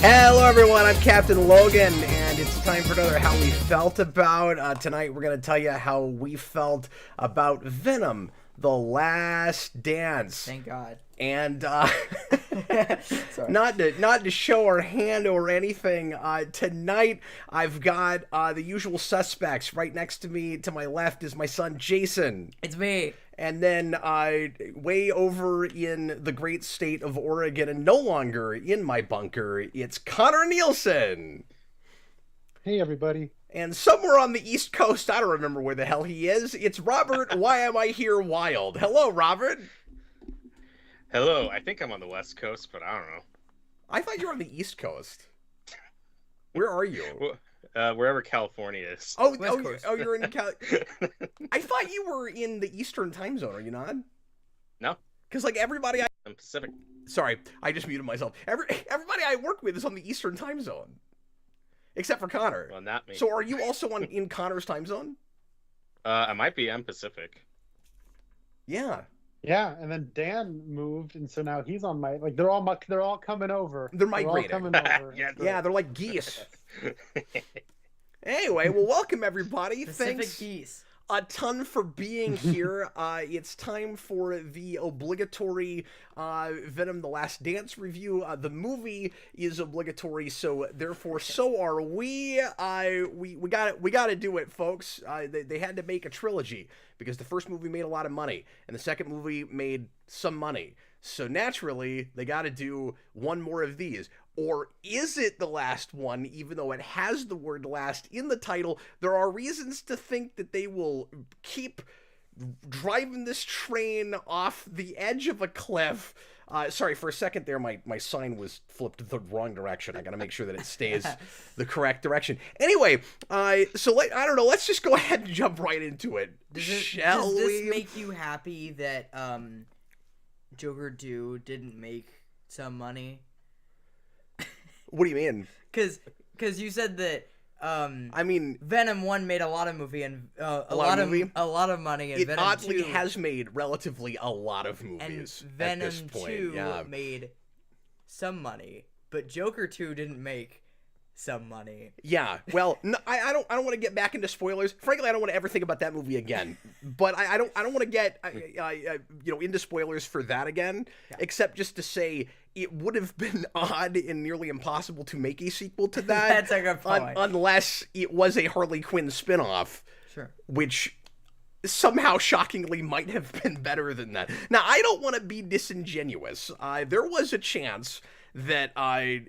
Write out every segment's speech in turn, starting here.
Hello everyone, I'm Captain Logan, and it's time for another How We Felt About. Tonight we're going to tell you how we felt about Venom, The Last Dance. Thank God. And Sorry. not to show our hand or anything, tonight I've got the usual suspects. Right next to me, to my left, is my son Jayson. It's me. And then way over in the great state of Oregon and no longer in my bunker, it's Connor Nielsen. Hey, everybody. And somewhere on the East Coast, I don't remember where the hell he is, it's Robert, Why Am I Here Wild. Hello, Robert. Hello, I think I'm on the West Coast, but I don't know. I thought you were on the East Coast. Where are you? Wherever California is. West Coast. You're in I thought you were in the Eastern time zone. Are you not? No. Because like everybody I'm Pacific. Sorry, I just muted myself. Everybody I work with is on the Eastern time zone. Except for Connor. Well, not me. So are you also in Connor's time zone? I might be. I'm Pacific. Yeah. Yeah, and then Dan moved, and so now he's on my they're all coming over. They're migrating. They're all coming over. Yeah, they're like geese. Anyway, well, welcome everybody. Pacific Thanks geese. a ton for being here. It's time for the obligatory Venom: The Last Dance review. The movie is obligatory, so therefore, so are we. We got to do it, folks. They had to make a trilogy because the first movie made a lot of money, and the second movie made some money. So naturally, they got to do one more of these. Or is it the last one, even though it has the word last in the title? There are reasons to think that they will keep driving this train off the edge of a cliff. Sorry, for a second there, my sign was flipped the wrong direction. I gotta make sure that it stays the correct direction. Anyway, I don't know, let's just go ahead and jump right into it. Does Shall this we? make you happy that Joker 2 didn't make some money? What do you mean? Because you said that I mean, Venom 1 made a lot of movie and a lot lot of movie? a lot of money, and it Venom oddly 2 has made relatively a lot of and movies Venom at this point. 2 Yeah. made some money, but Joker 2 didn't make some money. Yeah, well, no, I don't want to get back into spoilers. Frankly, I don't want to ever think about that movie again. But I don't want to get into spoilers for that again. Yeah. Except just to say it would have been odd and nearly impossible to make a sequel to that. That's a good point. Unless it was a Harley Quinn spinoff, Sure. which somehow shockingly might have been better than that. Now, I don't want to be disingenuous. There was a chance that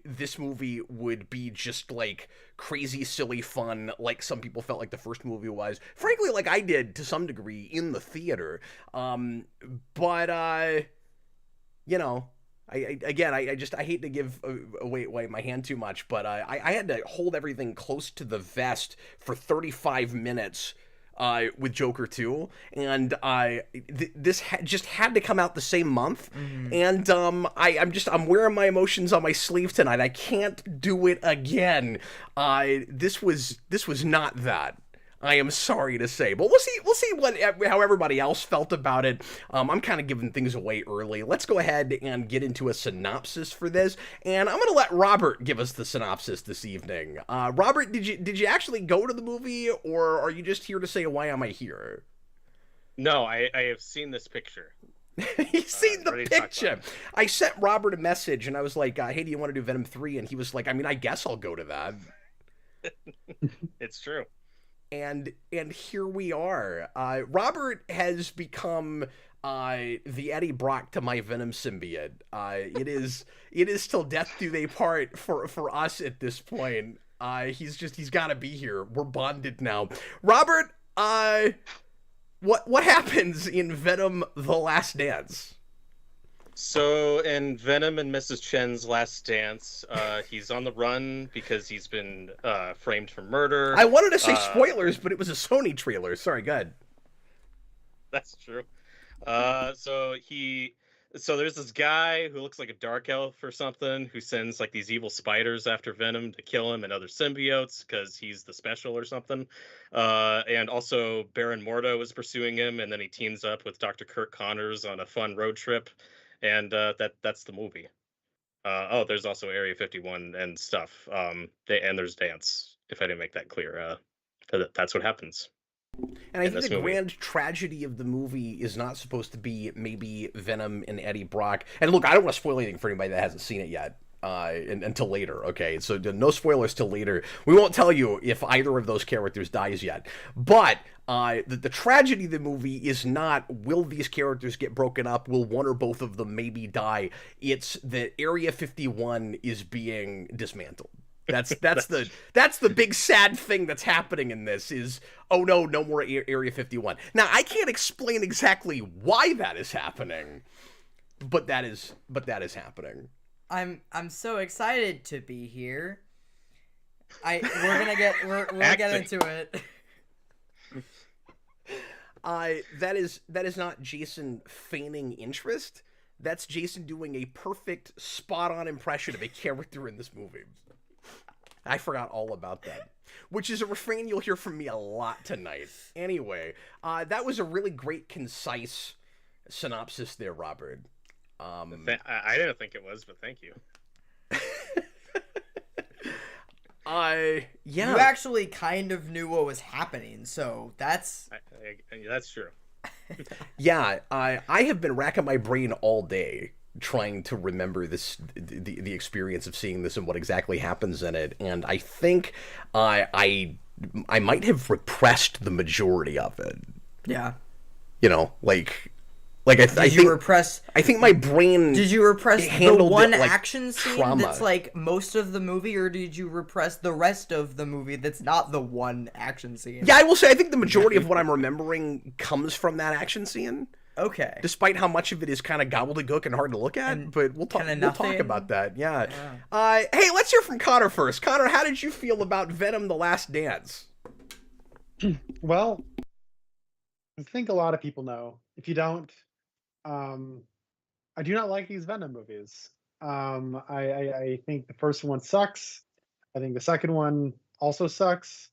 this movie would be just like crazy silly fun, like some people felt like the first movie was, frankly, like I did to some degree in the theater. But I hate to give away my hand too much, but I had to hold everything close to the vest for 35 minutes with Joker 2, and this just had to come out the same month, and I'm wearing my emotions on my sleeve tonight. I can't do it again. This was not that. I am sorry to say, but we'll see how everybody else felt about it. I'm kind of giving things away early. Let's go ahead and get into a synopsis for this, and I'm gonna let Robert give us the synopsis this evening. Robert, did you actually go to the movie, or are you just here to say why am I here? No, I have seen this picture. He's seen the ready to talk picture. about it. I sent Robert a message, and I was like, "Hey, do you want to do Venom 3?" And he was like, "I mean, I guess I'll go to that." It's true. And here we are. Robert has become the Eddie Brock to my Venom symbiote. It is till death do they part for us at this point. He's got to be here. We're bonded now. Robert, what happens in Venom: The Last Dance? So in Venom and Mrs. Chen's Last Dance, he's on the run because he's been framed for murder. I wanted to say spoilers, but it was a Sony trailer. Sorry, go ahead. That's true. So there's this guy who looks like a dark elf or something who sends like these evil spiders after Venom to kill him and other symbiotes because he's the special or something. And also Baron Mordo is pursuing him, and then he teams up with Dr. Kirk Connors on a fun road trip. And that's the movie. There's also Area 51 and stuff. And there's dance. If I didn't make that clear, that's what happens And I in think the this movie. grand tragedy of the movie is not supposed to be maybe Venom and Eddie Brock. And look, I don't want to spoil anything for anybody that hasn't seen it yet. Until later, okay? So no spoilers till later. We won't tell you if either of those characters dies yet. But the tragedy of the movie is not will these characters get broken up, will one or both of them maybe die. It's that Area 51 is being dismantled. That's the big sad thing that's happening in this is, oh no more Area 51. Now I can't explain exactly why that is happening, but that is happening. I'm so excited to be here. We're gonna get into it. That is not Jayson feigning interest. That's Jayson doing a perfect, spot-on impression of a character in this movie. I forgot all about that, which is a refrain you'll hear from me a lot tonight. Anyway, that was a really great, concise synopsis there, Robert. I didn't think it was, but thank you. Yeah. You actually kind of knew what was happening, so that's that's true. Yeah, I have been racking my brain all day trying to remember the experience of seeing this and what exactly happens in it, and I think I might have repressed the majority of it. yeah. You know, I think my brain. Did you repress the handled one it like action scene trauma. that's like most of the movie, or did you repress the rest of the movie that's not the one action scene? Yeah, I will say I think the majority of what I'm remembering comes from that action scene. Okay. Despite how much of it is kind of gobbledygook and hard to look at, but we'll talk about that. Yeah. Hey, let's hear from Connor first. Connor, how did you feel about Venom: The Last Dance? Well, I think a lot of people know. If you don't, I do not like these Venom movies. I think the first one sucks. I think the second one also sucks.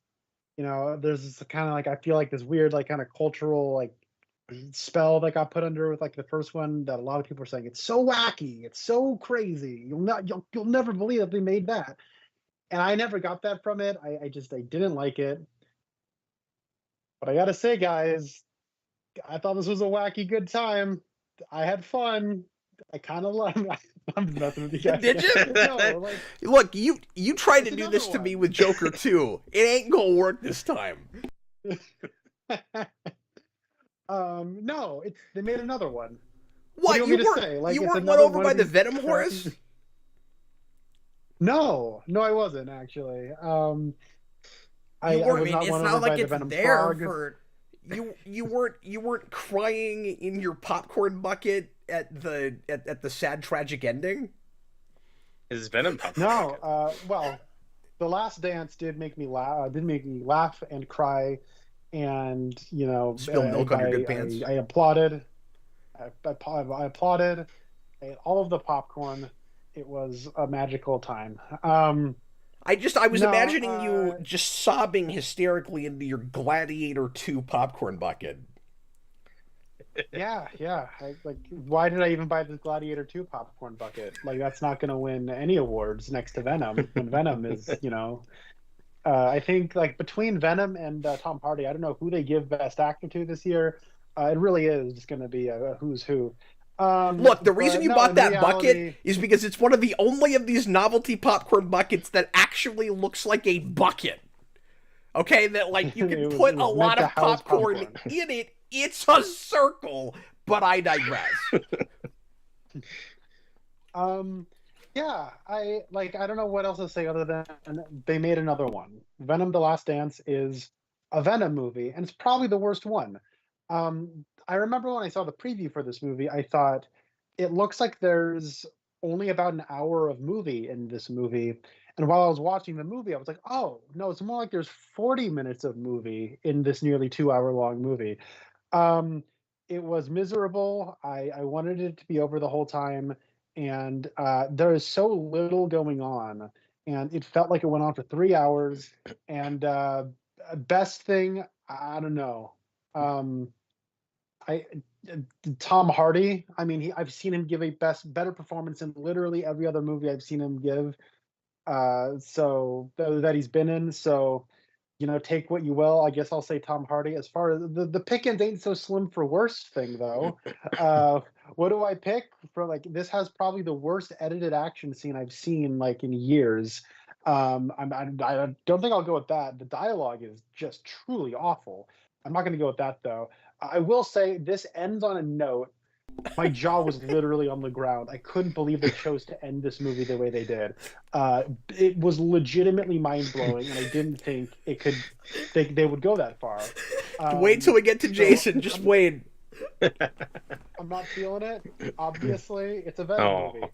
You know, there's this kind of I feel like this weird kind of cultural spell that got put under with the first one that a lot of people are saying it's so wacky, it's so crazy. You'll never believe that they made that. And I never got that from it. I didn't like it. But I gotta say, guys, I thought this was a wacky good time. I had fun. I kind of love. I'm messing with you guys. Did you? No, Look, you tried to do another this to me one. with Joker too. It ain't gonna work this time. No, they made another one. What, do you want me to say? you it's weren't won another over one by of the these Venom crappy- horse? No, I wasn't actually. I It's was not won not over by like the it's Venom there frog. for. You weren't crying in your popcorn bucket at the sad tragic ending? Is Venom popcorn? No, well, The Last Dance did make me laugh and cry, and Spill milk on your good pants. I applauded. I applauded. I ate all of the popcorn. It was a magical time. I was imagining you just sobbing hysterically into your Gladiator 2 popcorn bucket. Yeah. Why did I even buy this Gladiator 2 popcorn bucket? That's not going to win any awards next to Venom. When Venom is, I think between Venom and Tom Hardy, I don't know who they give Best Actor to this year. It really is just going to be a who's who. Look, the reason you bought that bucket reality, is because it's one of the only of these novelty popcorn buckets that actually looks like a bucket. Okay, that you can put a lot of popcorn in it. It's a circle, but I digress. Yeah, I don't know what else to say other than they made another one. Venom: The Last Dance is a Venom movie, and it's probably the worst one. I remember when I saw the preview for this movie, I thought it looks like there's only about an hour of movie in this movie. And while I was watching the movie, I was like, oh, no, it's more like there's 40 minutes of movie in this nearly 2-hour long movie. It was miserable. I wanted it to be over the whole time. And there is so little going on. And it felt like it went on for 3 hours. And best thing, I don't know. Tom Hardy. I mean, I've seen him give a better performance in literally every other movie I've seen him give. So that he's been in. So, take what you will. I guess I'll say Tom Hardy. As far as the pickings ain't so slim for worst thing though. What do I pick for? Like, this has probably the worst edited action scene I've seen like in years. I don't think I'll go with that. The dialogue is just truly awful. I'm not going to go with that though. I will say this ends on a note. My jaw was literally on the ground. I couldn't believe they chose to end this movie the way they did. It was legitimately mind-blowing, and I didn't think they would go that far. Wait till we get to Jayson. Just wait. I'm not feeling it. Obviously, it's a Venom movie.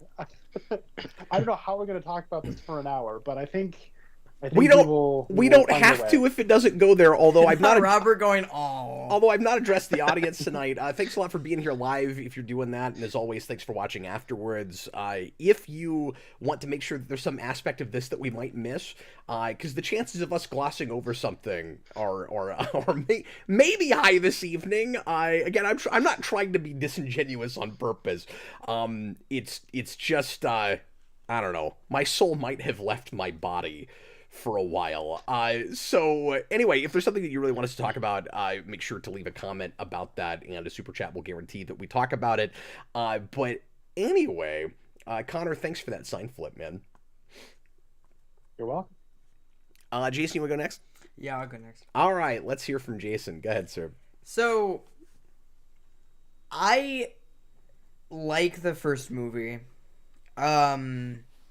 I don't know how we're going to talk about this for an hour, but I think we don't have to if it doesn't go there. Although I've not Robert going oh. Although I've not addressed the audience tonight. Thanks a lot for being here live. If you're doing that, and as always, thanks for watching afterwards. If you want to make sure that there's some aspect of this that we might miss, because the chances of us glossing over something are maybe high this evening. Again, I'm not trying to be disingenuous on purpose. It's just I don't know. My soul might have left my body for a while. So anyway, if there's something that you really want us to talk about, make sure to leave a comment about that, and a super chat will guarantee that we talk about it. But anyway, Connor, thanks for that sign flip, man. You're welcome. Jayson, you want to go next? Yeah, I'll go next. All right, let's hear from Jayson. Go ahead, sir. So, I like the first movie,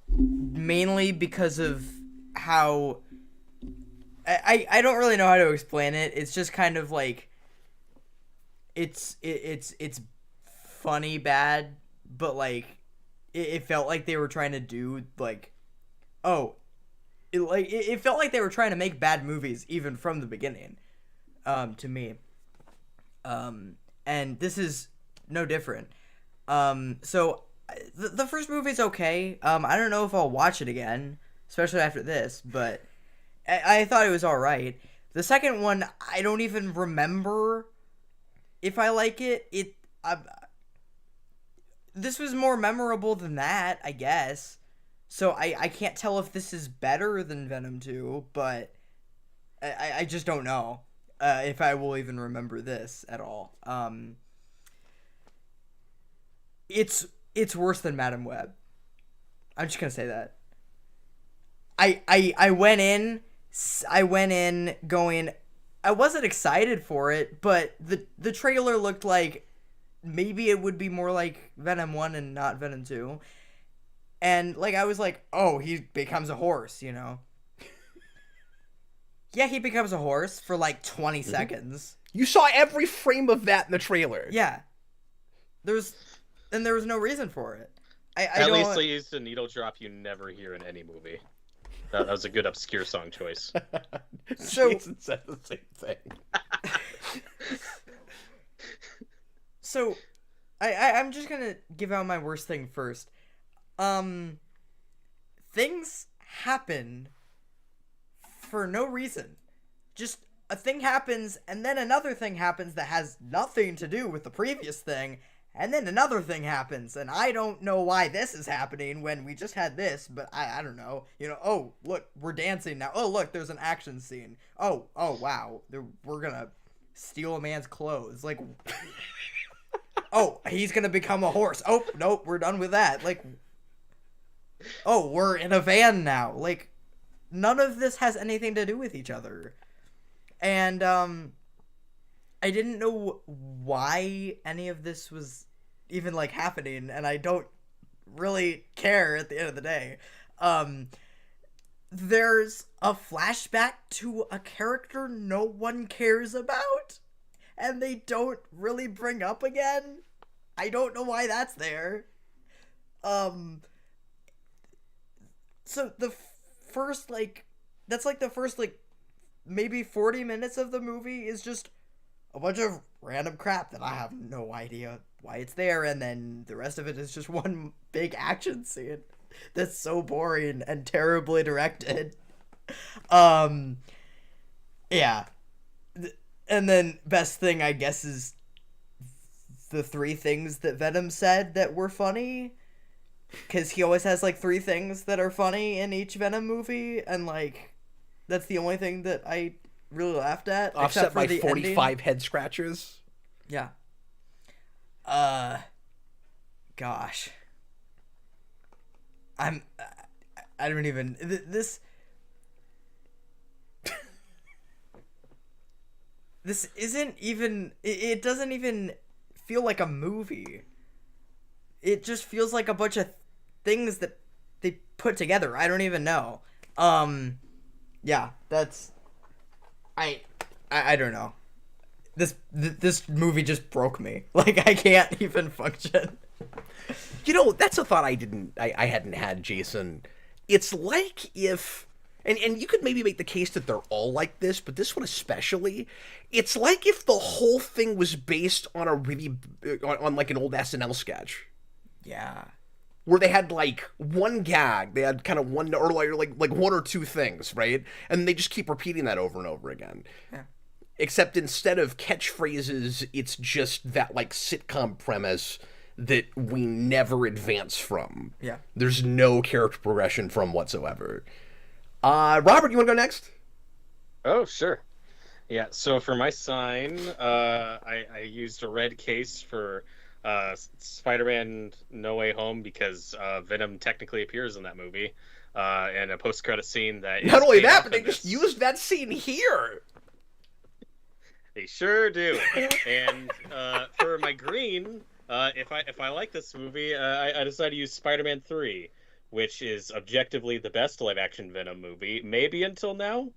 mainly because of how I don't really know how to explain it. It's just kind of like it's funny bad, but like it felt like they were trying to do like it felt like they were trying to make bad movies even from the beginning, to me. And this is no different. So the first movie's okay. I don't know if I'll watch it again, especially after this, but I thought it was all right. The second one, I don't even remember if I like it. This was more memorable than that, I guess. So I can't tell if this is better than Venom 2, but I just don't know if I will even remember this at all. It's worse than Madam Web. I'm just gonna say that. I went in going, I wasn't excited for it, but the trailer looked like maybe it would be more like Venom 1 and not Venom 2. And like I was like, oh, he becomes a horse, you know. Yeah, he becomes a horse for like 20 seconds. You saw every frame of that in the trailer. Yeah. There was no reason for it. At least they used a needle drop you never hear in any movie. That was a good obscure song choice. So Jayson said the same thing. So, I'm just gonna give out my worst thing first. Things happen for no reason. Just a thing happens, and then another thing happens that has nothing to do with the previous thing, and then another thing happens, and I don't know why this is happening when we just had this, but I don't know. You know, oh, look, we're dancing now. Oh, look, there's an action scene. Oh, wow, we're gonna steal a man's clothes. Like, oh, he's gonna become a horse. Oh, nope, we're done with that. Like, oh, we're in a van now. Like, none of this has anything to do with each other. And, I didn't know why any of this was even, like, happening, and I don't really care at the end of the day. There's a flashback to a character no one cares about, and they don't really bring up again. I don't know why that's there. So the first, like, that's, like, the first, like, maybe 40 minutes of the movie is just a bunch of random crap that I have no idea why it's there, and then the rest of it is just one big action scene that's so boring and terribly directed. Yeah. And then best thing, I guess, is the 3 things that Venom said that were funny. Because he always has, like, 3 things that are funny in each Venom movie, and, like, that's the only thing that I really laughed at. Offset except for by the 45 ending. head scratches. Yeah. Gosh. I don't even... This isn't even... It doesn't even feel like a movie. It just feels like a bunch of things that they put together. I don't even know. Yeah, that's... I don't know. This movie just broke me. Like, I can't even function. You know, that's a thought I hadn't had, Jason. It's like if, and you could maybe make the case that they're all like this, but this one especially, it's like if the whole thing was based on a really, on like an old SNL sketch. Yeah. Where they had like one gag, they had kind of one, or like 1 or 2 things, right? And they just keep repeating that over and over again. Yeah. Except instead of catchphrases, it's just that like sitcom premise that we never advance from. Yeah. There's no character progression from whatsoever. Robert, you want to go next? Oh, sure. Yeah, so for my sign, I used a red case for Spider-Man No Way Home because Venom technically appears in that movie, and a post-credit scene that Not is only paid that, off but they in just this. used that scene here. They sure do. And for my green, if I like this movie, I decided to use Spider-Man 3, which is objectively the best live-action Venom movie, maybe until now.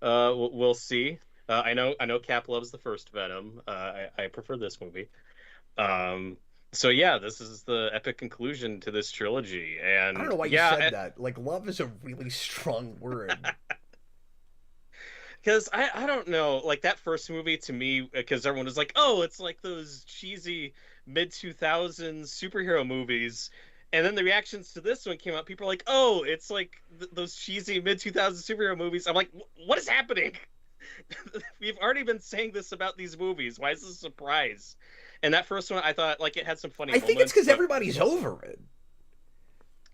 We'll see. I know Cap loves the first Venom. I prefer this movie. So yeah, this is the epic conclusion to this trilogy, and I don't know why you said that. Like, love is a really strong word. Because I don't know, like that first movie to me, because everyone was like, oh, it's like those cheesy mid-2000s superhero movies. And then the reactions to this one came out. People are like, oh, it's like those cheesy mid-2000s superhero movies. I'm like, what is happening? We've already been saying this about these movies. Why is this a surprise? And that first one, I thought, like, it had some funny moments. I think it's because but everybody's over it.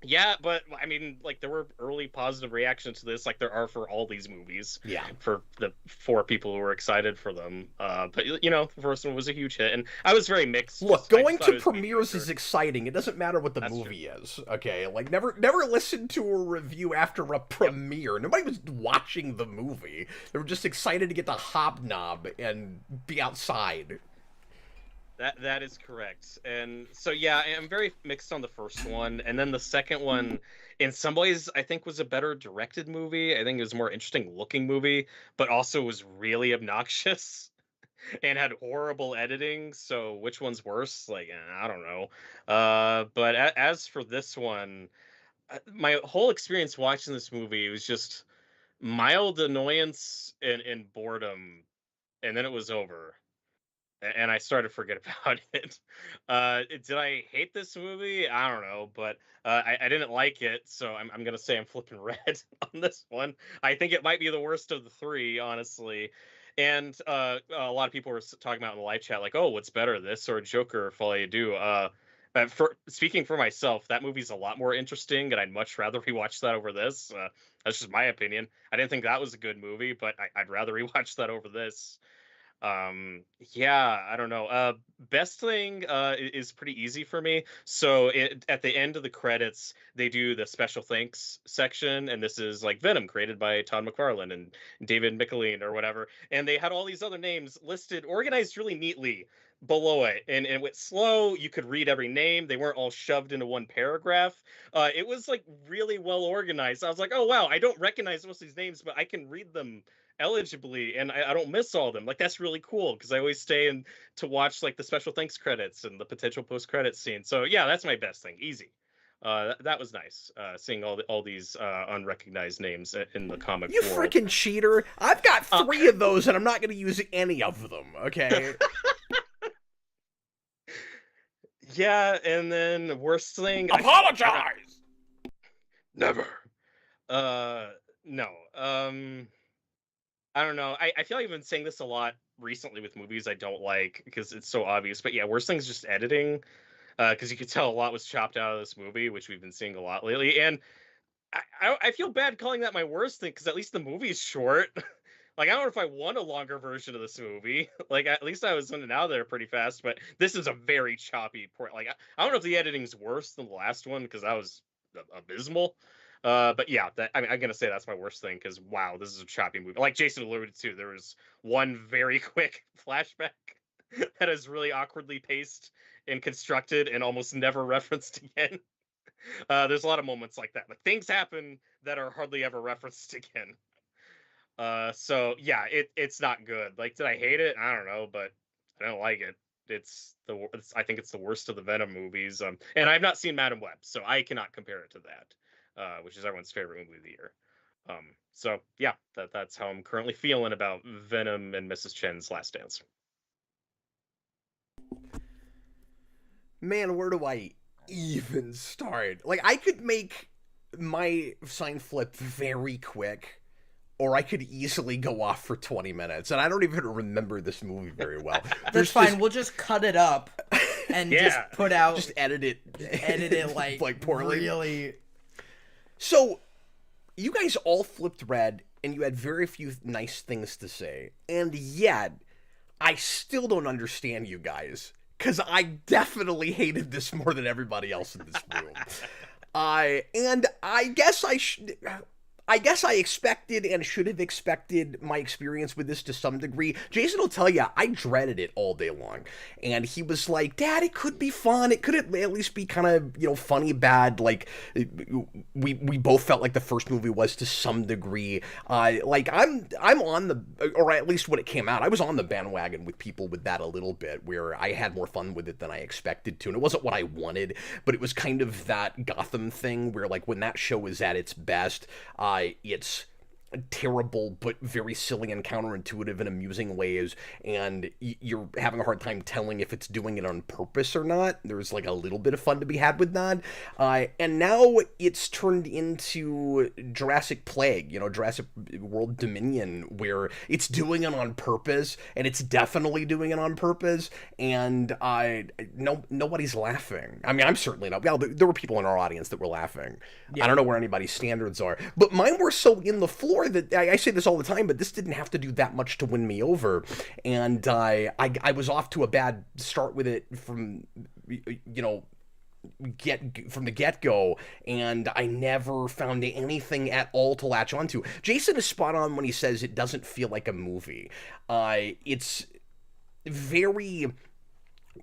Yeah, but I mean, like, there were early positive reactions to this, like there are for all these movies. Yeah. For the 4 people who were excited for them. But you know, the first one was a huge hit, and I was very mixed. Look, I going thought to it was premieres mediocre. is exciting. It doesn't matter what the That's movie is. Okay, like never listen to a review after a premiere. Nobody was watching the movie. They were just excited to get the hobnob and be outside. That is correct. And so yeah, I'm very mixed on the first one, and then the second one in some ways I think was a better directed movie. I think it was a more interesting looking movie, but also was really obnoxious and had horrible editing. So which one's worse? Like, I don't know. But as for this one, my whole experience watching this movie was just mild annoyance and boredom, and then it was over. And I started to forget about it. Did I hate this movie? I don't know, but I didn't like it, so I'm gonna say I'm flipping red on this one. I think it might be the worst of the 3, honestly. And a lot of people were talking about in the live chat, like, "Oh, what's better, this or Joker? Fall You Do?" For speaking for myself, that movie's a lot more interesting, and I'd much rather rewatch that over this. That's just my opinion. I didn't think that was a good movie, but I'd rather rewatch that over this. Yeah, I don't know. Best thing is pretty easy for me. So at the end of the credits, they do the special thanks section, and this is like Venom, created by Todd McFarlane and David Michelin or whatever. And they had all these other names listed, organized really neatly below it, and it went slow. You could read every name. They weren't all shoved into one paragraph. It was like really well organized. I was like, oh wow, I don't recognize most of these names, but I can read them eligibly, and I don't miss all of them. Like, that's really cool, because I always stay in to watch like the special thanks credits and the potential post-credit scene. So yeah, that's my best thing. Easy. That was nice, seeing all these unrecognized names in the comic You world. freaking cheater. I've got 3 of those, and I'm not going to use any of them, okay? Yeah, and then worst thing, Apologize! never. No. I don't know. I feel like I've been saying this a lot recently with movies I don't like because it's so obvious. But yeah, worst thing's just editing, because you could tell a lot was chopped out of this movie, which we've been seeing a lot lately. And I feel bad calling that my worst thing because at least the movie's short. Like, I don't know if I want a longer version of this movie. Like, at least I was in and out of there pretty fast, but this is a very choppy port. Like, I don't know if the editing's worse than the last one because that was abysmal. But yeah, I'm gonna say that's my worst thing because wow, this is a choppy movie. Like Jason alluded to, there was one very quick flashback that is really awkwardly paced and constructed and almost never referenced again. There's a lot of moments like that. Like things happen that are hardly ever referenced again. So yeah, it's not good. Like, did I hate it? I don't know, but I don't like it. I think it's the worst of the Venom movies. And I've not seen Madam Web, so I cannot compare it to that, which is everyone's favorite movie of the year. So yeah, that's how I'm currently feeling about Venom and Mrs. Chen's Last Dance. Man, where do I even start? Like, I could make my sign flip very quick, or I could easily go off for 20 minutes, and I don't even remember this movie very well. That's fine. We'll just cut it up and just put out, just edit it like poorly. Really. So, you guys all flipped red, and you had very few nice things to say, and yet I still don't understand you guys, because I definitely hated this more than everybody else in this room. And I guess I expected and should have expected my experience with this to some degree. Jason will tell you, I dreaded it all day long. And he was like, Dad, it could be fun. It could at least be kind of, funny, bad. Like, we both felt like the first movie was to some degree. Like, I'm on the, or at least when it came out, I was on the bandwagon with people with that a little bit, where I had more fun with it than I expected to. And it wasn't what I wanted, but it was kind of that Gotham thing where, like, when that show is at its best, it's terrible but very silly and counterintuitive and amusing ways, and you're having a hard time telling if it's doing it on purpose or not. There's like a little bit of fun to be had with that, and now it's turned into Jurassic Plague, Jurassic World Dominion, where it's doing it on purpose, and it's definitely doing it on purpose, and nobody's laughing. I mean, I'm certainly not. Well, there were people in our audience that were laughing. Yeah. I don't know where anybody's standards are, but mine were so in the floor that I say this all the time, but this didn't have to do that much to win me over, and I was off to a bad start with it from the get-go, and I never found anything at all to latch onto. Jason is spot on when he says it doesn't feel like a movie. It's very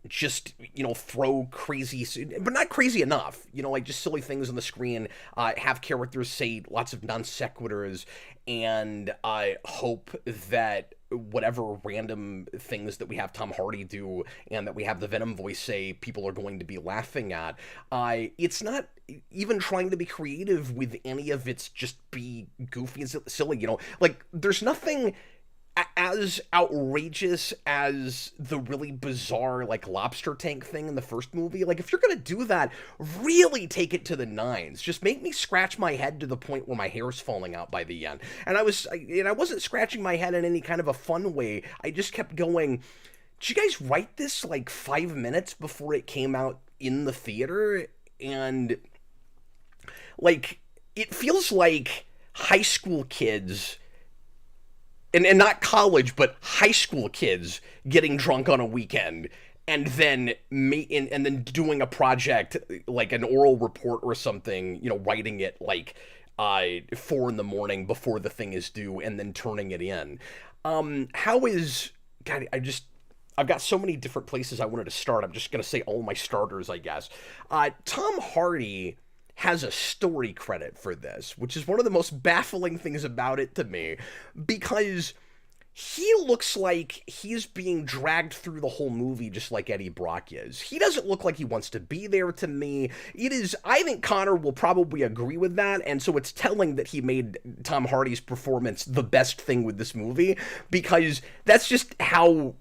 just throw crazy, but not crazy enough, like just silly things on the screen, have characters say lots of non sequiturs, and I hope that whatever random things that we have Tom Hardy do and that we have the Venom voice say, people are going to be laughing at. It's not even trying to be creative with any of its just be goofy and silly, like there's nothing as outrageous as the really bizarre like lobster tank thing in the first movie. Like, if you're gonna do that, really take it to the nines. Just make me scratch my head to the point where my hair's falling out by the end. And I wasn't scratching my head in any kind of a fun way. I just kept going, did you guys write this like 5 minutes before it came out in the theater? And like, it feels like high school kids, and not college, but high school kids getting drunk on a weekend, and then and then doing a project like an oral report or something, writing it like 4 a.m. before the thing is due, and then turning it in. God, I've got so many different places I wanted to start. I'm just gonna say all my starters, I guess. Tom Hardy has a story credit for this, which is one of the most baffling things about it to me, because he looks like he's being dragged through the whole movie just like Eddie Brock is. He doesn't look like he wants to be there to me. I think Connor will probably agree with that, and so it's telling that he made Tom Hardy's performance the best thing with this movie, because that's just how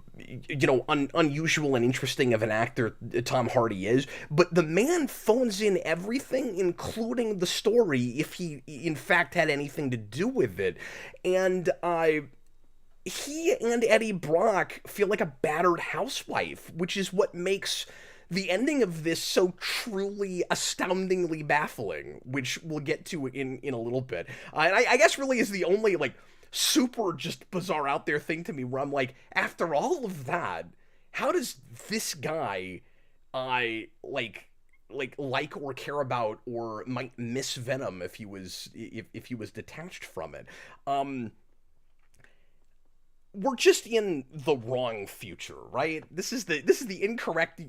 unusual and interesting of an actor Tom Hardy is. But the man phones in everything, including the story, if he in fact had anything to do with it. And he and Eddie Brock feel like a battered housewife, which is what makes the ending of this so truly astoundingly baffling, which we'll get to in a little bit. And I guess really is the only like super just bizarre out there thing to me where I'm like, after all of that, how does this guy like or care about or might miss Venom if he was detached from it? We're just in the wrong future, right? This is the incorrect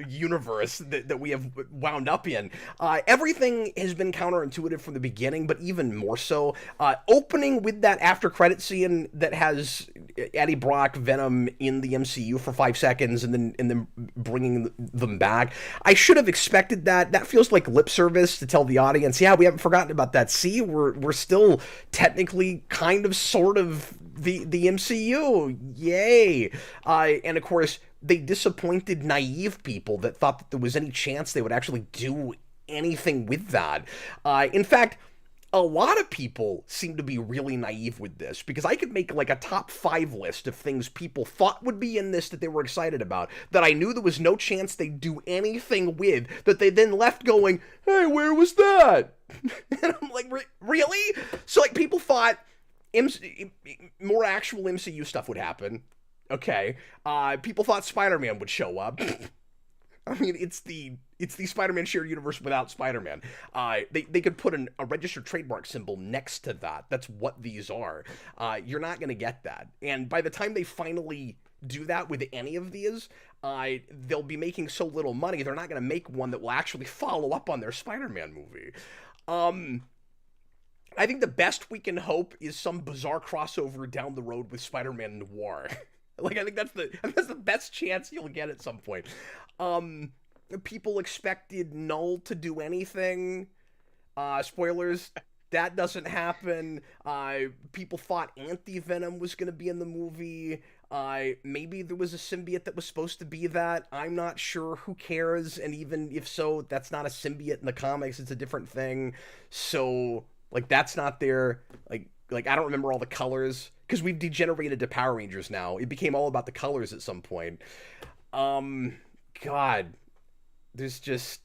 universe that we have wound up in. Everything has been counterintuitive from the beginning, but even more so. Opening with that after credit scene that has Eddie Brock, Venom in the MCU for 5 seconds, and then bringing them back. I should have expected that. That feels like lip service to tell the audience, yeah, we haven't forgotten about that. See, we're still technically kind of sort of the MCU, yay! And of course, they disappointed naive people that thought that there was any chance they would actually do anything with that. In fact, a lot of people seem to be really naive with this, because I could make like a top 5 list of things people thought would be in this that they were excited about, that I knew there was no chance they'd do anything with, that they then left going, hey, where was that? And I'm like, really? So like people thought more actual MCU stuff would happen. Okay. People thought Spider-Man would show up. I mean, it's the Spider-Man shared universe without Spider-Man. They could put a registered trademark symbol next to that. That's what these are. You're not going to get that. And by the time they finally do that with any of these, they'll be making so little money, they're not going to make one that will actually follow up on their Spider-Man movie. I think the best we can hope is some bizarre crossover down the road with Spider-Man Noir. Like, I think that's the best chance you'll get at some point. People expected Null to do anything. Spoilers, that doesn't happen. People thought Anti-Venom was going to be in the movie. Maybe there was a symbiote that was supposed to be that. I'm not sure. Who cares? And even if so, that's not a symbiote in the comics. It's a different thing. So... like, that's not there. Like I don't remember all the colors, because we've degenerated to Power Rangers now. It became all about the colors at some point. God. There's just...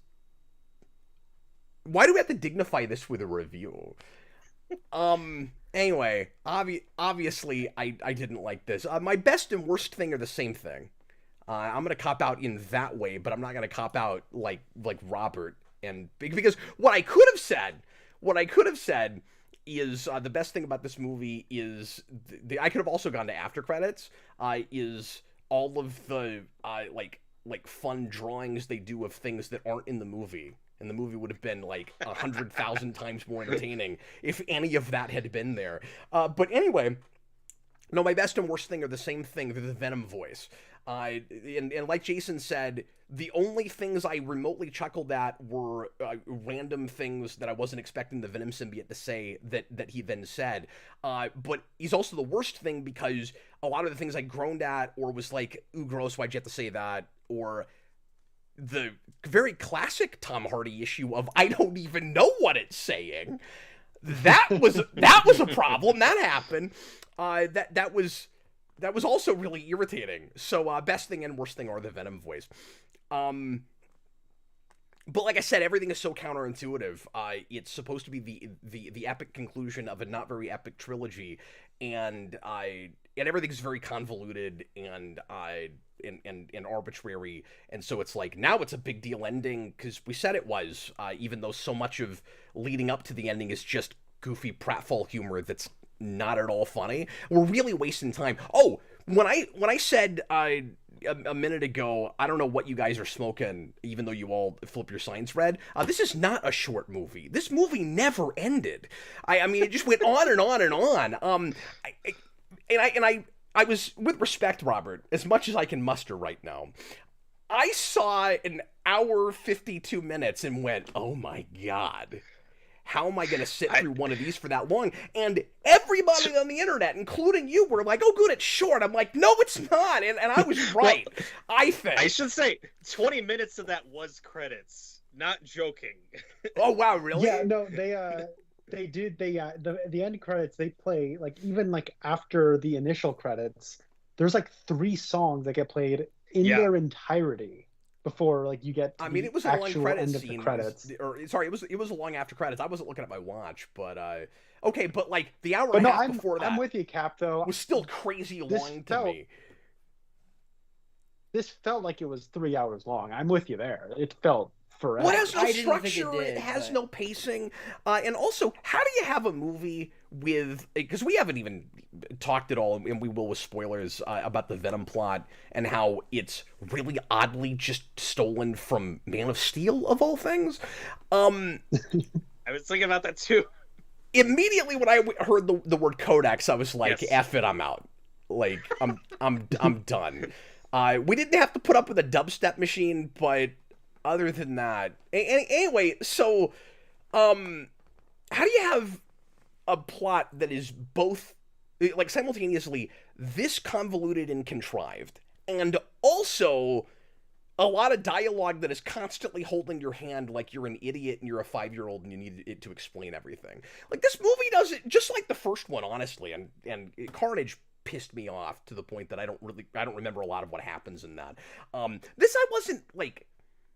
why do we have to dignify this with a review? Anyway, obviously, I didn't like this. My best and worst thing are the same thing. I'm going to cop out in that way, but I'm not going to cop out like Robert. And because what I could have said is the best thing about this movie is I could have also gone to after credits. Is all of the like fun drawings they do of things that aren't in the movie, and the movie would have been like 100,000 times more entertaining if any of that had been there. But anyway, no, my best and worst thing are the same thing. They're the Venom voice. And like Jason said, the only things I remotely chuckled at were random things that I wasn't expecting the Venom symbiote to say that he then said. But he's also the worst thing because a lot of the things I groaned at or was like, ooh, gross, why'd you have to say that? Or the very classic Tom Hardy issue of I don't even know what it's saying. That was a problem. That happened. That was also really irritating. So best thing and worst thing are the Venom voice. But like I said, everything is so counterintuitive. It's supposed to be the epic conclusion of a not very epic trilogy, and everything's very convoluted and arbitrary. And so it's like now it's a big deal ending because we said it was, even though so much of leading up to the ending is just goofy pratfall humor that's not at all funny. We're really wasting time. Oh, when I said a minute ago, I don't know what you guys are smoking, even though you all flip your signs red. This is not a short movie. This movie never ended. I mean, it just went on and on and on. I was, with respect, Robert, as much as I can muster right now, I saw an hour 52 minutes and went, oh my God. How am I going to sit through one of these for that long? And everybody on the internet, including you, were like, oh, good, it's short. I'm like, no, it's not. And I was right, well, I think. I should say 20 minutes of that was credits. Not joking. Oh, wow, really? Yeah, no, They do. The end credits they play like even like after the initial credits. There's like 3 songs that get played in Yeah. their entirety before like you get to I mean, the it was a long actual credit end of the scene, credits. or sorry, it was long after credits. I wasn't looking at my watch, but okay, but like the hour But and no, a half I'm before that I'm with you, Cap. Though was still crazy this long to felt me. this felt like it was 3 hours long. I'm with you there. It felt forever. Well, it has no I didn't think it structure. It did, has but- no pacing. And also, how do you have a movie with? Because we haven't even talked at all, and we will with spoilers about the Venom plot and how it's really oddly just stolen from Man of Steel of all things. I was thinking about that too. Immediately when I heard the word Codex, I was like, Yes. "F it, I'm out." Like, I'm done. We didn't have to put up with a dubstep machine, but other than that, anyway. So, how do you have a plot that is both like simultaneously this convoluted and contrived, and also a lot of dialogue that is constantly holding your hand like you're an idiot and you're a 5-year-old and you need it to explain everything? Like, this movie does it just like the first one, honestly, and Carnage pissed me off to the point that I don't remember a lot of what happens in that. This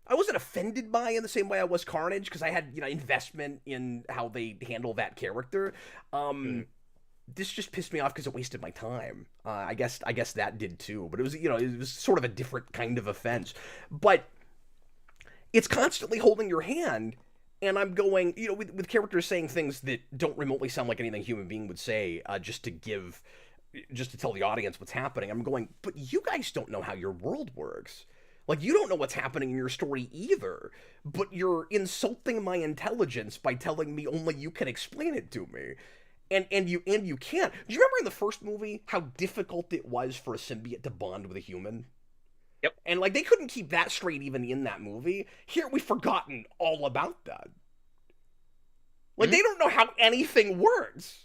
I wasn't offended by in the same way I was Carnage, because I had, investment in how they handle that character. This just pissed me off because it wasted my time. I guess that did too, but it was sort of a different kind of offense. But it's constantly holding your hand, and I'm going, with characters saying things that don't remotely sound like anything a human being would say, just to tell the audience what's happening. I'm going, but you guys don't know how your world works. Like, you don't know what's happening in your story either, but you're insulting my intelligence by telling me only you can explain it to me. And you can't. Do you remember in the first movie how difficult it was for a symbiote to bond with a human? Yep. And like they couldn't keep that straight even in that movie. Here we've forgotten all about that. Like they don't know how anything works.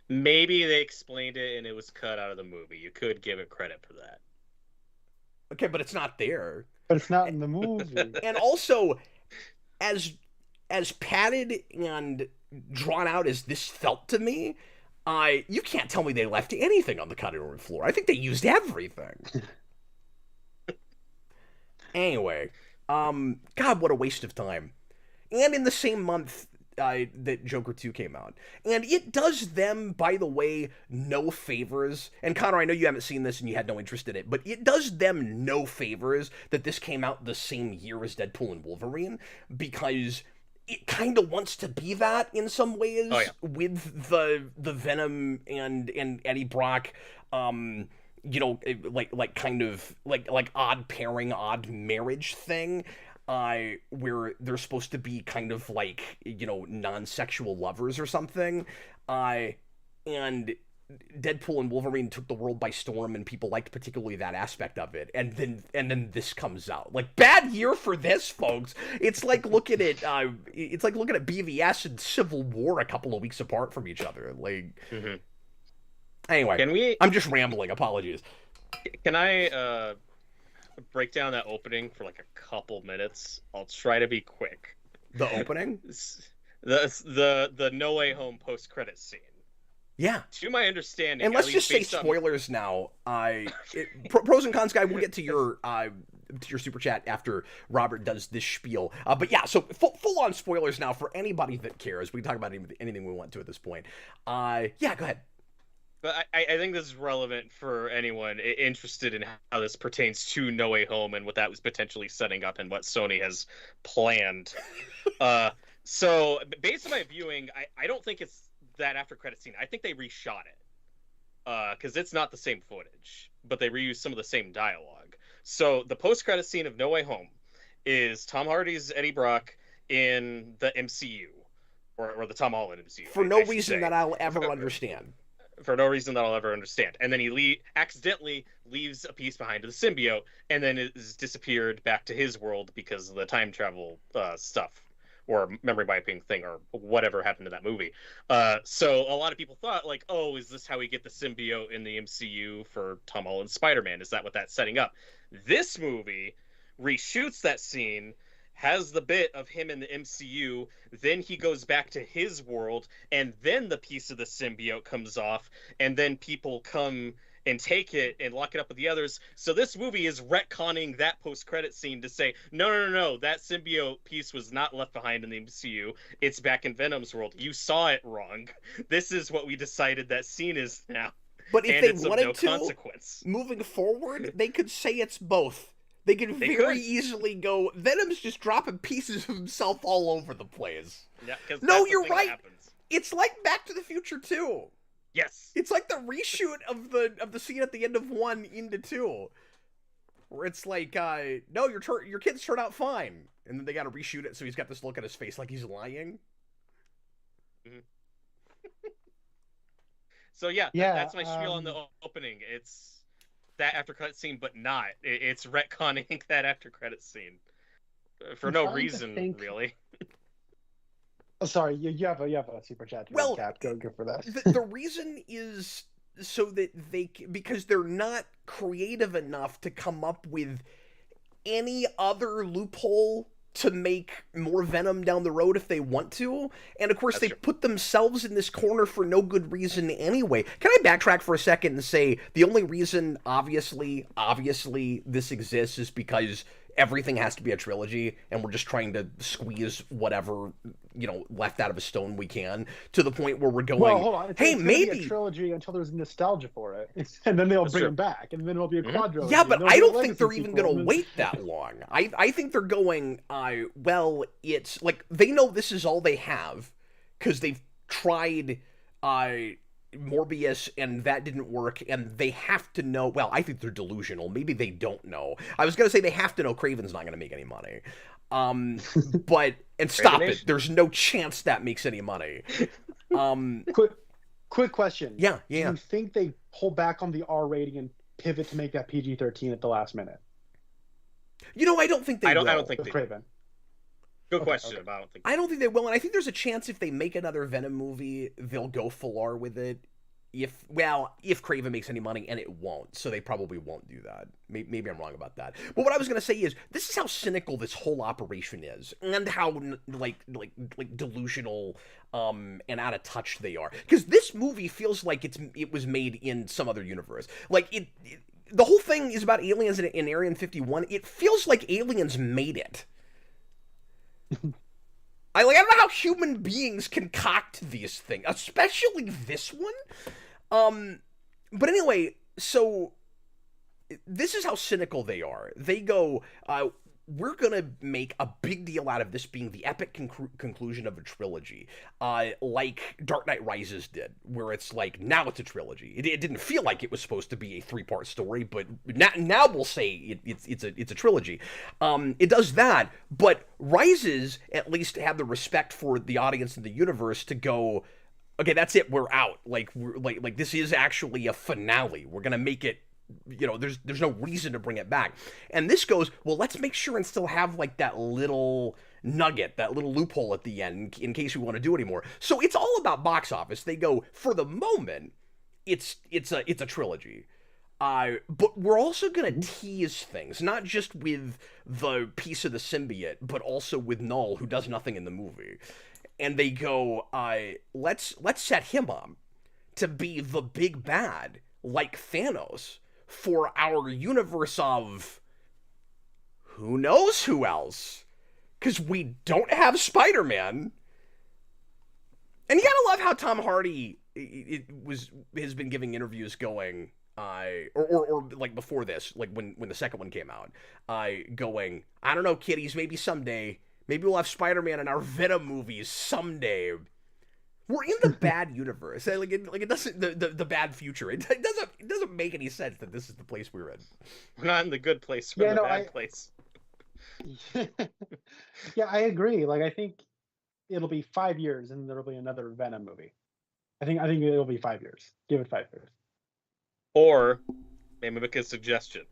Maybe they explained it and it was cut out of the movie. You could give it credit for that. Okay, but it's not there. But it's not in the movie. And also, as padded and drawn out as this felt to me, you can't tell me they left anything on the cutting room floor. I think they used everything. Anyway, God, what a waste of time. And in the same month that Joker 2 came out. And it does them, by the way, no favors. And Connor, I know you haven't seen this and you had no interest in it, but it does them no favors that this came out the same year as Deadpool and Wolverine, because it kind of wants to be that in some ways. Oh, yeah. With the Venom and Eddie Brock, like kind of like odd pairing, odd marriage thing. Where they're supposed to be kind of like, non-sexual lovers or something. And Deadpool and Wolverine took the world by storm, and people liked particularly that aspect of it. And then this comes out. Like, bad year for this, folks. It's like looking at BVS and Civil War a couple of weeks apart from each other. Like, Anyway, I'm just rambling. Apologies. Can I break down that opening for like a couple minutes? I'll try to be quick. The opening? The No Way Home post-credit scene. Yeah. To my understanding, and let's just say spoilers now. Pros and cons guy. We'll get to your super chat after Robert does this spiel. But yeah, so full on spoilers now for anybody that cares. We can talk about anything we want to at this point. Yeah, go ahead. But I think this is relevant for anyone interested in how this pertains to No Way Home and what that was potentially setting up and what Sony has planned. So based on my viewing, I don't think it's that after credit scene. I think they reshot it because it's not the same footage, but they reused some of the same dialogue. So the post-credit scene of No Way Home is Tom Hardy's Eddie Brock in the MCU, or the Tom Holland MCU. For no reason that I'll ever understand. For no reason that I'll ever understand. And then he accidentally leaves a piece behind to the symbiote, and then is disappeared back to his world because of the time travel stuff, or memory wiping thing, or whatever happened to that movie. So a lot of people thought, like, oh, is this how we get the symbiote in the MCU for Tom Holland's Spider-Man? Is that what that's setting up? This movie reshoots that scene has the bit of him in the MCU, then he goes back to his world, and then the piece of the symbiote comes off, and then people come and take it and lock it up with the others. So this movie is retconning that post-credit scene to say, no, that symbiote piece was not left behind in the MCU. It's back in Venom's world. You saw it wrong. This is what we decided that scene is now. But if and they it's wanted of no to, consequence. moving forward, they could say it's both. They could very easily go, Venom's just dropping pieces of himself all over the place. Yeah, no, you're right. It's like Back to the Future 2. Yes. It's like the reshoot of the scene at the end of 1 into 2. Where it's like, no, your kids turned out fine. And then they gotta reshoot it so he's got this look on his face like he's lying. Mm-hmm. So yeah, that's my spiel on the opening. It's that after credit scene, but not. It's retconning that after credit scene for no reason, really. Oh, sorry, you have a super chat. Well, go for that. The reason is so that because they're not creative enough to come up with any other loophole to make more Venom down the road if they want to. And of course, they put themselves in this corner for no good reason anyway. Can I backtrack for a second and say the only reason, obviously, this exists is because everything has to be a trilogy, and we're just trying to squeeze whatever, left out of a stone we can, to the point where we're going, well, hold on. Hey, it's maybe be a trilogy until there's nostalgia for it, and then they'll bring it back, and then it'll be a quadrilogy. Yeah, but I don't think they're even going to wait that long. I think they're going, well, it's like, they know this is all they have, because they've tried Morbius, and that didn't work, and they have to know, well, I think they're delusional. Maybe they don't know. I was going to say they have to know Kraven's not going to make any money. But, and stop it. There's no chance that makes any money. Quick question. Yeah. Do you think they pull back on the R rating and pivot to make that PG-13 at the last minute? I don't think they will. I don't think they Kraven. Good question. Okay. But I don't think they will, and I think there's a chance if they make another Venom movie, they'll go full R with it. If Kraven makes any money, and it won't, so they probably won't do that. Maybe I'm wrong about that. But what I was gonna say is, this is how cynical this whole operation is, and how like delusional and out of touch they are. Because this movie feels like it was made in some other universe. Like the whole thing is about aliens in Area 51. It feels like aliens made it. I don't know how human beings concoct these things, especially this one. But anyway, so this is how cynical they are. They go, we're gonna make a big deal out of this being the epic conclusion of a trilogy, like Dark Knight Rises did, where it's like, now it's a trilogy. It didn't feel like it was supposed to be a 3-part story, but now we'll say it's a trilogy. It does that, but Rises at least had the respect for the audience and the universe to go, okay, that's it, we're out. Like this is actually a finale. We're gonna make it. There's no reason to bring it back. And this goes, well, let's make sure and still have like that little nugget, that little loophole at the end in case we want to do anymore. So it's all about box office. They go, for the moment, it's a trilogy. But we're also going to tease things, not just with the piece of the symbiote, but also with Null, who does nothing in the movie. And they go, let's set him up to be the big bad, like Thanos, for our universe of who knows who else, because we don't have Spider-Man. And you gotta love how Tom Hardy has been giving interviews going, or like before this, like when the second one came out, going, I don't know, kiddies, maybe someday, maybe we'll have Spider-Man in our Venom movies someday. We're in the bad universe. It doesn't the bad future. It doesn't make any sense that this is the place we're in. we're not in the good place. We're in the bad place. Yeah, I agree. Like, I think it'll be 5 years, and there'll be another Venom movie. I think it'll be 5 years. Give it 5 years. Or maybe make a suggestion.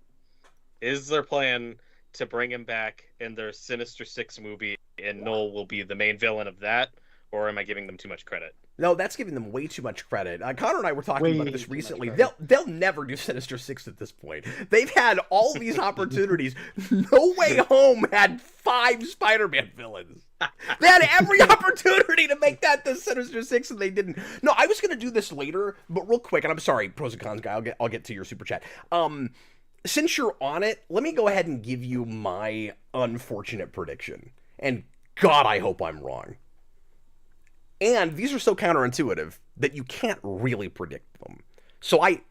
Is their plan to bring him back in their Sinister Six movie, and Noel will be the main villain of that? Or am I giving them too much credit? No, that's giving them way too much credit. Connor and I were talking about Way this too much recently. credit. They'll never do Sinister Six at this point. They've had all these opportunities. No Way Home had 5 Spider-Man villains. They had every opportunity to make that the Sinister Six, and they didn't. No, I was gonna do this later, but real quick, and I'm sorry, pros and cons guy. I'll get to your super chat. Since you're on it, let me go ahead and give you my unfortunate prediction. And God, I hope I'm wrong. And these are so counterintuitive that you can't really predict them. So I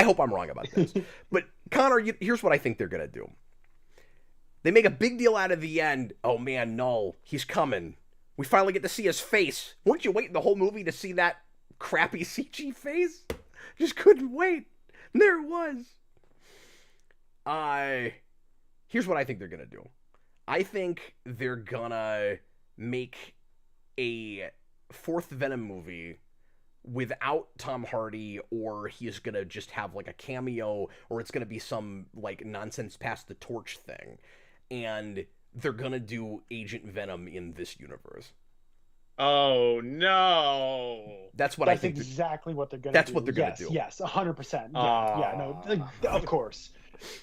hope I'm wrong about this. But Connor, here's what I think they're gonna do. They make a big deal out of the end. Oh man, Null, he's coming. We finally get to see his face. Weren't you waiting the whole movie to see that crappy CG face? Just couldn't wait. And there it was. Here's what I think they're gonna do. I think they're gonna make a 4th Venom movie without Tom Hardy, or he's gonna just have like a cameo, or it's gonna be some like nonsense pass the torch thing, and they're gonna do Agent Venom in this universe. Oh no! That's what That's I think. exactly what they're gonna That's do. what they're gonna do. Yes, 100%. Yeah, no, of course.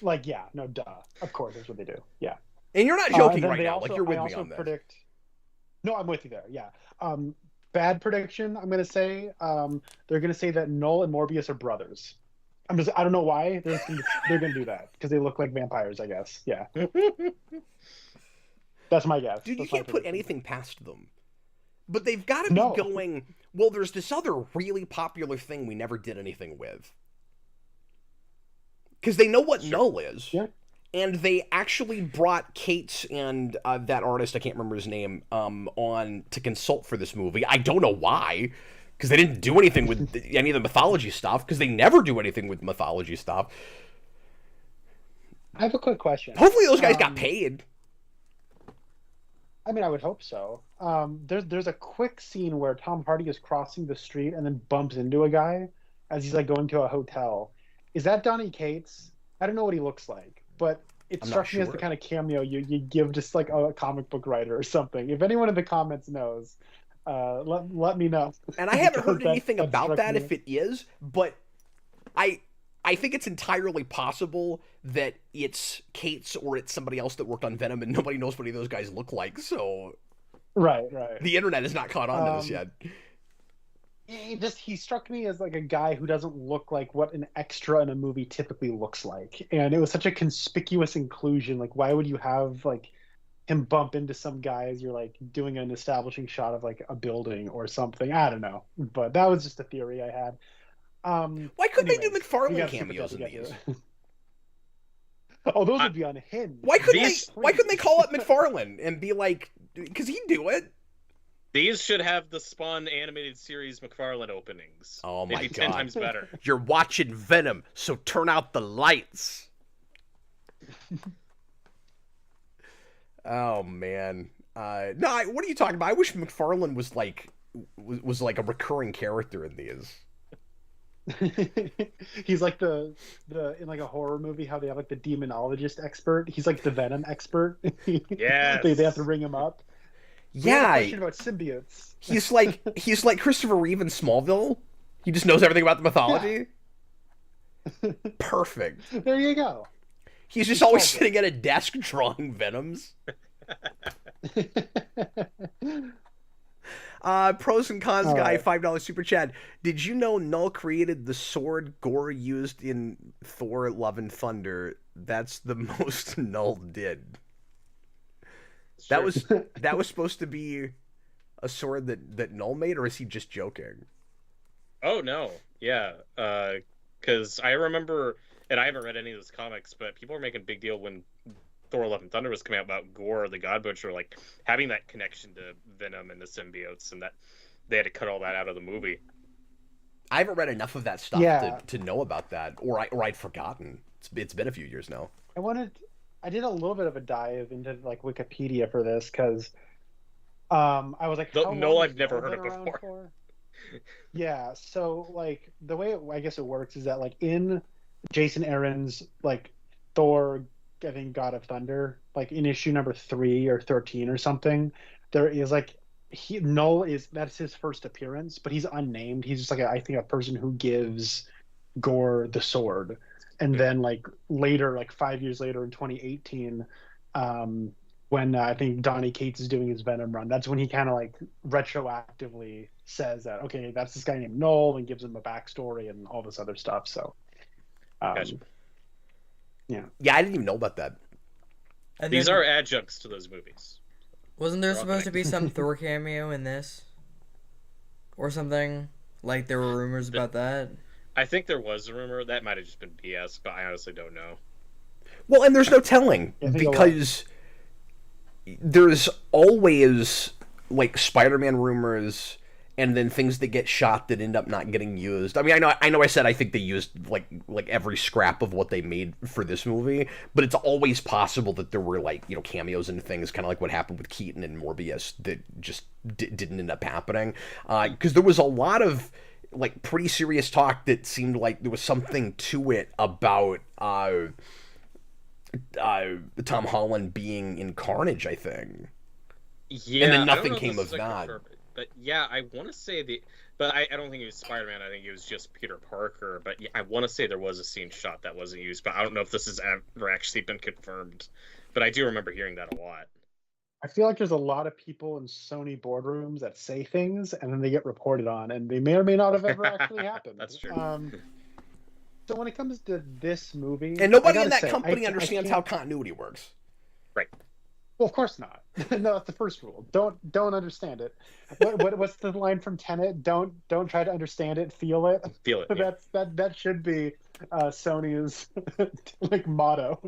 Like, yeah, no, duh. Of course, that's what they do. Yeah. And you're not joking then right they now. also- Like you're with I me also on this. predict. No, I'm with you there. Yeah. Bad prediction. I'm gonna say. They're gonna say that Null and Morbius are brothers. I don't know why they're gonna do that because they look like vampires. I guess. Yeah. That's my guess. Dude, you That's my can't put prediction. anything past them. But they've got to be No. going, well, there's this other really popular thing we never did anything with. Because they know what Null is. Yeah. And they actually brought Cates and that artist, I can't remember his name, on to consult for this movie. I don't know why. Because they didn't do anything with any of the mythology stuff. Because they never do anything with mythology stuff. I have a quick question. Hopefully those guys got paid. I mean, I would hope so. There's a quick scene where Tom Hardy is crossing the street and then bumps into a guy as he's like going to a hotel. Is that Donny Cates? I don't know what he looks like, but it I'm struck not me as the sure. kind of cameo you give just like a comic book writer or something. If anyone in the comments knows, let me know. And I haven't heard Because anything about struck that me. if it is, but I think it's entirely possible that it's Cates or it's somebody else that worked on Venom and nobody knows what any of those guys look like, so Right. the internet has not caught on to this yet. He struck me as like a guy who doesn't look like what an extra in a movie typically looks like, and it was such a conspicuous inclusion. Like, why would you have like him bump into some guy as you're like doing an establishing shot of like a building or something? I don't know, but that was just a theory I had. Why couldn't they do anyways, McFarlane we got super cameos chat in to get these? to. Oh, those would be unhinged. Why couldn't These- they call up McFarlane and be like, because he'd do it? These should have the Spawn animated series McFarlane openings. Oh They'd my be 10 God. times better. You're watching Venom, so turn out the lights. Oh man. No, what are you talking about? I wish McFarlane was like a recurring character in these. He's like the in like a horror movie how they have like the demonologist expert. He's like the Venom expert. Yes. they have to ring him up. We have a Yeah, question about symbiotes. he's like Christopher Reeve in Smallville. He just knows everything about the mythology. Perfect. There you go. He's just always Smallville. sitting at a desk drawing Venoms. Pros and cons All guy, right. $5 super chat. Did you know Null created the sword Gore used in Thor: Love and Thunder? That's the most Null did. That was supposed to be a sword that Null made, or is he just joking? Oh no, yeah, because I remember, and I haven't read any of those comics, but people were making a big deal when Thor: Love and Thunder was coming out about Gore, the God Butcher, like having that connection to Venom and the symbiotes, and that they had to cut all that out of the movie. I haven't read enough of that stuff Yeah. to know about that, or I'd forgotten. It's been a few years now. I did a little bit of a dive into like Wikipedia for this because I was like, how No, long I've has never Null heard been it around before. for? Yeah, so like the way I guess it works is that like in Jason Aaron's like Thor, I think God of Thunder, like in issue number 3 or 13 or something, there is like Null that's his first appearance, but he's unnamed. He's just like I think a person who gives Gore the sword, and then like later, like 5 years later in 2018, when I think Donny Cates is doing his Venom run, that's when he kind of like retroactively says that okay, that's this guy named Null, and gives him a backstory and all this other stuff. So, Gotcha. yeah, I didn't even know about that. And These then, are adjuncts to those movies. wasn't there They're all supposed to be some Thor cameo in this, or something? Like there were rumors about that. I think there was a rumor that might have just been BS, but I honestly don't know. Well, and there's no telling I think because there's always like Spider-Man rumors and then things that get shot that end up not getting used. I mean, I know I said I think they used like every scrap of what they made for this movie, but it's always possible that there were like, you know, cameos and things, kind of like what happened with Keaton and Morbius that just didn't end up happening. Because there was a lot of like pretty serious talk that seemed like there was something to it about Tom Holland being in Carnage, I think. Yeah, and then I don't know nothing if came this of is, like, that. confirmed, but yeah, I want to say but I don't think it was Spider-Man. I think it was just Peter Parker. But yeah, I want to say there was a scene shot that wasn't used, but I don't know if this has ever actually been confirmed. But I do remember hearing that a lot. I feel like there's a lot of people in Sony boardrooms that say things and then they get reported on, and they may or may not have ever actually happened. That's true. So when it comes to this movie, And nobody I in gotta that say, company I understands can't- how continuity works. Right. Well, of course not. No, that's the first rule. Don't understand it. What's the line from Tenet? Don't try to understand it. Feel it. Feel it. Yeah. That should be Sony's like motto.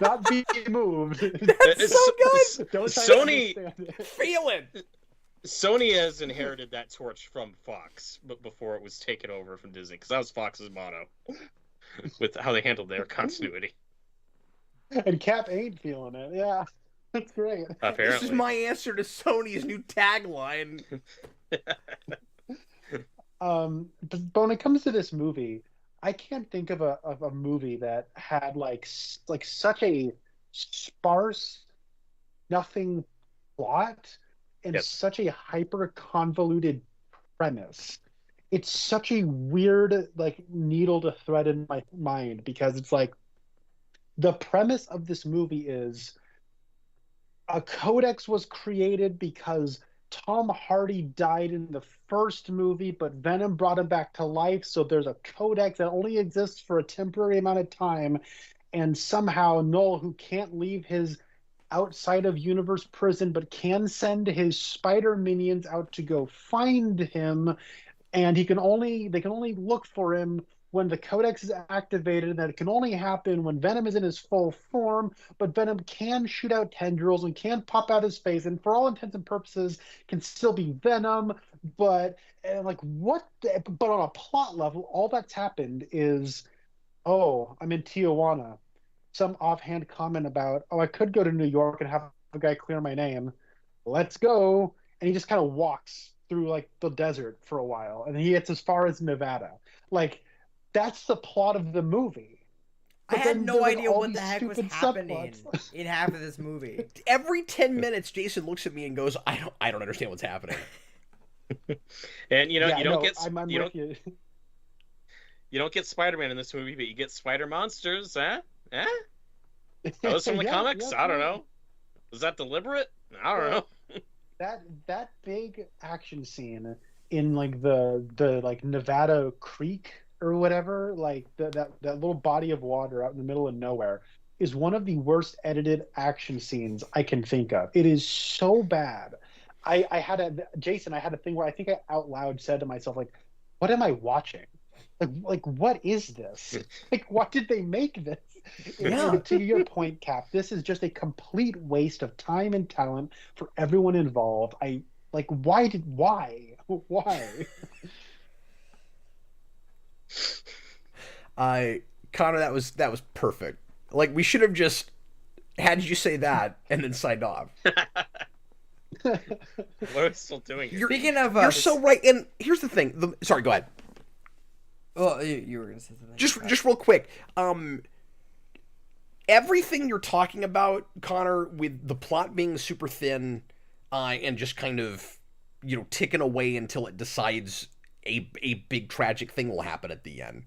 Not be moved. That's so good. Don't try Sony- to understand it. Feel it. Sony has inherited that torch from Fox, but before it was taken over from Disney, because that was Fox's motto with how they handled their continuity. And Cap ain't feeling it. Yeah, that's great. Apparently, This is my answer to Sony's new tagline. But when it comes to this movie, I can't think of a movie that had like such a sparse, nothing plot and Yep. such a hyper convoluted premise. It's such a weird like needle to thread in my mind because it's like the premise of this movie is a codex was created because Tom Hardy died in the first movie, but Venom brought him back to life. So there's a codex that only exists for a temporary amount of time. And somehow Null, who can't leave his outside of universe prison, but can send his spider minions out to go find him. And they can only look for him when the codex is activated, and that it can only happen when Venom is in his full form, but Venom can shoot out tendrils and can pop out his face, and for all intents and purposes can still be Venom, but on a plot level, all that's happened is, oh, I'm in Tijuana. Some offhand comment about, oh, I could go to New York and have a guy clear my name. Let's go. And he just kind of walks through like the desert for a while, and he gets as far as Nevada. Like, that's the plot of the movie. I But had then no there's idea all what these the heck was stupid happening subplots. in half of this movie. Every 10 minutes, Jason looks at me and goes, I don't understand what's happening. and you know Yeah, you don't no, get I'm you with don't you. you don't get Spider-Man in this movie, but you get Spider Monsters, huh? Eh? That was from the Yeah, comics. yeah, I don't yeah. know. Was that deliberate? I don't know. That big action scene in like the like Nevada Creek or whatever, like that little body of water out in the middle of nowhere is one of the worst edited action scenes I can think of. It is so bad. I had a thing where I think I out loud said to myself, like, what am I watching? Like what is this? Like, why did they make this? Yeah. To your point, Cap, this is just a complete waste of time and talent for everyone involved. Why? Connor, that was perfect. Like, we should have just had you say that and then signed off. What are we still doing here? Speaking of, You're so right. And here's the thing. Sorry, go ahead. well, you were gonna say something. Just real quick. Everything you're talking about, Connor, with the plot being super thin, and just kind of ticking away until it decides a big tragic thing will happen at the end,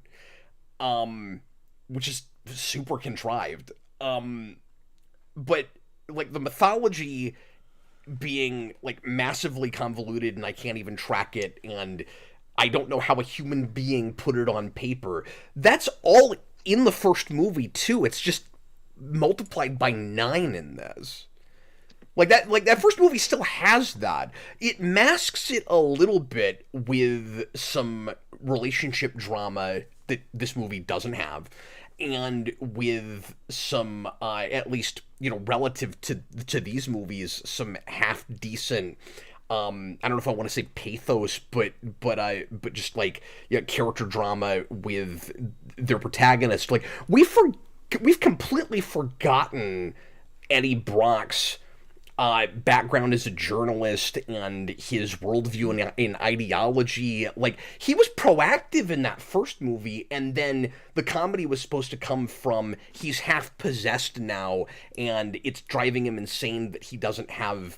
which is super contrived. But like the mythology being like massively convoluted, and I can't even track it, and I don't know how a human being put it on paper. That's all in the first movie too. It's just multiplied by 9 in this. Like that first movie still has that. It masks it a little bit with some relationship drama that this movie doesn't have, and with some, at least, relative to these movies, some half decent, I don't know if I want to say pathos, but just like character drama with their protagonist. Like we've completely forgotten Eddie Brock's background as a journalist and his worldview and ideology. Like, he was proactive in that first movie, and then the comedy was supposed to come from he's half possessed now, and it's driving him insane that he doesn't have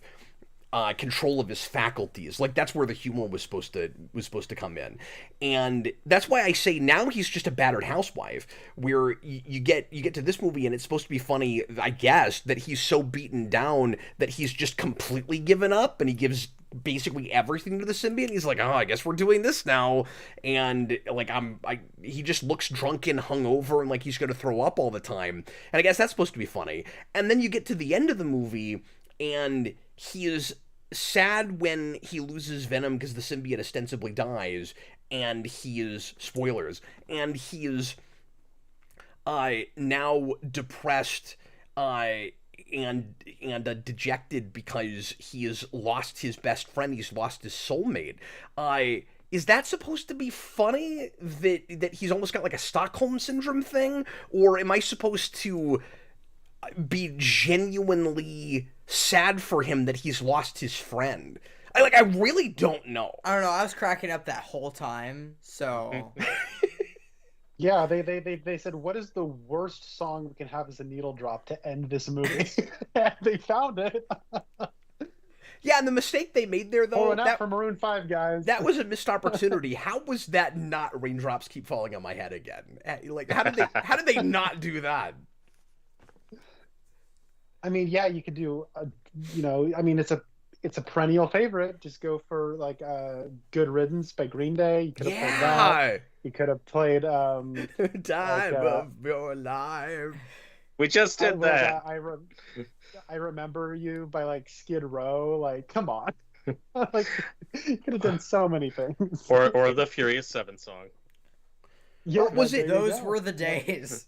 control of his faculties. Like, that's where the humor was supposed to come in. And that's why I say now he's just a battered housewife, where you get to this movie and it's supposed to be funny, I guess, that he's so beaten down that he's just completely given up, and he gives basically everything to the symbiote. He's like, oh, I guess we're doing this now. And like, he just looks drunken, hungover, and like he's going to throw up all the time. And I guess that's supposed to be funny. And then you get to the end of the movie, and he is sad when he loses Venom because the symbiote ostensibly dies, and he is, spoilers, and he is now depressed and dejected because he has lost his best friend, he's lost his soulmate. Is that supposed to be funny, that he's almost got like a Stockholm Syndrome thing? Or am I supposed to be genuinely sad for him that he's lost his friend? I really don't know. I don't know. I was cracking up that whole time. So yeah, they said, what is the worst song we can have as a needle drop to end this movie? They found it. Yeah, and the mistake they made there, though, that for Maroon 5, guys. That was a missed opportunity. How was that not Raindrops Keep Falling on My Head again? Like, how did they not do that? I mean, yeah, you could do, it's a perennial favorite. Just go for like Good Riddance by Green Day. You could have played that. You could have played Time of Your Life. We just did that. I Remember You by like Skid Row. Like, come on. Like, you could have done so many things. Or the Furious 7 song. Yeah, those were the days.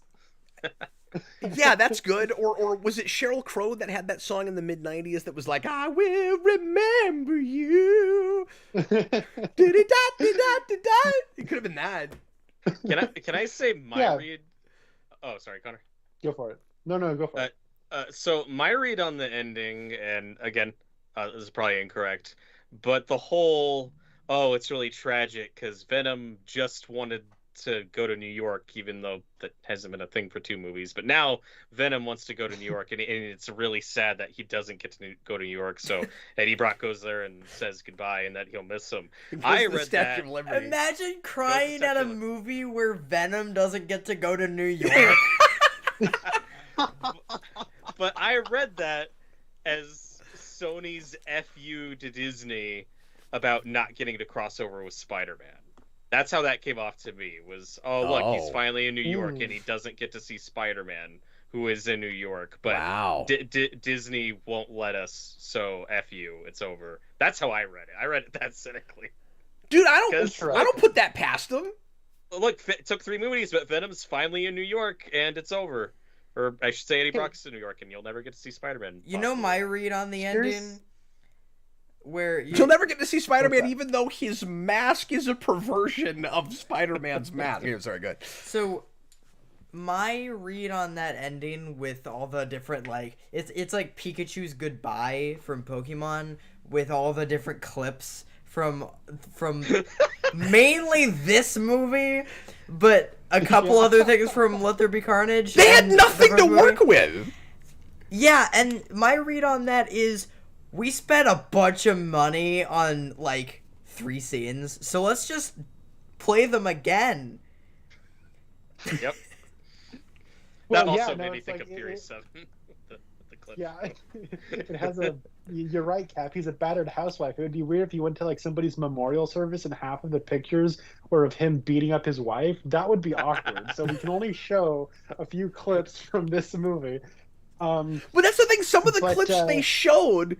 Yeah, that's good. Or was it Sheryl Crow that had that song in the mid-90s that was like, I will remember you. It could have been that. Can I say my read? Oh, sorry, Connor. Go for it. No, go for it. So my read on the ending, and again, this is probably incorrect, but the whole, it's really tragic because Venom just wanted to go to New York, even though that hasn't been a thing for 2 movies. But now Venom wants to go to New York, and it's really sad that he doesn't get to go to New York. So Eddie Brock goes there and says goodbye, and that he'll miss him. I read that. Imagine crying at a movie where Venom doesn't get to go to New York. But I read that as Sony's FU to Disney about not getting to cross over with Spider-Man. That's how that came off to me, was, look, he's finally in New York, and he doesn't get to see Spider-Man, who is in New York. But wow. Disney won't let us, so F you, it's over. That's how I read it. I read it that cynically. Dude, I don't put that past them. Look, it took 3 movies, but Venom's finally in New York, and it's over. Or I should say Eddie Brock's in New York, and you'll never get to see Spider-Man. You know my read on the ending? Where you'll never get to see Spider-Man, even though his mask is a perversion of Spider-Man's mask. Sorry, good. So, my read on that ending with all the different, like, it's like Pikachu's goodbye from Pokemon with all the different clips from mainly this movie, but a couple other things from Let There Be Carnage. They had nothing to work with. Yeah, and my read on that is, we spent a bunch of money on like 3 scenes, so let's just play them again. Yep. Well, That also yeah, no, made me it's think like, of Fury 7. the clip. Yeah, it has a. You're right, Cap. He's a battered housewife. It would be weird if you went to like somebody's memorial service and half of the pictures were of him beating up his wife. That would be awkward. So we can only show a few clips from this movie. But that's the thing. Some of the clips they showed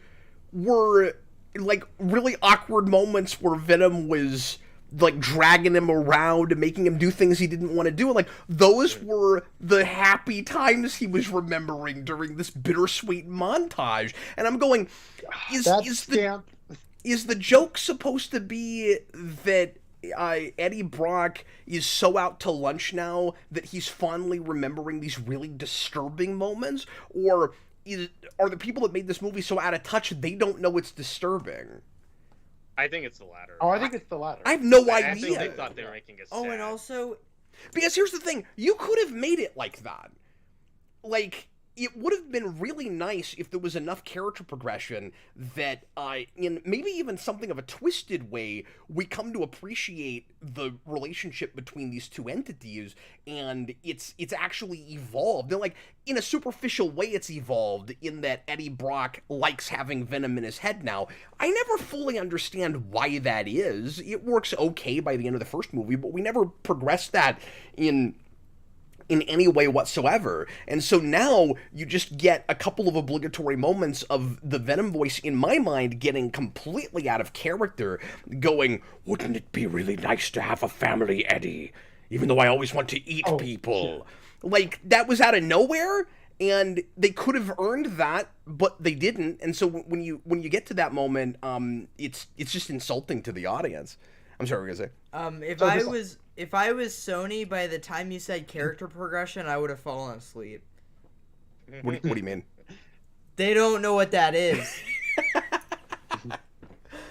were like really awkward moments where Venom was like dragging him around and making him do things he didn't want to do. Like those were the happy times he was remembering during this bittersweet montage. And I'm going, is the joke supposed to be that Eddie Brock is so out to lunch now that he's fondly remembering these really disturbing moments, or are the people that made this movie so out of touch they don't know it's disturbing? I think it's the latter. Oh, I think it's the latter. I have no idea. I think they thought they were making a sad. And also, because here's the thing, you could have made it like that. Like, it would have been really nice if there was enough character progression that, in maybe even something of a twisted way, we come to appreciate the relationship between these two entities, and it's actually evolved. And, like, in a superficial way, it's evolved in that Eddie Brock likes having Venom in his head now. I never fully understand why that is. It works okay by the end of the first movie, but we never progressed that in any way whatsoever. And so now you just get a couple of obligatory moments of the Venom voice, in my mind, getting completely out of character, going, "Wouldn't it be really nice to have a family, Eddie? Even though I always want to eat people." Yeah. Like, that was out of nowhere, and they could have earned that, but they didn't. And so when you get to that moment, it's just insulting to the audience. I'm sorry, what were you gonna say? If I was Sony, by the time you said character progression, I would have fallen asleep. What do you mean? They don't know what that is.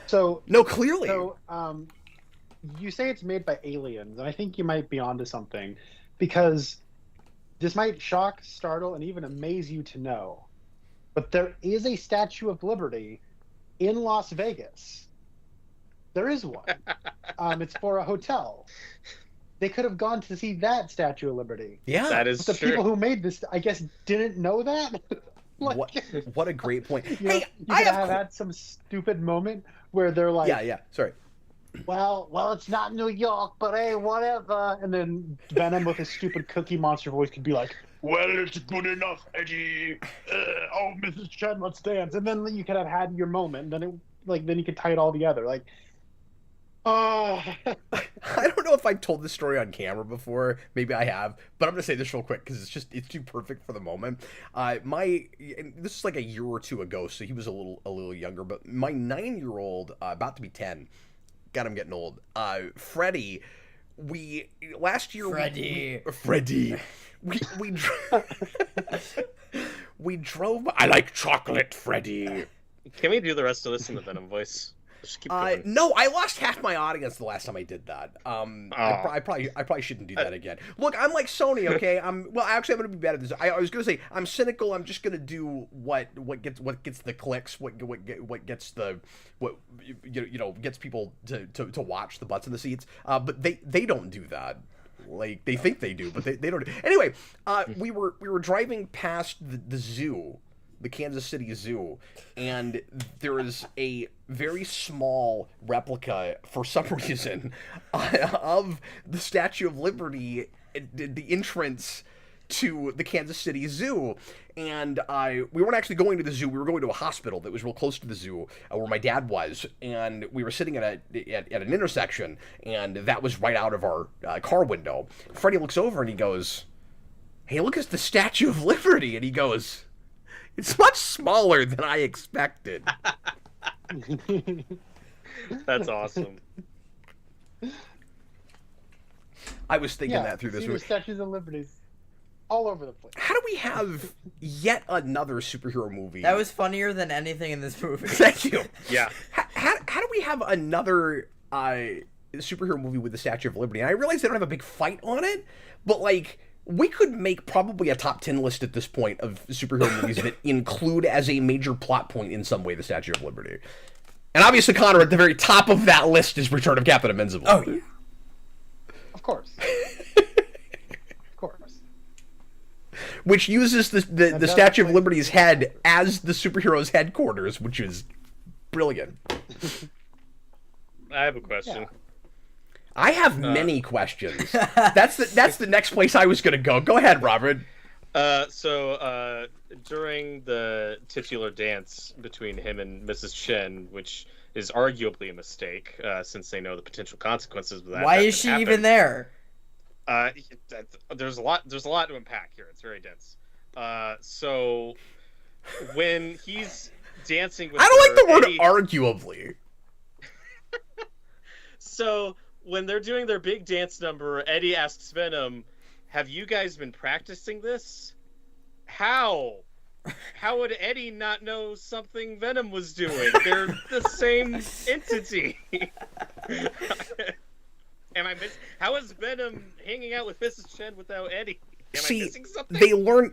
So no, clearly. So you say it's made by aliens, and I think you might be onto something, because this might shock, startle, and even amaze you to know, but there is a Statue of Liberty in Las Vegas. There is one. It's for a hotel. They could have gone to see that Statue of Liberty. Yeah, that is but the people who made this, I guess, didn't know that. Like, what a great point. Hey, you I have had some stupid moment where they're like, sorry. Well, it's not New York, but hey, whatever. And then Venom with his stupid Cookie Monster voice could be like, "Well, it's good enough, Eddie. Oh, Mrs. Chen, let's dance." And then you could have had your moment. And then you could tie it all together. Like, I don't know if I've told this story on camera before. Maybe I have, but I'm gonna say this real quick because it's too perfect for the moment. This is like a year or two ago, so he was a little younger. But my 9-year-old, about to be 10, God, I'm getting old. Freddie, last year we drove. I like chocolate, Freddie. Can we do the rest of this in the Venom voice? Just keep going. No, I lost half my audience the last time I did that. I probably shouldn't do that again. Look, I'm like Sony, okay? I'm gonna be better at this. I was gonna say I'm cynical. I'm just gonna do what gets the clicks, what gets gets people to watch, the butts in the seats. But they don't do that. Like, they think they do, but they don't. Anyway, we were driving past the zoo. The Kansas City Zoo, and there is a very small replica, for some reason, of the Statue of Liberty, the entrance to the Kansas City Zoo. And we weren't actually going to the zoo, we were going to a hospital that was real close to the zoo, where my dad was, and we were sitting at an intersection, and that was right out of our car window. Freddie looks over and he goes, "Hey, look, it's the Statue of Liberty," and he goes, "It's much smaller than I expected." That's awesome. I was thinking that through this movie. Statues of Liberty all over the place. How do we have yet another superhero movie? That was funnier than anything in this movie. Thank you. Yeah. How do we have another superhero movie with the Statue of Liberty? And I realize they don't have a big fight on it, but like, we could make probably a top 10 list at this point of superhero movies that include as a major plot point in some way the Statue of Liberty. And obviously, Connor, at the very top of that list is Return of Captain Invincible. Oh, yeah. Of course. Of course. Which uses the Statue of Liberty's head as the superhero's headquarters, which is brilliant. I have a question. Yeah. I have many questions. That's the next place I was going to go. Go ahead, Robert. So during the titular dance between him and Mrs. Chen, which is arguably a mistake, since they know the potential consequences of that. Why is she even there? There's a lot to unpack here. It's very dense. So when he's dancing with I don't like the word Eddie, arguably. So when they're doing their big dance number, Eddie asks Venom, "Have you guys been practicing this?" How? How would Eddie not know something Venom was doing? They're the same entity. How is Venom hanging out with Mrs. Chen without Eddie? Am I missing something?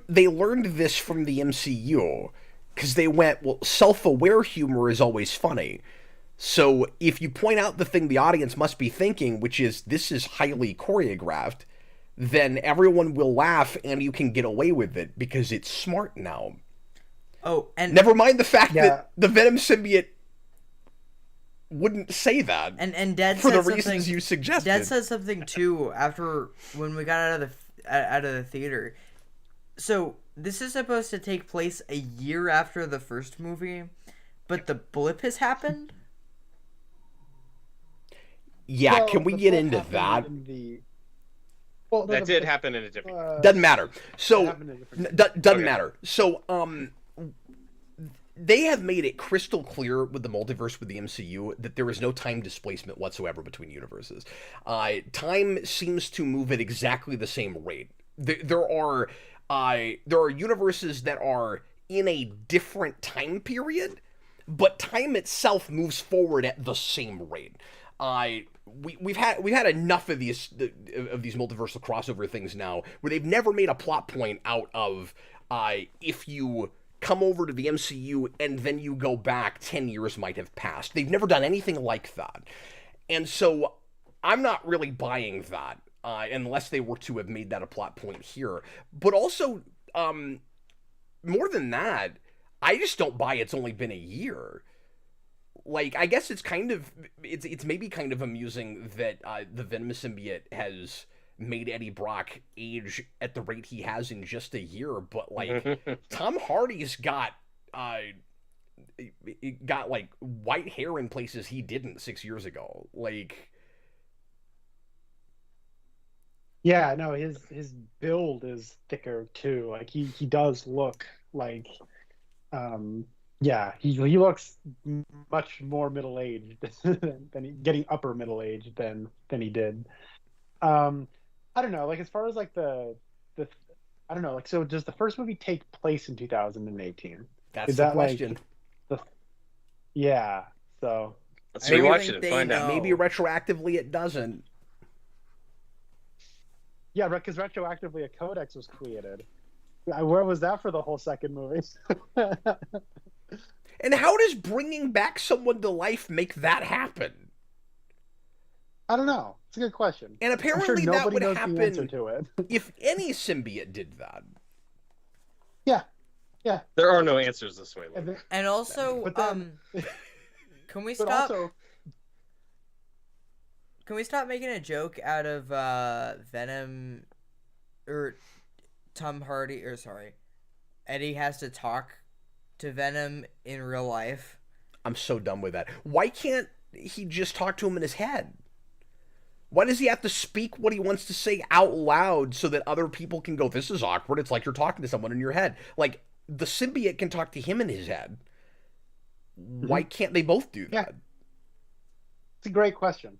They learned this from the MCU because they went, well, self-aware humor is always funny. So if you point out the thing the audience must be thinking, which is this is highly choreographed, then everyone will laugh and you can get away with it because it's smart now. Oh, and never mind the fact that the Venom symbiote wouldn't say that. And Dead for said the reasons you suggested. Dead said something too after when we got out of the theater. So this is supposed to take place a year after the first movie, but the blip has happened. Yeah, Well, can we the get blip into happened that? in the- Well, That did happen in a different. Doesn't matter. So happened in a different- doesn't Okay. matter. So they have made it crystal clear with the multiverse with the MCU that there is no time displacement whatsoever between universes. Time seems to move at exactly the same rate. There are universes that are in a different time period, but time itself moves forward at the same rate. We've had enough of these multiversal crossover things now, where they've never made a plot point out of if you come over to the MCU and then you go back 10 years might have passed. They've never done anything like that, and so I'm not really buying that unless they were to have made that a plot point here. But also, more than that, I just don't buy it's only been a year. Like, I guess it's maybe kind of amusing that the Venom symbiote has made Eddie Brock age at the rate he has in just a year, but like Tom Hardy's got like white hair in places he didn't 6 years ago. Like, yeah, no, his build is thicker too. Like he does look like yeah, he looks much more middle-aged than getting upper middle-aged than he did. I don't know, like as far as like the I don't know, like, so does the first movie take place in 2018? That's Is the that question. Like yeah, so Let's I don't rewatch think it and they find out. know. Maybe retroactively it doesn't. yeah, because retroactively a codex was created. Where was that for the whole second movie? And how does bringing back someone to life make that happen? I don't know. It's a good question. And I'm sure apparently that nobody would knows the answer happen to it. if any symbiote did that. Yeah. There are no answers this way. And Logan. then, And also, but then, can we but stop? also, Can we stop making a joke out of Venom or Tom Hardy or sorry, Eddie has to talk to Venom in real life? I'm so done with that. Why can't he just talk to him in his head? Why does he have to speak what he wants to say out loud so that other people can go, this is awkward? It's like you're talking to someone in your head. Like, the symbiote can talk to him in his head. Why can't they both do that? Yeah. It's a great question.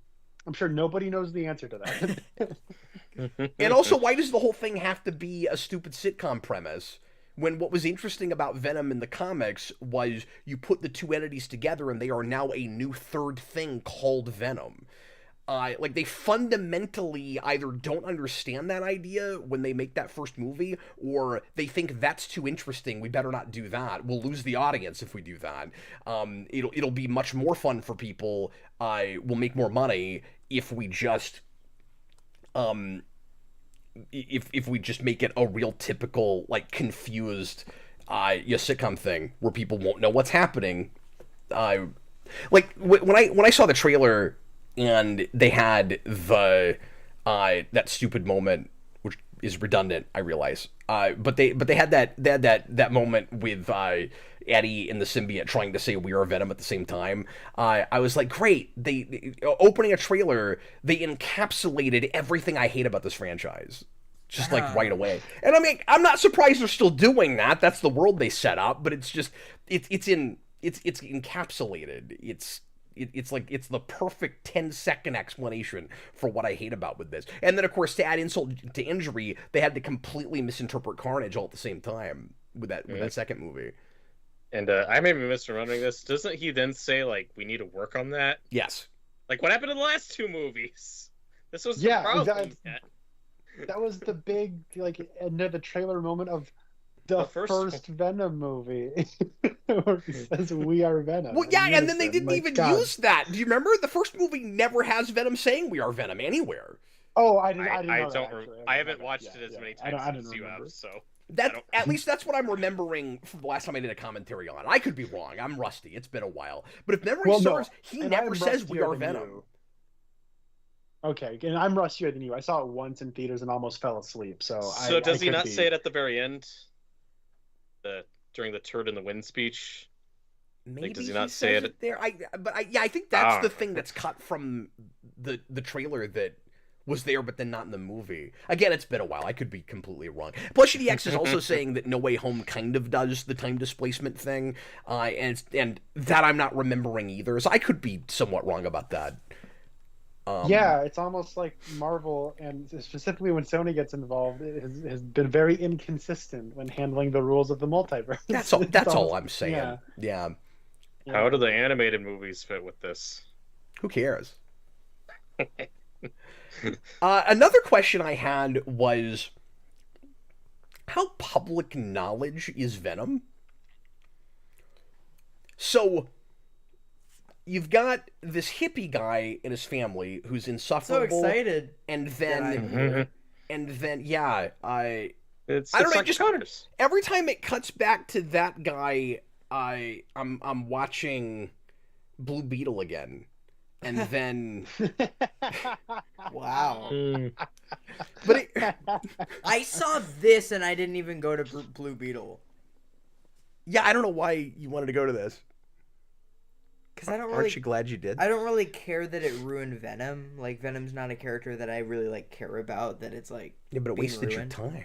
I'm sure nobody knows the answer to that. And also, why does the whole thing have to be a stupid sitcom premise? When what was interesting about Venom in the comics was you put the two entities together and they are now a new third thing called Venom. like they fundamentally either don't understand that idea when they make that first movie, or they think that's too interesting. We better not do that. We'll lose the audience if we do that. It'll be much more fun for people. We'll make more money if we just if we just make it a real typical like confused sitcom thing where people won't know what's happening. Like when I saw the trailer. And they had the that stupid moment, which is redundant, I realize. But they had that moment with Eddie and the symbiote trying to say we are Venom at the same time. I was like, great. They opening a trailer, they encapsulated everything I hate about this franchise, just like right away. And I mean, I'm not surprised they're still doing that. That's the world they set up. But it's just it's encapsulated. It's like it's the perfect 10-second explanation for what I hate about with this. And then, of course, to add insult to injury, they had to completely misinterpret Carnage all at the same time with that second movie. And I may be misremembering this. Doesn't he then say, like, we need to work on that? Yes. Like, what happened in the last two movies? This was the problem. That was the big, like, end of the trailer moment of the first Venom movie. Where he says we are Venom. Well, yeah, and then they didn't even use that. Do you remember? The first movie never has Venom saying we are Venom anywhere. Oh, I didn't I haven't watched it as many times as you have, so... At least that's what I'm remembering from the last time I did a commentary on it. I could be wrong. I'm rusty. It's been a while. But if memory serves, he never says we are Venom. Okay, and I'm rustier than you. I saw it once in theaters and almost fell asleep. So does he not say it at the very end? During the turd in the wind speech? Maybe does he not say it there? I think that's the thing that's cut from the trailer that was there, but then not in the movie. Again, it's been a while. I could be completely wrong. Plus, EDX is also saying that No Way Home kind of does the time displacement thing, and that I'm not remembering either. So I could be somewhat wrong about that. Yeah, it's almost like Marvel, and specifically when Sony gets involved, it has been very inconsistent when handling the rules of the multiverse. That's all I'm saying. Yeah. How do the animated movies fit with this? Who cares? Another question I had was, how public knowledge is Venom? So... you've got this hippie guy and his family who's insufferable. So excited. And then, I don't know. Just Connors. Every time it cuts back to that guy, I'm watching Blue Beetle again, and then wow. But I saw this and I didn't even go to Blue Beetle. Yeah, I don't know why you wanted to go to this. Because I don't Aren't you glad you did? I don't really care that it ruined Venom. Like, Venom's not a character that I really, like, care about, that it's, like, yeah, but it wasted ruined. your time.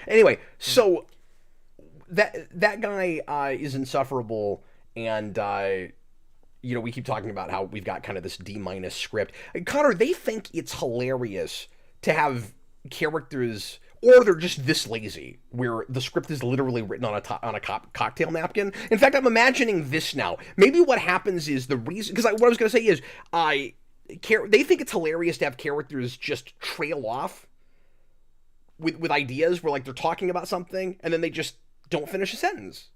Anyway, so that guy is insufferable, and, we keep talking about how we've got kind of this D- script. Connor, they think it's hilarious to have characters... or they're just this lazy, where the script is literally written on a cocktail napkin. In fact, I'm imagining this now. Maybe what happens is the reason... because what I was going to say is, they think it's hilarious to have characters just trail off with ideas where, like, they're talking about something, and then they just don't finish a sentence.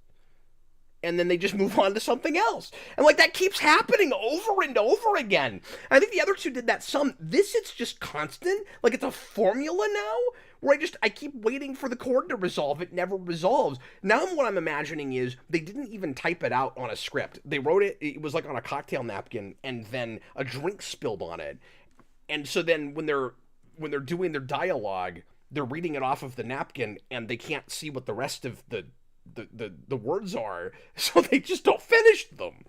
And then they just move on to something else. And, like, that keeps happening over and over again. I think the other two did that some. This, it's just constant. Like, it's a formula now, where I keep waiting for the chord to resolve. It never resolves. Now what I'm imagining is they didn't even type it out on a script. They wrote it, it was like on a cocktail napkin, and then a drink spilled on it. And so then when they're doing their dialogue, they're reading it off of the napkin, and they can't see what the rest of the words are, so they just don't finish them.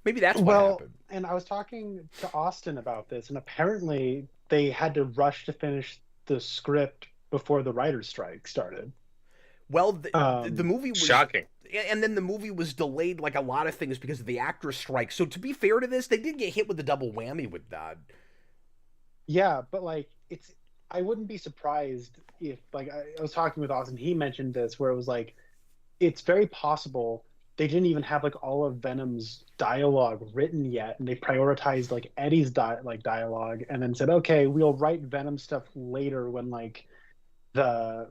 Maybe that's what happened. And I was talking to Austin about this, and apparently they had to rush to finish the script before the writer's strike started. Well, the movie was... shocking. And then the movie was delayed, like a lot of things, because of the actors' strike. So to be fair to this, they did get hit with a double whammy with that. Yeah, but, like, I wouldn't be surprised if, like, I was talking with Austin, he mentioned this, where it was like, it's very possible they didn't even have like all of Venom's dialogue written yet, and they prioritized like Eddie's dialogue, and then said, okay, we'll write Venom stuff later when like the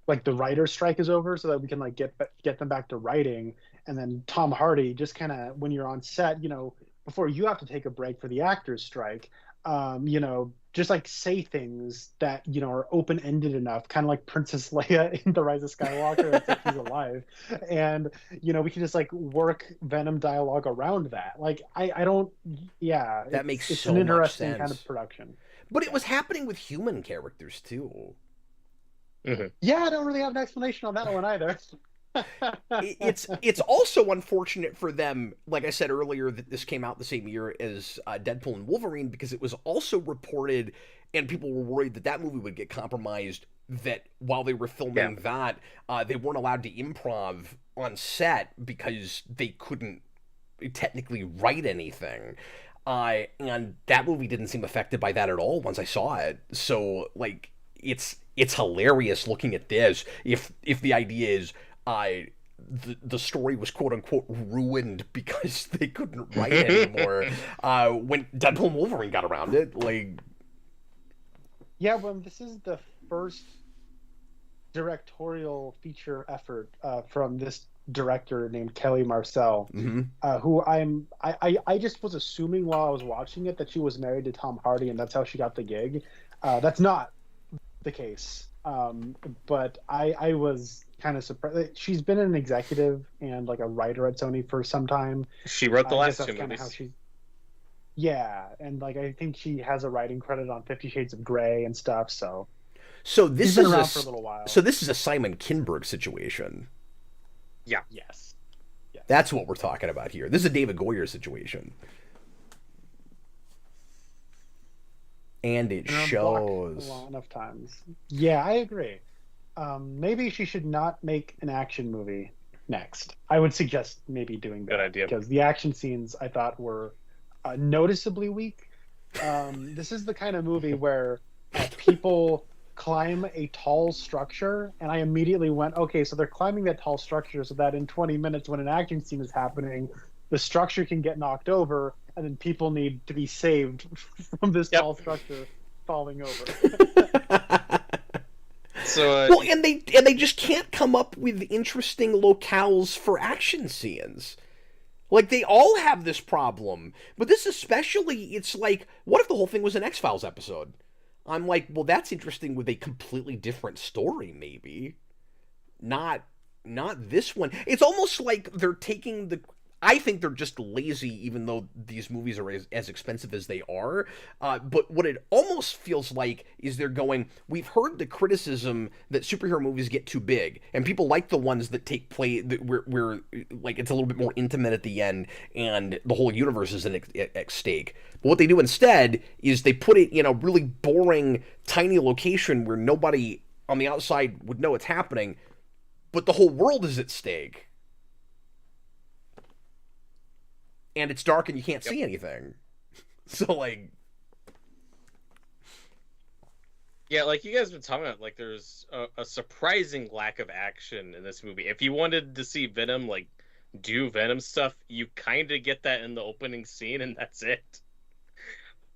like the writer's strike is over, so that we can like get them back to writing. And then Tom Hardy, just kind of when you're on set, before you have to take a break for the actor's strike, just like say things that are open-ended enough, kind of like Princess Leia in The Rise of Skywalker. It's like he's alive, and we can just like work Venom dialogue around that. Like I don't, yeah, that makes it's so an much interesting sense. kind of production. But it was happening with human characters too. Mm-hmm. Yeah, I don't really have an explanation on that one either. It's also unfortunate for them, like I said earlier, that this came out the same year as Deadpool and Wolverine, because it was also reported, and people were worried that movie would get compromised, that while they were filming that, they weren't allowed to improv on set because they couldn't technically write anything. And that movie didn't seem affected by that at all once I saw it. So, like, it's hilarious looking at this. If the idea is the story was quote unquote ruined because they couldn't write anymore, when Deadpool and Wolverine got around it, like, yeah, well, this is the first directorial feature effort from this director named Kelly Marcel, who I just was assuming while I was watching it that she was married to Tom Hardy and that's how she got the gig. That's not the case. But I was kind of surprised. She's been an executive and like a writer at Sony for some time. She wrote the last two movies. How yeah, and like I think she has a writing credit on 50 Shades of Grey and stuff. So this she's been is around for a little while. So this is a Simon Kinberg situation. Yeah. Yes. That's what we're talking about here. This is a David Goyer situation. And it shows a lot enough times. Yeah, I agree. Maybe she should not make an action movie next. I would suggest maybe doing that. Good idea. Because the action scenes I thought were noticeably weak. This is the kind of movie where people climb a tall structure, and I immediately went, okay, so they're climbing that tall structure so that in 20 minutes when an action scene is happening, the structure can get knocked over, and then people need to be saved from this tall structure falling over. So well, and they just can't come up with interesting locales for action scenes. Like, they all have this problem, but this especially, it's like, what if the whole thing was an X-Files episode? I'm like, well, that's interesting with a completely different story, maybe. Not this one. It's almost like they're taking the... I think they're just lazy, even though these movies are as expensive as they are. But what it almost feels like is they're going, we've heard the criticism that superhero movies get too big, and people like the ones that take place where like it's a little bit more intimate at the end, and the whole universe is at stake. But what they do instead is they put it in a really boring, tiny location where nobody on the outside would know it's happening, but the whole world is at stake. And it's dark and you can't see anything. So, like... Yeah, like you guys have been talking about, like, there's a surprising lack of action in this movie. If you wanted to see Venom, like, do Venom stuff, you kind of get that in the opening scene, and that's it.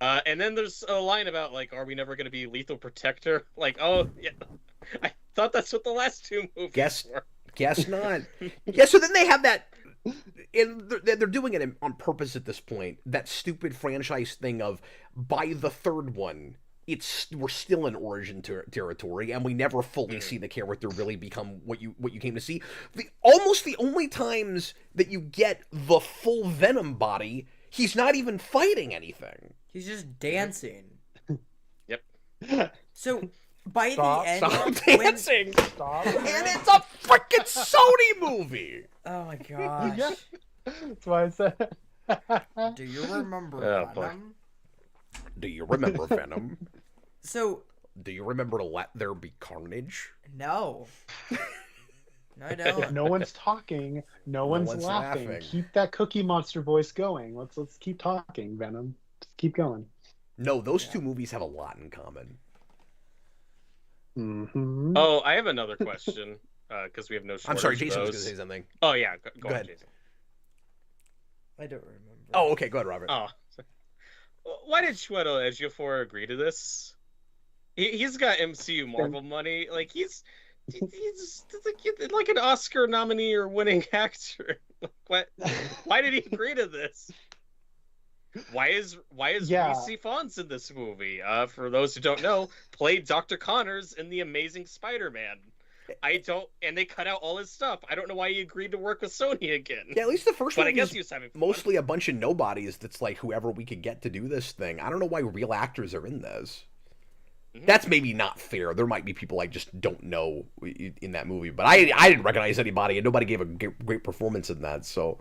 And then there's a line about, like, are we never going to be Lethal Protector? Like, oh, yeah. I thought that's what the last two movies were. Guess not. Yeah, so then they have that... And they're doing it on purpose at this point. That stupid franchise thing of, by the third one, we're still in origin territory, and we never fully see the character really become what you came to see. Almost the only times that you get the full Venom body, he's not even fighting anything. He's just dancing. Yep. So... By the end, stop dancing. Stop. And it's a freaking Sony movie. Oh my gosh. Yeah. That's why I said. Do you remember Venom? Do you remember Venom? So. Do you remember Let There Be Carnage? No. No, I don't. If no one's talking, no one's laughing. Keep that Cookie Monster voice going. Let's keep talking, Venom. Just keep going. No, those two movies have a lot in common. Mm-hmm. Oh, I have another question. because we have no shortage I'm sorry, of Jason was those. going to say something. Oh yeah, go ahead. on, Jason. I don't remember. Oh, okay, go ahead, Robert. Oh, why did Chiwetel Ejiofor agree to this? He's got MCU Marvel money. Like he's like an Oscar nominee or winning actor. What? Why did he agree to this? Why is Reese Fonz in this movie? For those who don't know, played Dr. Connors in The Amazing Spider-Man. And they cut out all his stuff. I don't know why he agreed to work with Sony again. Yeah, at least the first one. But I guess he was having fun. Mostly a bunch of nobodies. That's like whoever we could get to do this thing. I don't know why real actors are in this. Mm-hmm. That's maybe not fair. There might be people I just don't know in that movie, but I didn't recognize anybody, and nobody gave a great performance in that. So.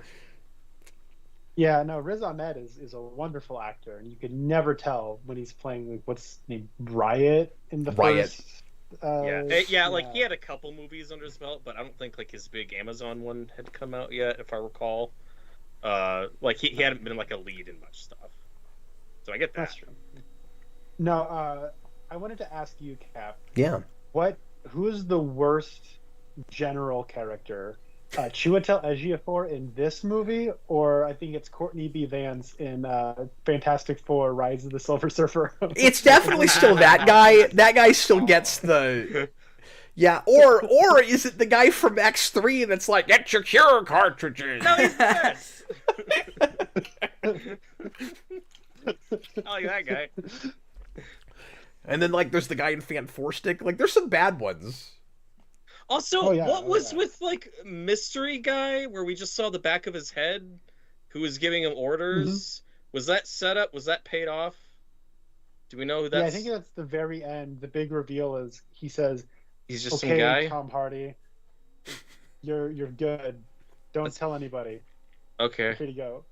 Yeah, no, Riz Ahmed is a wonderful actor, and you could never tell when he's playing like what's his name, Riot in the first. Like he had a couple movies under his belt, but I don't think like his big Amazon one had come out yet, if I recall. Like he hadn't been like a lead in much stuff, so I get that. That's true. No, I wanted to ask you, Cap. Yeah. Who is the worst general character? Chiwetel Ejiofor in this movie, or I think it's Courtney B. Vance in Fantastic Four: Rise of the Silver Surfer. It's definitely still that guy. That guy still gets the. Yeah, or is it the guy from X3 and it's like, get your cure cartridges? No, he's the best. I like that guy. And then like there's the guy in Fan Four Stick. Like there's some bad ones. Also, what was with like Mystery Guy, where we just saw the back of his head, who was giving him orders? Mm-hmm. Was that set up? Was that paid off? Do we know who that's? Yeah, I think that's the very end. The big reveal is he says, "He's just okay, some guy." Tom Hardy, you're good. Don't tell anybody. Okay. Free to go.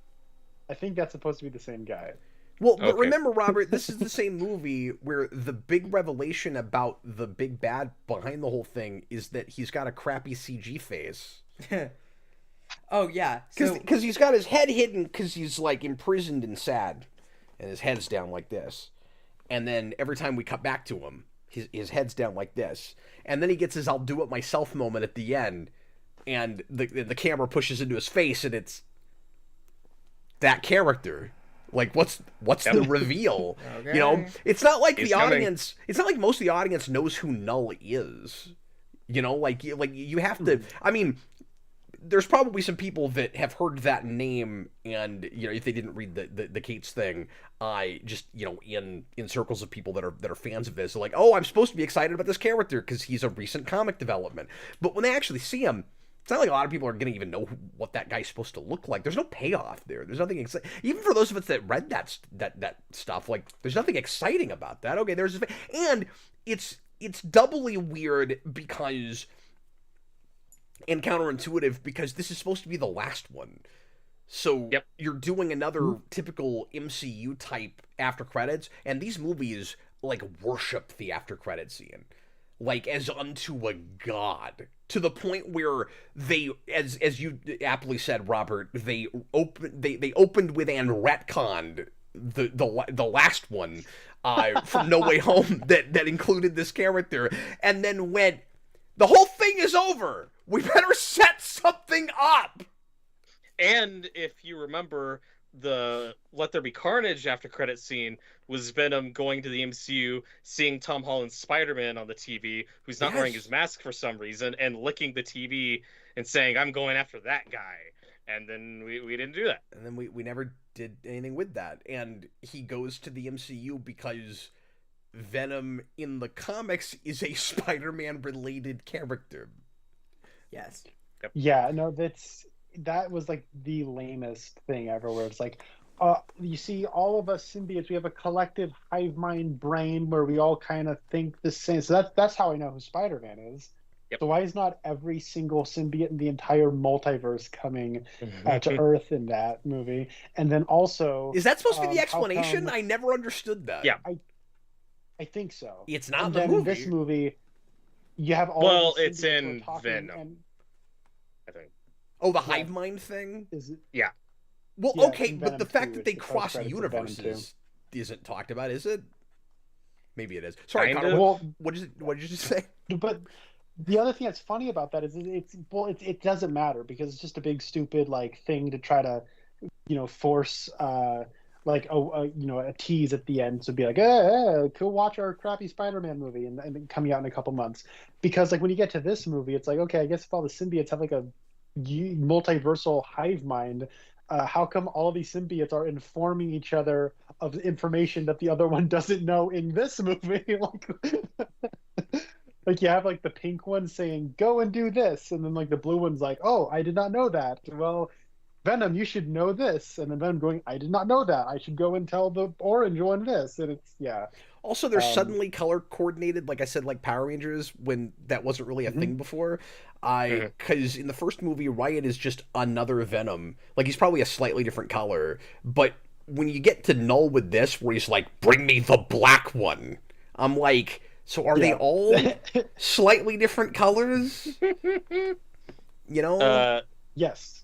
I think that's supposed to be the same guy. Well, but remember, Robert, this is the same movie where the big revelation about the big bad behind the whole thing is that he's got a crappy CG face. Oh, yeah. Because he's got his head hidden because he's, like, imprisoned and sad. And his head's down like this. And then every time we cut back to him, his head's down like this. And then he gets his I'll do it myself moment at the end. And the camera pushes into his face, and it's that character. Like, what's the reveal? Okay. You know, it's not like audience. It's not like most of the audience knows who Null is. You know, like you have to. I mean, there's probably some people that have heard that name, and you know, if they didn't read the Kate's thing, just you know, in circles of people that are fans of this, they're like, oh, I'm supposed to be excited about this character because he's a recent comic development. But when they actually see him, it's not like a lot of people are going to even know what that guy's supposed to look like. There's no payoff there. There's nothing exciting. Even for those of us that read that stuff, like, there's nothing exciting about that. Okay, and it's doubly weird because, and counterintuitive, because this is supposed to be the last one. So you're doing another typical MCU type after credits, and these movies, like, worship the after credit scene. Like, as unto a god, to the point where they, as you aptly said, Robert, they opened with and retconned the last one from No Way Home that included this character, and then went, the whole thing is over. We better set something up. And if you remember, the Let There Be Carnage after credit scene was Venom going to the MCU, seeing Tom Holland's Spider-Man on the TV, who's not wearing his mask for some reason, and licking the TV and saying, I'm going after that guy. And then we didn't do that. And then we never did anything with that. And he goes to the MCU because Venom in the comics is a Spider-Man related character. Yes. Yep. Yeah, no, that was like the lamest thing ever, where it's like, you see all of us symbiotes, we have a collective hive mind brain where we all kind of think the same. So that's how I know who Spider-Man is. Yep. So why is not every single symbiote in the entire multiverse coming to Earth in that movie? And then also, is that supposed to be the explanation? I never understood that. Yeah, I think so. It's not and the then movie. In this movie, you have all. Well, the it's in Venom. I think. Oh, the hive mind thing? Is it? Yeah. Well, Yeah, okay, but the fact that they cross universes isn't talked about, is it? Maybe it is. Sorry, Connor. Well, what did you just say? But the other thing that's funny about that is it doesn't matter because it's just a big stupid like thing to try to force like a tease at the end to be like, go watch our crappy Spider-Man movie and then coming out in a couple months. Because like when you get to this movie, it's like, okay, I guess if all the symbiotes have like a multiversal hive mind, how come all these symbiotes are informing each other of information that the other one doesn't know in this movie? Like you have like the pink one saying, go and do this. And then like the blue one's like, oh, I did not know that. Well, Venom, you should know this. And then Venom going, I did not know that. I should go and tell the orange one this. And it's, yeah. Also, they're suddenly color coordinated, like I said, like Power Rangers, when that wasn't really a thing before. Because in the first movie, Riot is just another Venom. Like, he's probably a slightly different color. But when you get to Null with this, where he's like, bring me the black one, I'm like, so are they all slightly different colors? You know? Yes.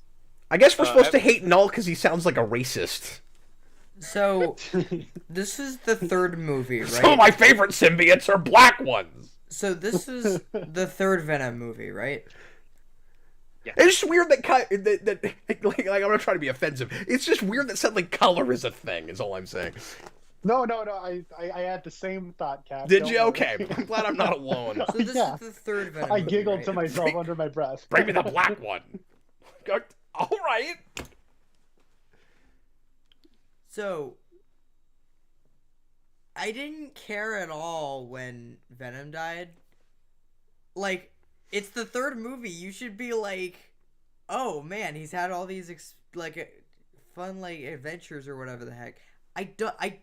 I guess we're supposed to hate Null because he sounds like a racist. So, this is the third movie, right? Some of my favorite symbiotes are black ones. So this is the third Venom movie, right? Yeah. It's just weird that like I'm not trying to be offensive. It's just weird that suddenly color is a thing. Is all I'm saying. No. I had the same thought, Cap. Did you? Okay. I'm glad I'm not alone. So this is the third Venom movie, giggled right? to myself under my breath. Bring me the black one. All right. So, I didn't care at all when Venom died. Like, it's the third movie. You should be like, oh man, he's had all these fun adventures or whatever the heck. I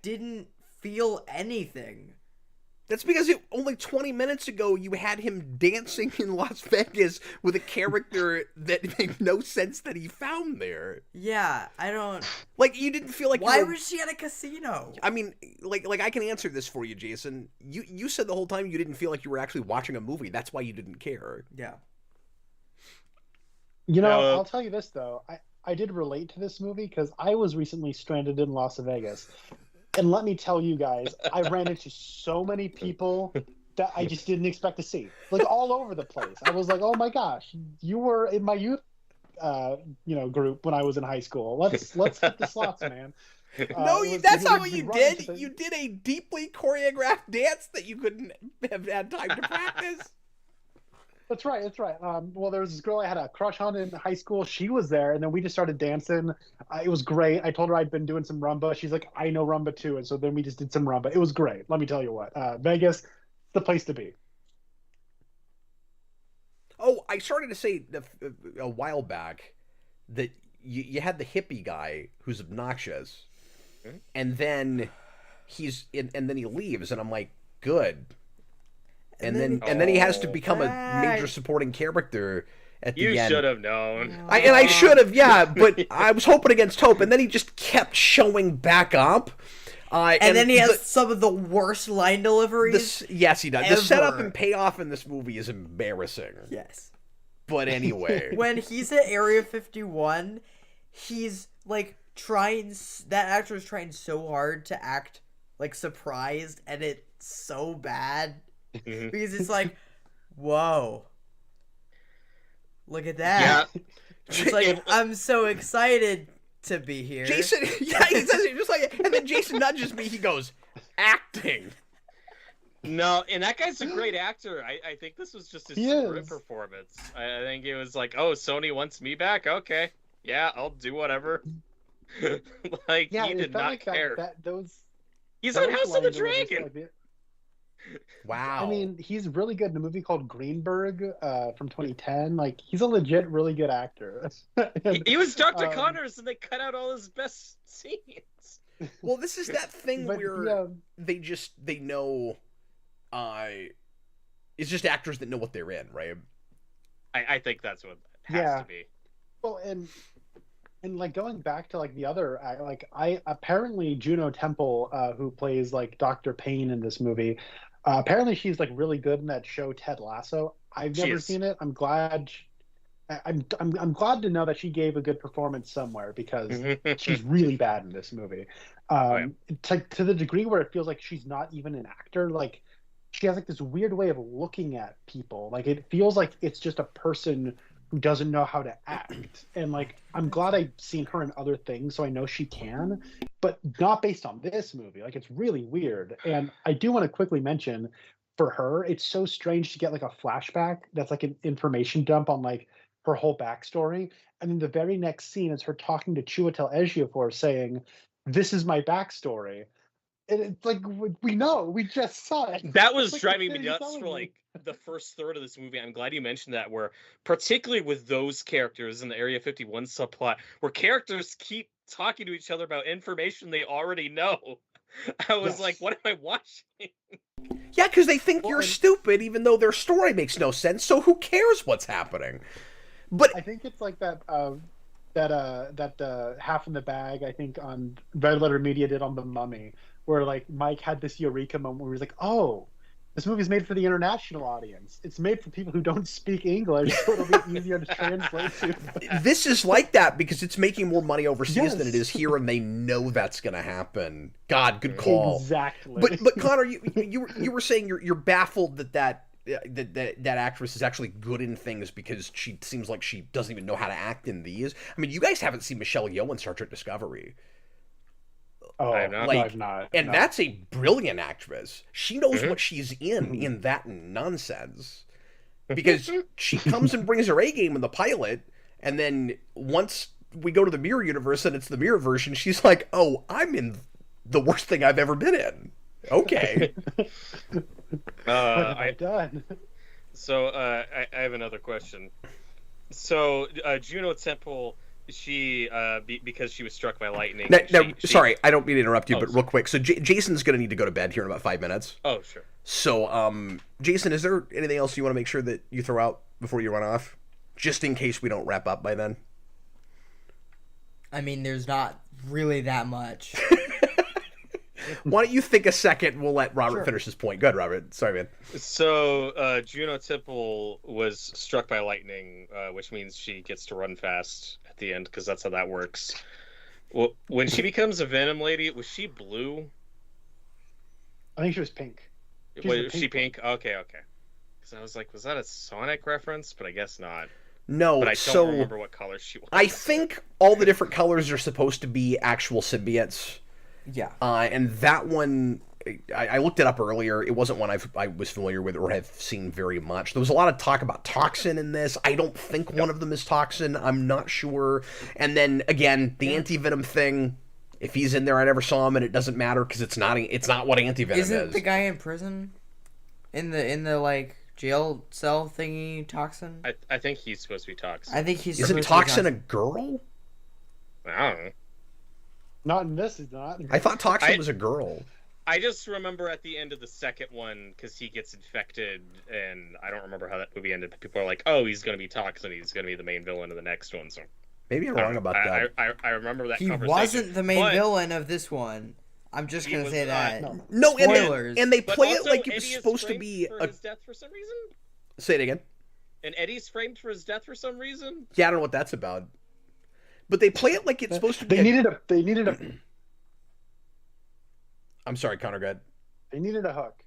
didn't feel anything. That's because only 20 minutes ago you had him dancing in Las Vegas with a character that made no sense that he found there. Yeah, I don't... Like, you didn't feel like... Why was she at a casino? I mean, like I can answer this for you, Jason. You said the whole time you didn't feel like you were actually watching a movie. That's why you didn't care. Yeah. I'll tell you this, though. I did relate to this movie because I was recently stranded in Las Vegas. And let me tell you guys, I ran into so many people that I just didn't expect to see. Like, all over the place. I was like, oh my gosh, you were in my youth group when I was in high school. Let's hit the slots, man. That's not what you did. You did a deeply choreographed dance that you couldn't have had time to practice. That's right. Well, there was this girl I had a crush on in high school. She was there, and then we just started dancing. It was great. I told her I'd been doing some rumba. She's like, I know rumba too, and so then we just did some rumba. It was great. Let me tell you what, Vegas, the place to be. Oh, I started to say a while back that you had the hippie guy who's obnoxious, and then and then he leaves, and I'm like, good. And then he has to become a major supporting character at the end. You should have known. I should have, yeah, but I was hoping against hope, and then he just kept showing back up. And then he has some of the worst line deliveries. Yes, he does. Ever. The setup and payoff in this movie is embarrassing. Yes. But anyway. When he's at Area 51, he's like that actor is trying so hard to act like surprised, and it's so bad. Because it's like, whoa, look at that. Yeah. It's like, I'm so excited to be here. Jason, yeah, he says it just like, and then Jason nudges me, he goes, acting. No, and that guy's a great actor. I think this was just his script performance. I think it was like, oh, Sony wants me back? Okay. Yeah, I'll do whatever. Like, he did not care. He's on House of the Dragon. Wow. I mean, he's really good in a movie called Greenberg from 2010. Like, he's a legit, really good actor. He was Dr. Connors, and they cut out all his best scenes. Well, this is that thing where they know, it's just actors that know what they're in, right? I think that's what it has to be. Well, and like going back to like the other, apparently Juno Temple, who plays like Dr. Payne in this movie, apparently she's like really good in that show Ted Lasso. I've never seen it. I'm glad. I'm glad to know that she gave a good performance somewhere because she's really bad in this movie. To the degree where it feels like she's not even an actor. Like she has like this weird way of looking at people. Like it feels like it's just a person who doesn't know how to act. And like I'm glad I've seen her in other things, so I know she can, but not based on this movie. Like it's really weird. And I do want to quickly mention, for her, it's so strange to get like a flashback that's like an information dump on like her whole backstory. And then the very next scene is her talking to Chiwetel Ejiofor saying, "This is my backstory." And it's like, we know, we just saw it. That was It's like driving the me thing nuts telling for you. like the first third of this movie. I'm glad you mentioned that, where particularly with those characters in the Area 51 subplot, where characters keep talking to each other about information they already know. I was Yes. like, what am I watching? Yeah, because they think Well, you're and- stupid, even though their story makes no sense. So who cares what's happening? But I think it's like that half in the bag, I think on Red Letter Media did on The Mummy, where like Mike had this eureka moment where he was like, "Oh, this movie's made for the international audience. It's made for people who don't speak English, so it'll be easier to translate to." this is like that because it's making more money overseas than it Yes. is here, and they know that's going to happen. God, good call. Exactly. But Connor, you were saying you're baffled that actress is actually good in things because she seems like she doesn't even know how to act in these. I mean, you guys haven't seen Michelle Yeoh in Star Trek Discovery. oh, I have not. no, Like, I've not. And no. that's a brilliant actress. She knows Mhm. what she's in that nonsense. Because she comes and brings her A game in the pilot, and then once we go to the mirror universe and it's the mirror version, she's like, "Oh, I'm in the worst thing I've ever been in." Okay. What have I done? So I have another question. So Juno Temple, she because she was struck by lightning. Now, sorry, I don't mean to interrupt you, Oh, but sorry. real quick. So Jason's going to need to go to bed here in about 5 minutes. Oh, sure. So, Jason, is there anything else you want to make sure that you throw out before you run off? Just in case we don't wrap up by then. I mean, there's not really that much. Why don't you think a second? We'll let Robert Sure. finish his point. Go ahead, Robert. Sorry, man. So Juno Temple was struck by lightning, which means she gets to run fast at the end because that's how that works. Well, when she becomes a Venom lady, was she blue? I think she was pink. She's Was the she pink pink? Okay. Because I was like, was that a Sonic reference? But I guess not. No, But I don't so remember what color she was. I think all the different colors are supposed to be actual symbiotes. Yeah. And that one, I looked it up earlier. It wasn't one I was familiar with or have seen very much. There was a lot of talk about Toxin in this. I don't think one of them is Toxin. I'm not sure. And then again, the anti-venom thing. If he's in there, I never saw him, and it doesn't matter because it's not what anti-venom Isn't is. the guy in prison? In the like jail cell thingy Toxin? I think he's supposed to be Toxin. I think he's Isn't supposed to be Toxin a girl? I don't know. Not in this, he's not. I thought Toxin I- was a girl. I just remember at the end of the second one, because he gets infected, and I don't remember how that movie ended, but people are like, oh, he's going to be Toxin, he's going to be the main villain of the next one, so... Maybe I'm wrong about that. I remember that He conversation. wasn't the main but- villain of this one. I'm just He gonna was say not. that. No. No, Spoilers. and they But play it also, like it was Eddie is supposed to framed be for a. his death for some reason? Say it again. And Eddie's framed for his death for some reason? Yeah, I don't know what that's about. But they play it like it's supposed to be. They needed a I'm sorry, Connor. Go ahead. They needed a hook.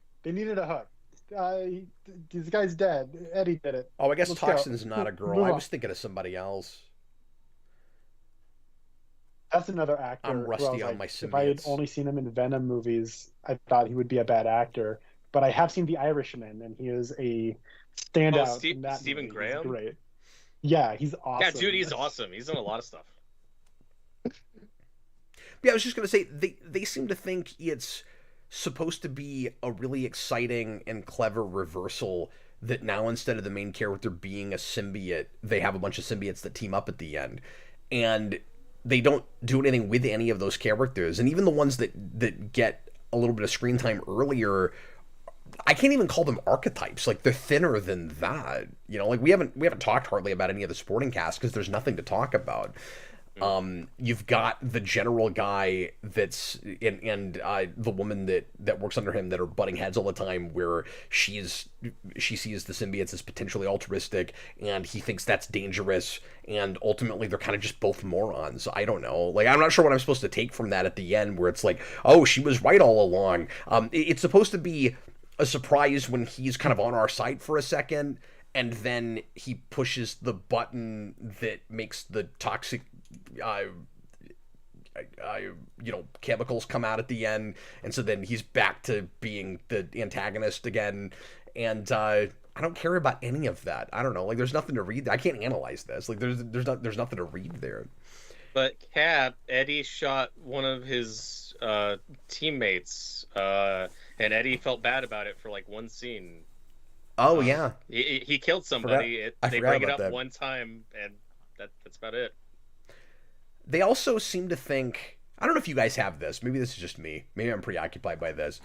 This guy's dead. Eddie did it. Oh, I guess Let's go. Toxin's not a girl. Move I on. was thinking of somebody else. That's another actor. I'm who I rusty was on like, my If I had symbiotes. only seen him in Venom movies, I thought he would be a bad actor. But I have seen The Irishman, and he is a standout in that Stephen movie. Graham? He's great. Yeah, he's awesome. Yeah, dude, he's awesome. He's in a lot of stuff. Yeah, I was just gonna say they seem to think it's supposed to be a really exciting and clever reversal that now instead of the main character being a symbiote, they have a bunch of symbiotes that team up at the end, and they don't do anything with any of those characters, and even the ones that get a little bit of screen time earlier. I can't even call them archetypes. Like, they're thinner than that. You know, like we haven't talked hardly about any of the supporting cast because there's nothing to talk about. You've got the general guy that's and the woman that works under him that are butting heads all the time, where she sees the symbiotes as potentially altruistic, and he thinks that's dangerous, and ultimately they're kind of just both morons. I don't know. Like, I'm not sure what I'm supposed to take from that at the end, where it's like, oh, she was right all along. It's supposed to be a surprise when he's kind of on our side for a second, and then he pushes the button that makes the toxic chemicals come out at the end, and so then he's back to being the antagonist again. And I don't care about any of that. I don't know, like, there's nothing to read. I can't analyze this. Like, there's nothing to read there. But Cap, Eddie shot one of his teammates, and Eddie felt bad about it for like one scene. Oh yeah, he killed somebody. They bring it up that one time, and that's about it. They also seem to think, I don't know if you guys have this, maybe this is just me, maybe I'm preoccupied by this,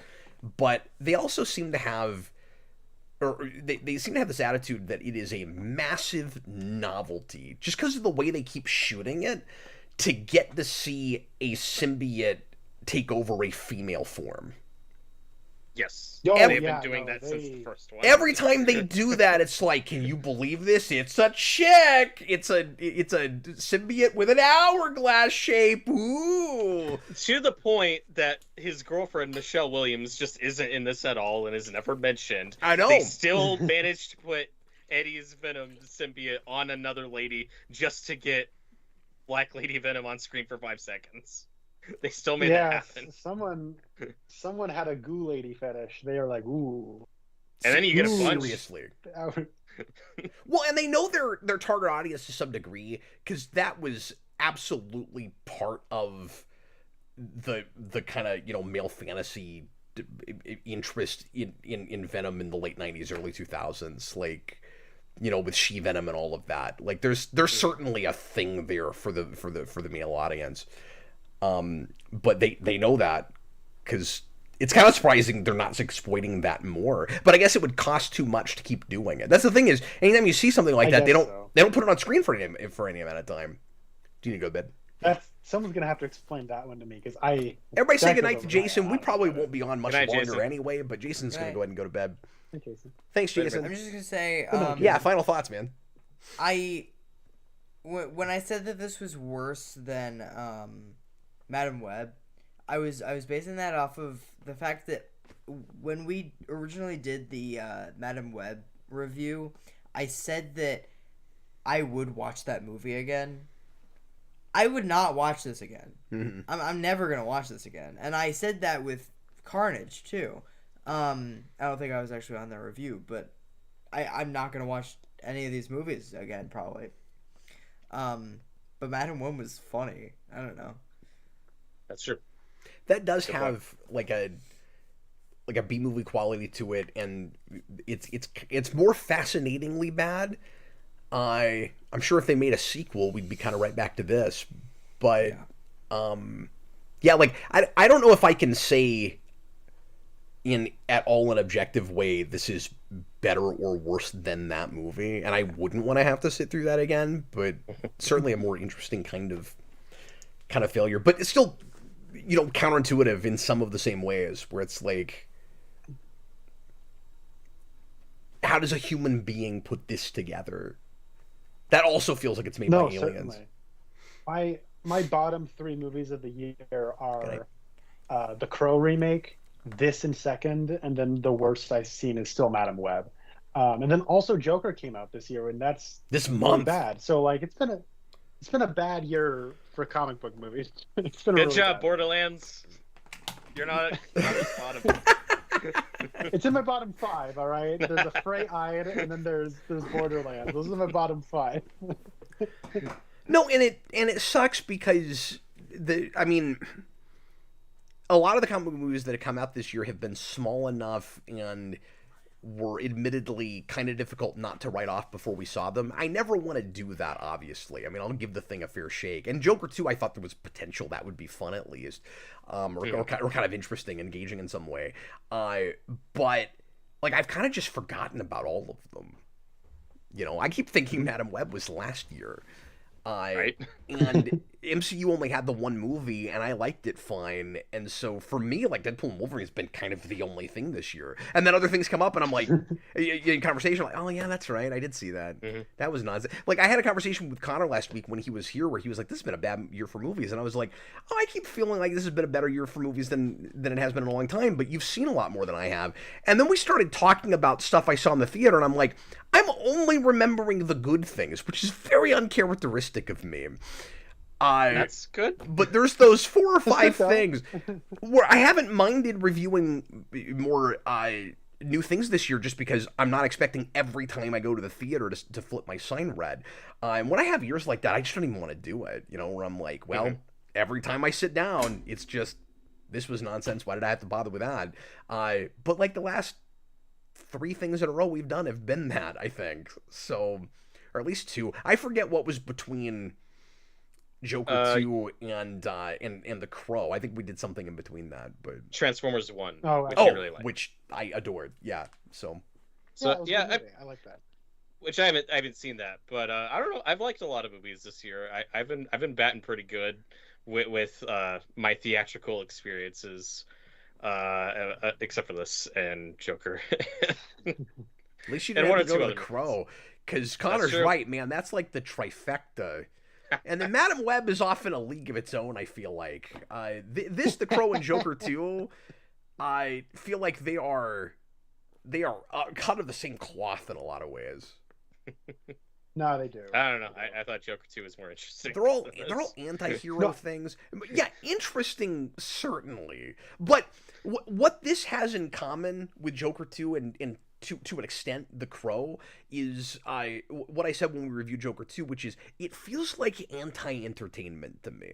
but they also seem to have, or they seem to have this attitude that it is a massive novelty, just because of the way they keep shooting it, to get to see a symbiote take over a female form. Yes. They've been doing that since the first one. Every time they do that, it's like, can you believe this? It's a chick. It's a symbiote with an hourglass shape. Ooh. To the point that his girlfriend Michelle Williams just isn't in this at all and is never mentioned. I know. They still managed to put Eddie's Venom symbiote on another lady just to get Black Lady Venom on screen for 5 seconds. They still made that happen. Someone had a goo lady fetish. They are like, ooh. And then you get a bunch. Seriously. Well, and they know their target audience to some degree, because that was absolutely part of the kind of, male fantasy interest in Venom in the late 90s, early 2000s, like, with She-Venom and all of that. Like, there's certainly a thing there for the male audience. But they know that, because it's kind of surprising they're not exploiting that more. But I guess it would cost too much to keep doing it. That's the thing, is anytime you see something like that, they don't put it on screen for any amount of time. Do you need to go to bed? Someone's gonna have to explain that one to me, because Everybody say goodnight to Jason. We probably won't be on much longer Jason. anyway, but Jason's gonna go ahead and go to bed. Hey, Jason. Thanks, Jason. I'm just gonna say, Yeah, final thoughts, man. When I said that this was worse than Madam Web, I was basing that off of the fact that when we originally did the Madam Web review, I said that I would watch that movie again. I would not watch this again. Mm-hmm. I'm never gonna watch this again, and I said that with Carnage too. I don't think I was actually on that review, but I'm not gonna watch any of these movies again probably. But Madam Web was funny. I don't know. That's true. That does have like a B movie quality to it, and it's more fascinatingly bad. I'm sure if they made a sequel, we'd be kind of right back to this. But like I don't know if I can say in at all an objective way this is better or worse than that movie, and I wouldn't want to have to sit through that again. But certainly a more interesting kind of failure. But it's still, counterintuitive in some of the same ways, where it's like, how does a human being put this together? That also feels like it's made by aliens. Certainly. My bottom 3 movies of the year are the Crow remake, this in second, and then the worst I've seen is still Madam Web. And then also Joker came out this year, and that's this month bad. So like it's been a bad year for comic book movies. It's been Good really job, bad. Borderlands. You're not at the bottom. It's in my bottom 5, all right? There's a Frey Eyed, and then there's Borderlands. Those are my bottom 5. No, and it sucks because a lot of the comic book movies that have come out this year have been small enough and were admittedly kind of difficult not to write off before we saw them. I never want to do that, obviously. I mean, I'll give the thing a fair shake. And Joker 2, I thought there was potential that would be fun at least, or kind of interesting, engaging in some way. But like, I've kind of just forgotten about all of them. I keep thinking Madam Web was last year. Right. And MCU only had the one movie, and I liked it fine. And so for me, like, Deadpool and Wolverine has been kind of the only thing this year. And then other things come up, and I'm like, in conversation, like, oh yeah, that's right, I did see that. That was nonsense. Like, I had a conversation with Connor last week when he was here, where he was like, this has been a bad year for movies, and I was like, oh, I keep feeling like this has been a better year for movies than it has been in a long time. But you've seen a lot more than I have. And then we started talking about stuff I saw in the theater, and I'm like, I'm only remembering the good things, which is very uncharacteristic of me. That's good. But there's those 4 or 5 things where I haven't minded reviewing more new things this year, just because I'm not expecting every time I go to the theater to flip my sign red. And when I have years like that, I just don't even want to do it, where I'm like, well, every time I sit down, it's just, this was nonsense. Why did I have to bother with that? But like the last 3 things in a row we've done have been that, I think. So, or at least 2. I forget what was between Joker 2 and The Crow. I think we did something in between that, but Transformers 1, which I really liked. Which I adored. Yeah. So I like that. Which I haven't seen that, but I don't know. I've liked a lot of movies this year. I've been batting pretty good with my theatrical experiences, except for this and Joker. At least you didn't have to go to The Crow, because Connor's right, man. That's like the trifecta. And then Madam Web is off in a league of its own, I feel like. The Crow, and Joker 2, I feel like they are kind of the same cloth in a lot of ways. No, they do. I don't know. I thought Joker 2 was more interesting. They're all anti-hero things. Yeah, interesting, certainly. But what this has in common with Joker 2 and to an extent, The Crow, is what I said when we reviewed Joker 2, which is, it feels like anti-entertainment to me.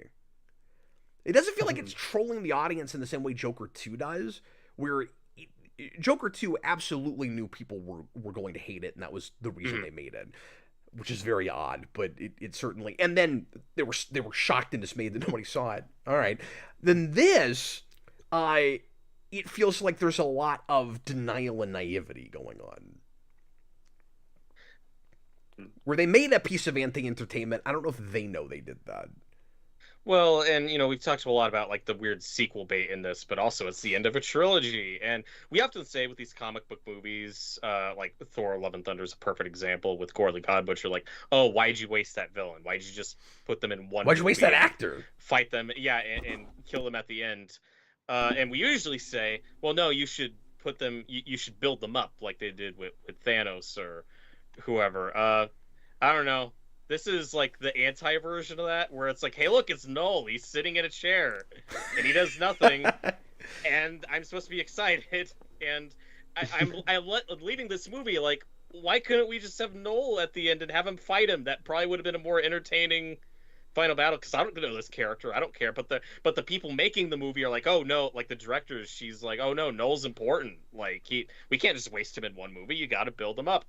It doesn't feel like it's trolling the audience in the same way Joker 2 does, where Joker 2 absolutely knew people were going to hate it, and that was the reason they made it, which is very odd, but it certainly... And then they were shocked and dismayed that nobody saw it. All right. Then this... it feels like there's a lot of denial and naivety going on. Where they made a piece of anti-entertainment, I don't know if they know they did that. Well, and we've talked a lot about like the weird sequel bait in this, but also it's the end of a trilogy. And we often say with these comic book movies, like Thor: Love and Thunder is a perfect example with Gore the God Butcher, like, oh, why'd you waste that villain? Why'd you just put them in one Why'd you waste that actor? Fight them, yeah, and kill them at the end. And we usually say, well, no, you should put them, you should build them up like they did with Thanos or whoever. I don't know. This is like the anti-version of that, where it's like, hey, look, it's Noel. He's sitting in a chair, and he does nothing, and I'm supposed to be excited, and I'm leaving this movie like, why couldn't we just have Noel at the end and have him fight him? That probably would have been a more entertaining final battle, because I don't know this character. I don't care, but the people making the movie are like, oh no, like the directors, she's like, oh no, Noel's important. Like we can't just waste him in one movie. You got to build him up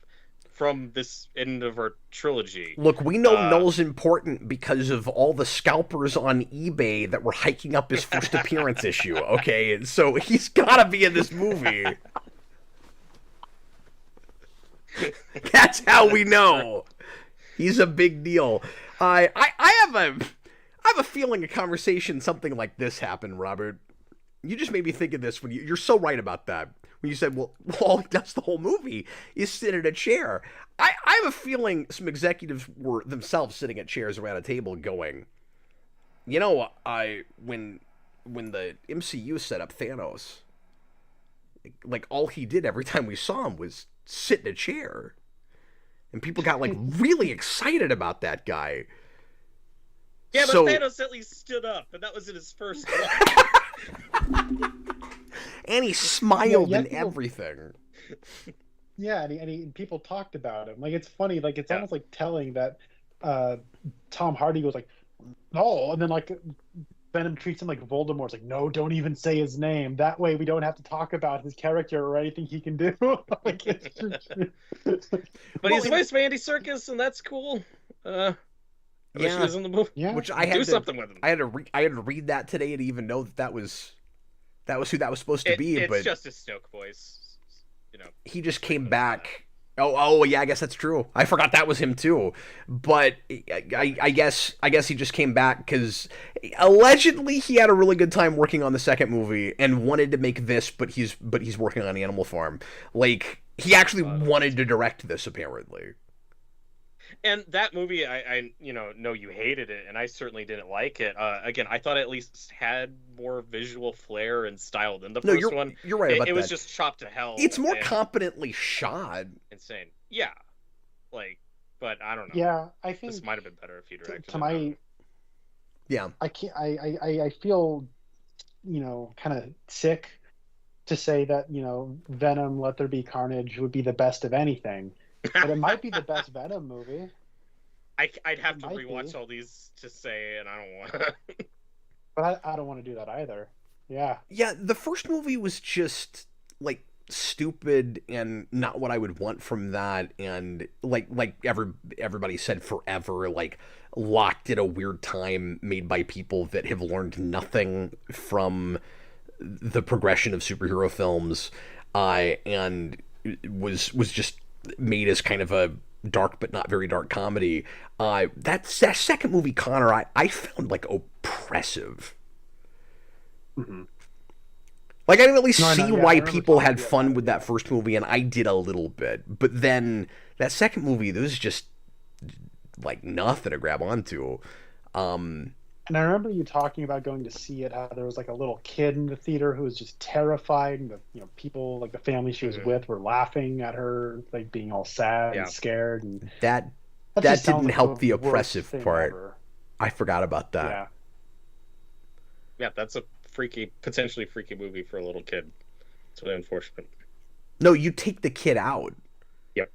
from this end of our trilogy. Look, we know Noel's important because of all the scalpers on eBay that were hiking up his first appearance issue, okay? So he's gotta be in this movie. That's how we know. He's a big deal. I have a feeling a conversation something like this happened, Robert. You just made me think of this when you're so right about that. When you said, well, all he does the whole movie is sit in a chair. I have a feeling some executives were themselves sitting at chairs around a table going, when the MCU set up Thanos, like all he did every time we saw him was sit in a chair. And people got like really excited about that guy. Yeah, but Thanos at least stood up, and that was in his first one. And he smiled and everything. Yeah, and people talked about him. Like, it's funny. Like, it's almost like telling that Tom Hardy goes like, no, and then like Venom treats him like Voldemort. It's like, no, don't even say his name. That way we don't have to talk about his character or anything he can do. Like, but he's voiced by Andy Serkis, and that's cool. I wish he was in the movie. Yeah, which I had do something with him. I had to read that today to even know that was who that was supposed to be. It's but just a Stoke voice, He just came back Oh, yeah, I guess that's true. I forgot that was him too. But I guess he just came back because allegedly he had a really good time working on the second movie and wanted to make this, but he's working on Animal Farm. Like, he actually wanted to direct this, apparently. And that movie, I know you hated it, and I certainly didn't like it. Again, I thought it at least had more visual flair and style than the first one. You're right about that. It was just chopped to hell. It's more competently shot. Insane. Yeah. Like, but I don't know. Yeah, I think this might have been better if you directed it. Yeah. I can't. I feel, kind of sick to say that Venom: Let There Be Carnage would be the best of anything. But it might be the best Venom movie. I'd have to rewatch all these to say, and I don't want to. But I don't want to do that either. Yeah. Yeah, the first movie was just, like, stupid and not what I would want from that, and, like everybody said, forever, like, locked at a weird time made by people that have learned nothing from the progression of superhero films, and was just made as kind of a dark but not very dark comedy. That second movie, Connor, I found, like, oppressive. Mm-hmm. Like, I can at least see why people had fun with that first movie, and I did a little bit. But then that second movie, there was just, like, nothing to grab onto. And I remember you talking about going to see it, how there was, like, a little kid in the theater who was just terrified, and the people, like, the family she was with were laughing at her, like, being all sad and scared. And that didn't help the oppressive part. Ever. I forgot about that. Yeah, that's a potentially freaky movie for a little kid. It's really unfortunate. No, you take the kid out. Yep.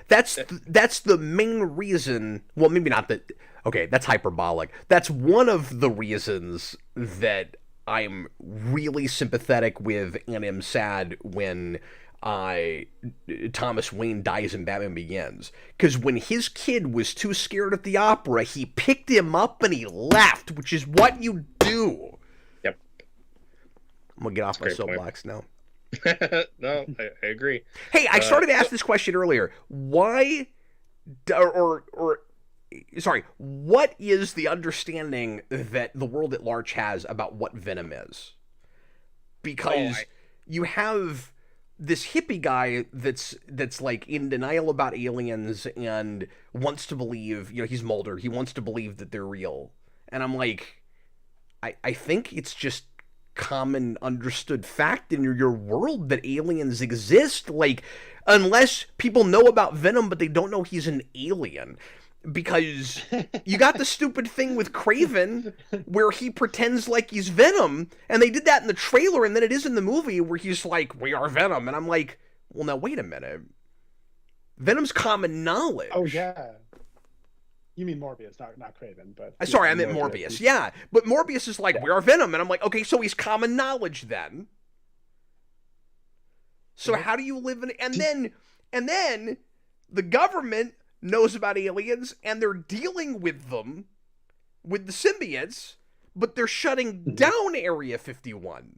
That's the main reason. Well, maybe not that. Okay, that's hyperbolic. That's one of the reasons that I'm really sympathetic with and am sad when Thomas Wayne dies in Batman Begins. Because when his kid was too scared at the opera, he picked him up and he left, which is what you do. Yep. I'm going to get off my soapbox now. No, I agree. Hey, I started to ask this question earlier. Why, what is the understanding that the world at large has about what Venom is? Because you have this hippie guy that's like in denial about aliens and wants to believe, he's Mulder. He wants to believe that they're real. And I'm like, I think it's just common understood fact in your world that aliens exist. Like, unless people know about Venom, but they don't know he's an alien. Because you got the stupid thing with Kraven where he pretends like he's Venom, and they did that in the trailer, and then it is in the movie where he's like, we are Venom, and I'm like, well, now wait a minute. Venom's common knowledge. Oh, yeah. You mean Morbius, not Kraven, but... Sorry, I meant Morbius, yeah. But Morbius is like, we are Venom, and I'm like, okay, so he's common knowledge then. So how do you live in... And then the government knows about aliens, and they're dealing with them, with the symbiotes, but they're shutting down Area 51.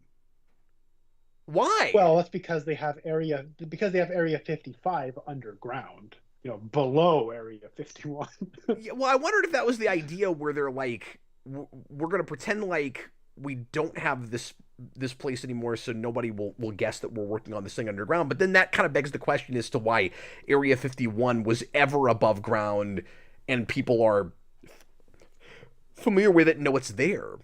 Why? Well, that's because they have Area 55 underground, below Area 51. Yeah, well, I wondered if that was the idea where they're like, we're going to pretend like we don't have this place anymore, so nobody will guess that we're working on this thing underground. But then that kind of begs the question as to why Area 51 was ever above ground and people are familiar with it and know it's there.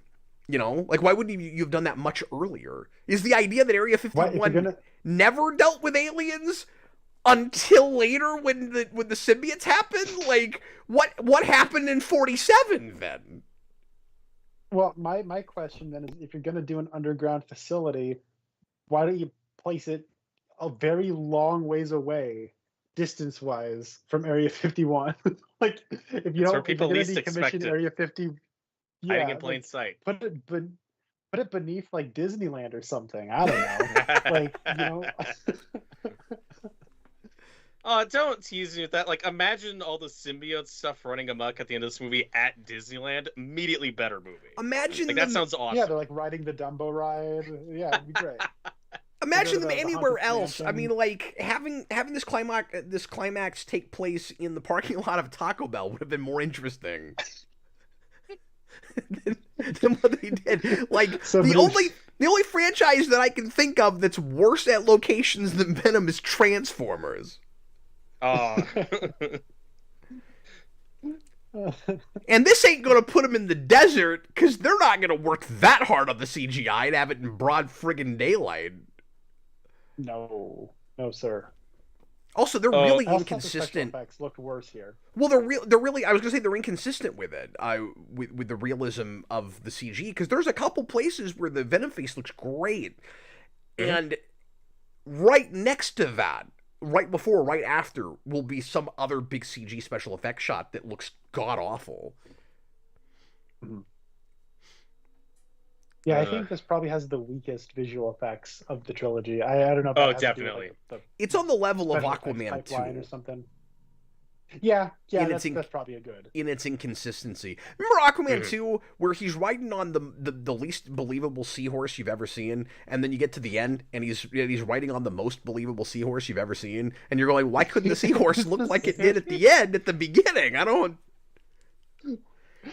Like, why wouldn't you have done that much earlier? Is the idea that Area 51 never dealt with aliens until later when the symbiotes happened? Like, what happened in 47 then? Well, my question then is, if you're going to do an underground facility, why don't you place it a very long ways away, distance-wise, from Area 51? Like, if you don't, people least expect it. Area 50, hiding in plain sight. Put it beneath, like, Disneyland or something. I don't know. Oh, don't tease me with that. Like, imagine all the symbiote stuff running amok at the end of this movie at Disneyland. Immediately better movie. Imagine that sounds awesome. Yeah, they're like riding the Dumbo ride. Yeah, it'd be great. imagine them the anywhere Haunted else. I Mansion. mean, like having this climax take place in the parking lot of Taco Bell would have been more interesting than what they did. Like Somebody- the only franchise that I can think of that's worse at locations than Venom is Transformers. Oh. And this ain't gonna put them in the desert, because they're not gonna work that hard on the CGI to have it in broad friggin' daylight. No, sir. Also, they're Oh, really I also thought the special inconsistent. effects looked worse here. Well, they're really. I was gonna say they're inconsistent with it, with the realism of the CG, because there's a couple places where the Venom face looks great, and right next to that, right before, right after, will be some other big CG special effects shot that looks god awful. Yeah, I think this probably has the weakest visual effects of the trilogy. I don't know. If that Oh, has to do with, definitely. the It's on the level of special effects Aquaman pipeline 2. or something. Yeah, And that's probably a good. In its inconsistency. Remember Aquaman 2, where he's riding on the least believable seahorse you've ever seen, and then you get to the end, and he's riding on the most believable seahorse you've ever seen, and you're going, why couldn't the seahorse look like it did at the end, at the beginning? I don't...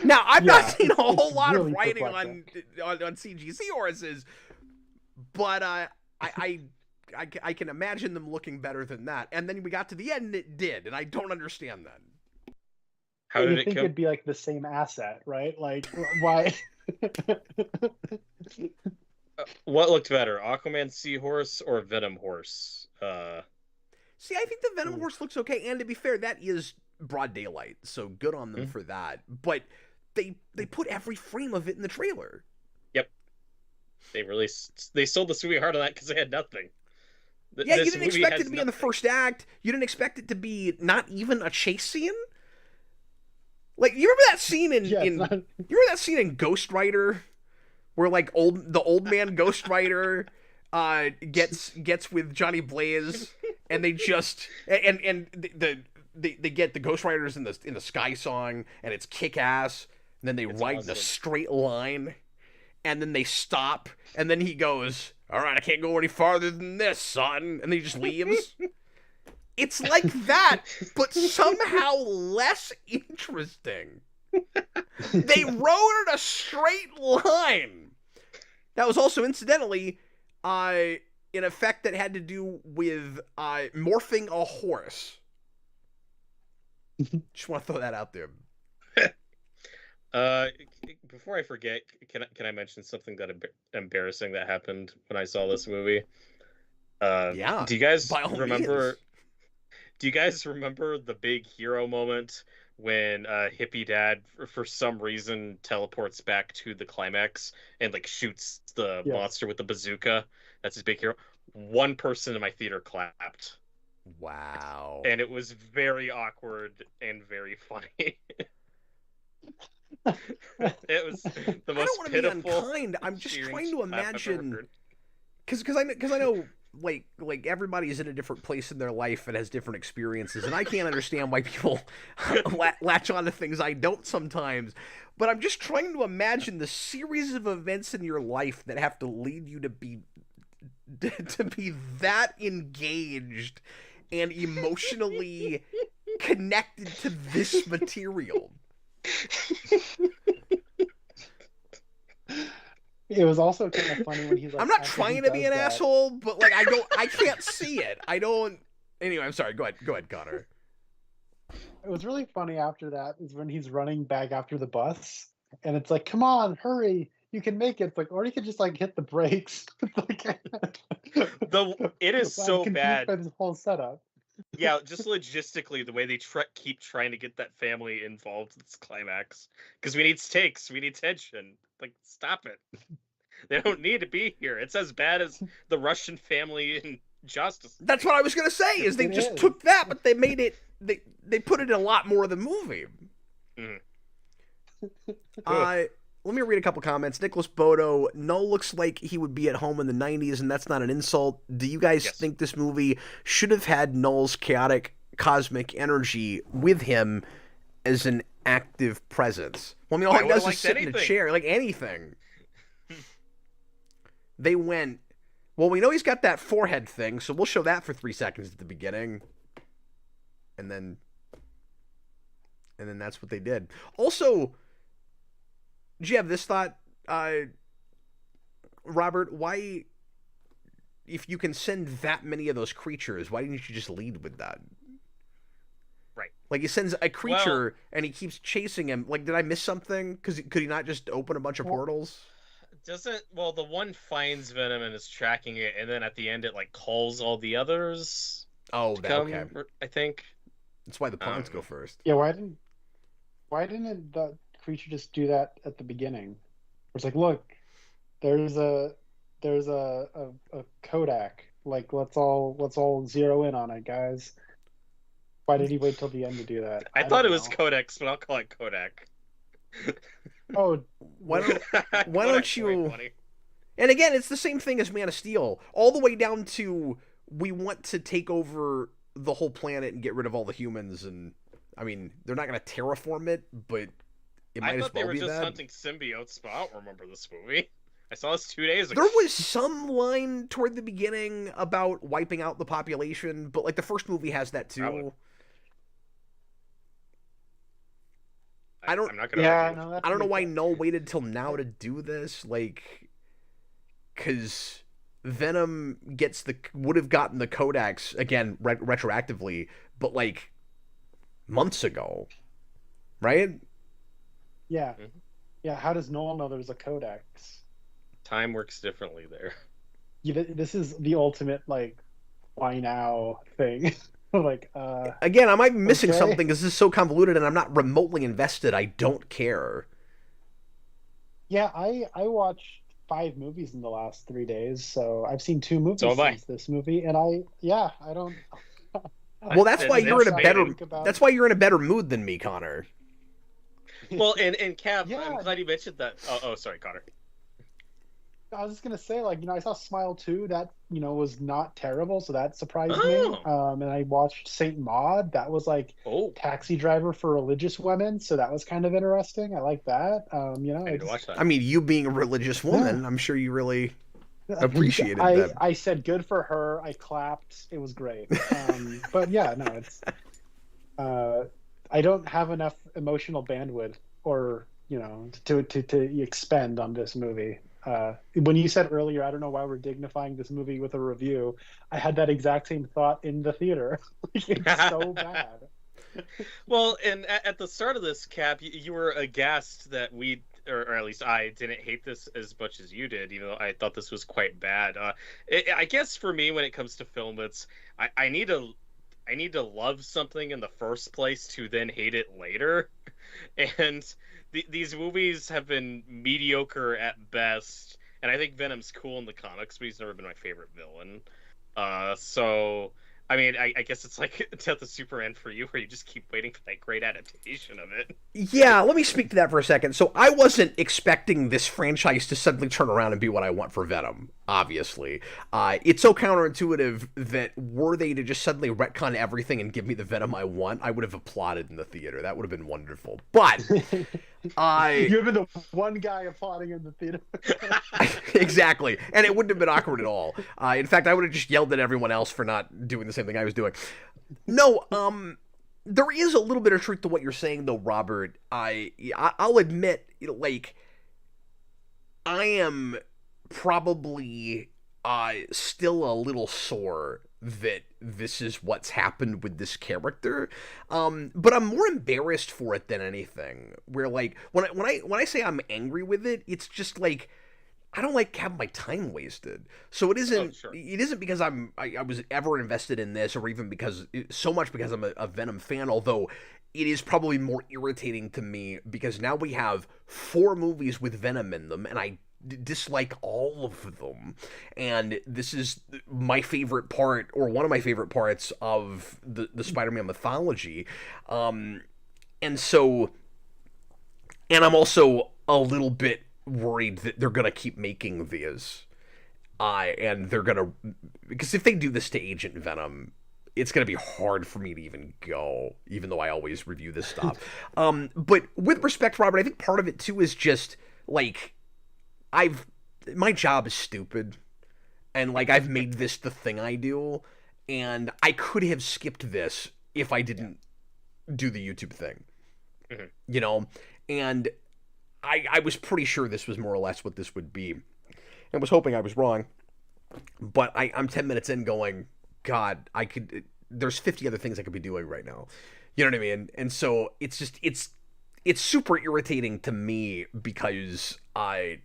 Now, I've not seen a whole lot really of writing perplexing. on CG seahorses, but I can imagine them looking better than that. And then we got to the end, and it did, and I don't understand that. How did You'd it think come? it'd be like the same asset, right? Like, why? What looked better, Aquaman seahorse or Venom horse? See, I think the Venom horse looks okay, and to be fair, that is broad daylight, so good on them for that. But they put every frame of it in the trailer. Yep. They sold the sweetheart on that because they had nothing. Yeah, you This didn't movie expect it has to be in the nothing. first act. You didn't expect it to be not even a chase scene. Like, you remember that scene in Yeah, it's you not- remember that scene in Ghost Rider, where like the old man Ghost Rider gets with Johnny Blaze, and they just and they get the Ghost Riders in the Sky Song, and it's kick ass, and then they ride in a awesome. straight line, and then they stop, and then he goes, all right, I can't go any farther than this, son, and then he just leaves. It's like that, but somehow less interesting. They rode in a straight line. That was also, incidentally, an effect that had to do with morphing a horse. Just want to throw that out there. Before I forget, can I mention something that embarrassing that happened when I saw this movie? Yeah. Do you guys by all remember? means. Do you guys remember the big hero moment when hippie dad, for some reason, teleports back to the climax and like shoots the Yes. monster with the bazooka? That's his big hero. One person in my theater clapped, Wow. and it was very awkward and very funny. It was the I most don't want to be pitiful. unkind. I'm just cheering trying to clap I've ever imagine, heard. because I know like everybody's in a different place in their life and has different experiences, and I can't understand why people latch on to things I don't sometimes. But I'm just trying to imagine the series of events in your life that have to lead you to be that engaged and emotionally connected to this material. It was also kind of funny when he's like, I'm not after he trying to be does an that- asshole, but like I can't see it. I don't. Anyway, I'm sorry. Go ahead, Connor. It was really funny after that is when he's running back after the bus, and it's like, come on, hurry, you can make it. It's like, or you could just like hit the brakes. It is I'm so confused bad. by this whole setup. Yeah, just logistically, the way they keep trying to get that family involved in this climax, because we need stakes, we need tension. Like, stop it. They don't need to be here. It's as bad as the Russian family in Justice. That's what I was gonna say. Is they It just is. took that, but they made it. They put it in a lot more of the movie. Mhm. Let me read a couple comments. Nicholas Bodo, Null looks like he would be at home in the 90s, and that's not an insult. Do you guys Yes. think this movie should have had Null's chaotic cosmic energy with him as an active presence? Well, I mean, all I he would've does is liked sit in a anything. chair, like anything. They went Well, we know he's got that forehead thing, so we'll show that for 3 seconds at the beginning. And then that's what they did. Also, do you have this thought, Robert? Why, if you can send that many of those creatures, why didn't you just lead with that? Right. Like, he sends a creature and he keeps chasing him. Like, did I miss something? Could he not just open a bunch of portals? The one finds Venom and is tracking it, and then at the end it like calls all the others. Oh, okay. I think that's why the pawns go first. Yeah, why didn't the creature just do that at the beginning? It's like, look, there's a Kodak. Like, let's all zero in on it, guys. Why did he wait till the end to do that? I thought it was Codex, but I'll call it Kodak. Oh, why don't you? And again, it's the same thing as Man of Steel, all the way down to we want to take over the whole planet and get rid of all the humans. And I mean, they're not going to terraform it, but it might as well be that. I thought they were just hunting symbiotes, but I don't remember this movie. I saw this 2 days ago. There was some line toward the beginning about wiping out the population, but like the first movie has that too. I don't know why Null waited till now to do this, like, because Venom would have gotten the Kodaks again retroactively, but like months ago, right? Yeah, yeah. How does Noel know there's a Codex? Time works differently there. Yeah, this is the ultimate like, why now thing. Like, again, I might be missing something because this is so convoluted and I'm not remotely invested. I don't care. Yeah, I watched 5 movies in the last 3 days, so I've seen 2 movies since this movie, and I don't. Well, that's why you're in a better. That's why you're in a better mood than me, Connor. Well, and Cav, yeah. I'm glad you mentioned that. Oh, sorry, Connor. I was just gonna say, like, I saw Smile 2, that was not terrible, so that surprised me. And I watched Saint Maud, that was like Taxi Driver for religious women, so that was kind of interesting. I like that. I need to watch that. I mean, you being a religious woman, I'm sure you really appreciated that. I said good for her. I clapped. It was great. But yeah, no, it's. I don't have enough emotional bandwidth, or to expend on this movie. When you said earlier, I don't know why we're dignifying this movie with a review, I had that exact same thought in the theater. It's so bad. Well, and at the start of this, Cap, you were aghast that we, or at least I, didn't hate this as much as you did, even though I thought this was quite bad. I guess for me, when it comes to film, it's I need to love something in the first place to then hate it later, and these movies have been mediocre at best, and I think Venom's cool in the comics, but he's never been my favorite villain. So, I mean, I guess it's like Death of Superman for you, where you just keep waiting for that great adaptation of it. Yeah, let me speak to that for a second. So I wasn't expecting this franchise to suddenly turn around and be what I want for Venom, obviously. It's so counterintuitive that were they to just suddenly retcon everything and give me the Venom I want, I would have applauded in the theater. That would have been wonderful. But... You've been the one guy applauding in the theater. Exactly. And it wouldn't have been awkward at all. In fact, I would have just yelled at everyone else for not doing the same thing I was doing. No, there is a little bit of truth to what you're saying, though, Robert. I'll admit, like, I am probably still a little sore that this is what's happened with this character, but I'm more embarrassed for it than anything. Where, like, when I say I'm angry with it, it's just like I don't like having my time wasted. So it isn't it isn't because I was ever invested in this, or even because I'm a Venom fan. Although it is probably more irritating to me because now we have 4 movies with Venom in them, and I dislike all of them, and this is my favorite part, or one of my favorite parts of the Spider-Man mythology, and I'm also a little bit worried that they're gonna keep making these, and they're gonna, because if they do this to Agent Venom, it's going to be hard for me to even go, even though I always review this stuff. But with respect, Robert, I think part of it too is just like my job is stupid, and like I've made this the thing I do, and I could have skipped this if I didn't do the YouTube thing. You know, and I was pretty sure this was more or less what this would be, and was hoping I was wrong. But I'm 10 minutes in going, God, there's 50 other things I could be doing right now. You know what I mean? And so it's just, it's super irritating to me because I've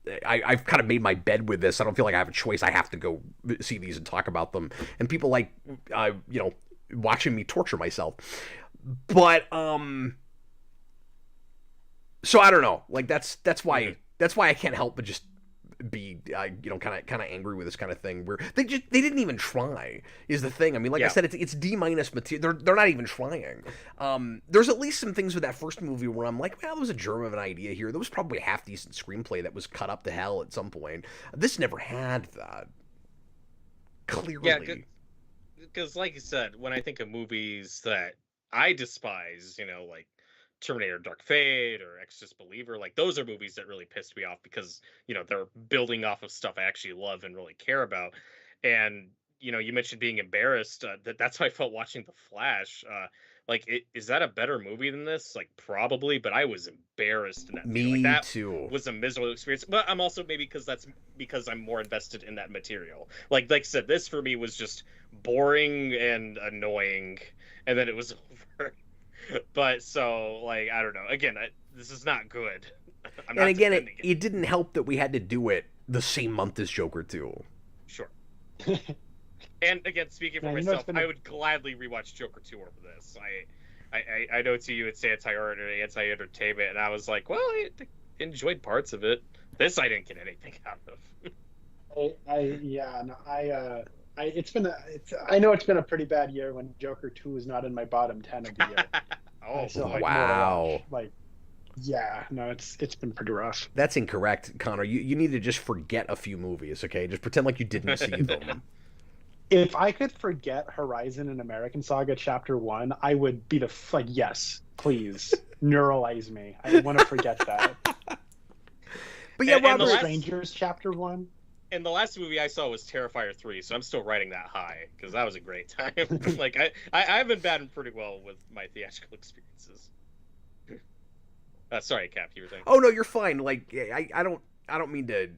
kind of made my bed with this. I don't feel like I have a choice. I have to go see these and talk about them. And people like, you know, watching me torture myself. But, so I don't know. Like that's why I can't help but just be you know, kind of angry with this kind of thing where they didn't even try is the thing. I mean, like I said, it's D- material. They're not even trying. There's at least some things with that first movie where I'm like, well, there was a germ of an idea here. There was probably a half decent screenplay that was cut up to hell at some point. This never had that. Clearly. Yeah, because like you said, when I think of movies that I despise, you know, like Terminator Dark Fate or Exorcist Believer, like those are movies that really pissed me off because, you know, they're building off of stuff I actually love and really care about. And, you know, you mentioned being embarrassed. That's how I felt watching The Flash. Is that a better movie than this? Like, probably, but I was embarrassed in that movie. Me like, that too. Was a miserable experience. But I'm also maybe because I'm more invested in that material. Like I said, this for me was just boring and annoying, and then it was over. But so, like, I don't know. Again, this is not good. I'm not and again, it didn't help that we had to do it the same month as Joker 2. Sure. And again, speaking for myself, I would gladly rewatch Joker 2 over this. I know to you it's anti-art or anti-entertainment, and I was like, well, I enjoyed parts of it. This I didn't get anything out of. I know it's been a pretty bad year when Joker 2 is not in my bottom 10 of the year. Wow. It's been pretty rough. That's incorrect, Connor. You need to just forget a few movies, okay? Just pretend like you didn't see them. If I could forget Horizon and American Saga Chapter 1, I would be yes, please, neuralize me. I want to forget that. But yeah, Robert, Strangers Chapter 1. And the last movie I saw was Terrifier 3, so I'm still riding that high because that was a great time. Like I've been batting pretty well with my theatrical experiences. Sorry, Cap, you were saying. Oh no, you're fine. Like I don't mean to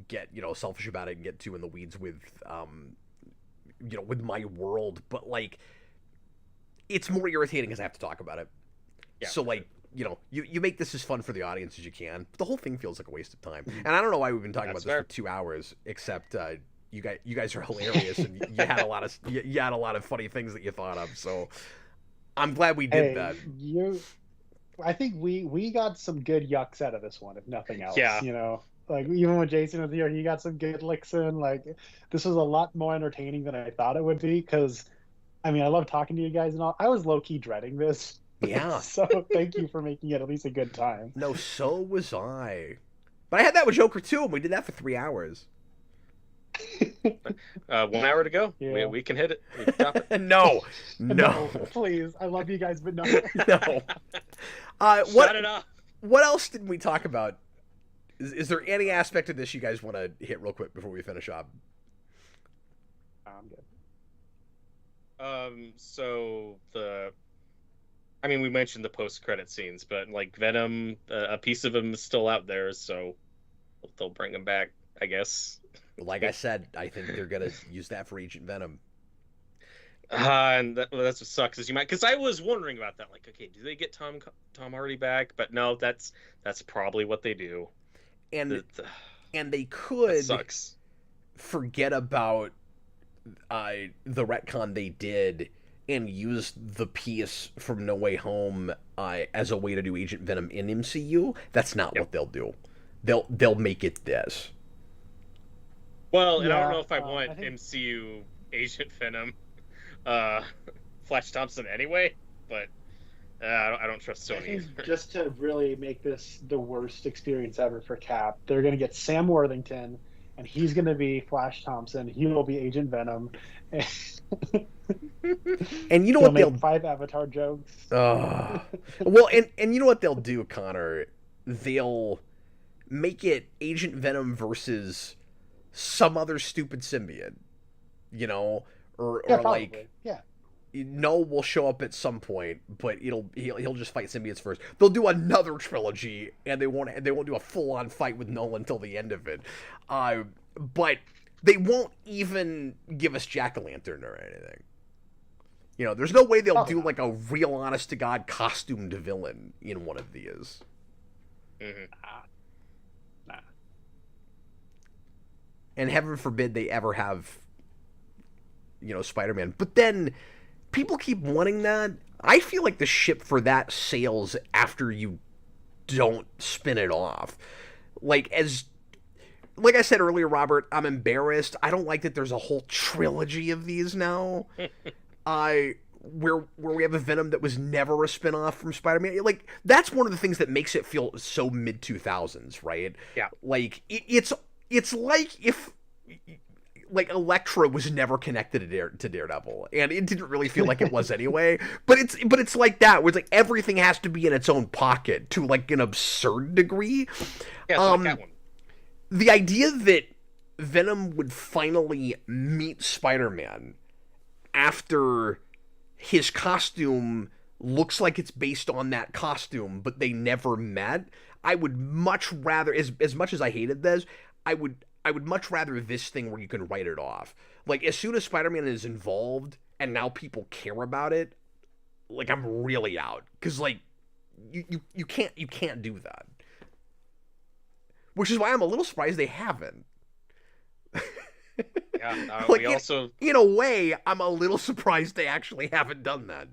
get, you know, selfish about it and get too in the weeds with you know, with my world, but like it's more irritating because I have to talk about it. Yeah, so like, you know, you make this as fun for the audience as you can, but the whole thing feels like a waste of time. And I don't know why we've been talking about this for 2 hours, except you guys are hilarious and you had a lot of funny things that you thought of. So I'm glad we did that. I think we got some good yucks out of this one, if nothing else. Yeah. You know, like even when Jayson was here, he got some good licks in. Like this was a lot more entertaining than I thought it would be because, I mean, I love talking to you guys and all. I was low key dreading this. Yeah. So thank you for making it at least a good time. No, so was I. But I had that with Joker too, and we did that for 3 hours. 1 hour to go. Yeah. We can hit it. We can top it. No. Please, I love you guys, but no. No. Shut it off. What else did we talk about? Is there any aspect of this you guys want to hit real quick before we finish up? I'm good. We mentioned the post-credit scenes, but like Venom, a piece of him is still out there, so they'll bring him back, I guess. Like I said, I think they're gonna use that for Agent Venom. And that's what sucks is because I was wondering about that. Like, okay, do they get Tom Hardy back? But no, that's probably what they do. And they could sucks. Forget about the retcon they did and use the piece from No Way Home as a way to do Agent Venom in MCU. That's not what they'll do. They'll make it this. Well, and I don't know if I want MCU Agent Venom, Flash Thompson anyway, but I don't trust Sony. Just to really make this the worst experience ever for Cap, they're going to get Sam Worthington, and he's going to be Flash Thompson. He will be Agent Venom. And you know what they'll make 5 Avatar jokes. Well, and you know what they'll do, Connor? They'll make it Agent Venom versus some other stupid symbiote, you know, or Yeah, like probably. Yeah. no will show up at some point, but he'll just fight symbiotes first. They'll do another trilogy, and they won't do a full on fight with Nolan until the end of it. But they won't even give us Jack-o'-lantern or anything. You know, there's no way they'll do like a real honest to god costumed villain in one of these. Mm-hmm. Nah. And heaven forbid they ever have, you know, Spider-Man. But then people keep wanting that. I feel like the ship for that sails after you don't spin it off. Like I said earlier, Robert, I'm embarrassed. I don't like that there's a whole trilogy of these now. Where we have a Venom that was never a spin-off from Spider-Man. Like, that's one of the things that makes it feel so mid-2000s, right? Yeah. Like, it's like if like Elektra was never connected to Daredevil, and it didn't really feel like it was anyway. But it's like that, where it's like everything has to be in its own pocket to like an absurd degree. Yeah, it's like that one. The idea that Venom would finally meet Spider-Man after his costume looks like it's based on that costume, but they never met. I would much rather, as much as I hated this, I would much rather this thing where you can write it off. Like, as soon as Spider-Man is involved and now people care about it, like, I'm really out. Because, like, you can't do that. Which is why I'm a little surprised they haven't. Yeah, like, we also... In a way, I'm a little surprised they actually haven't done that.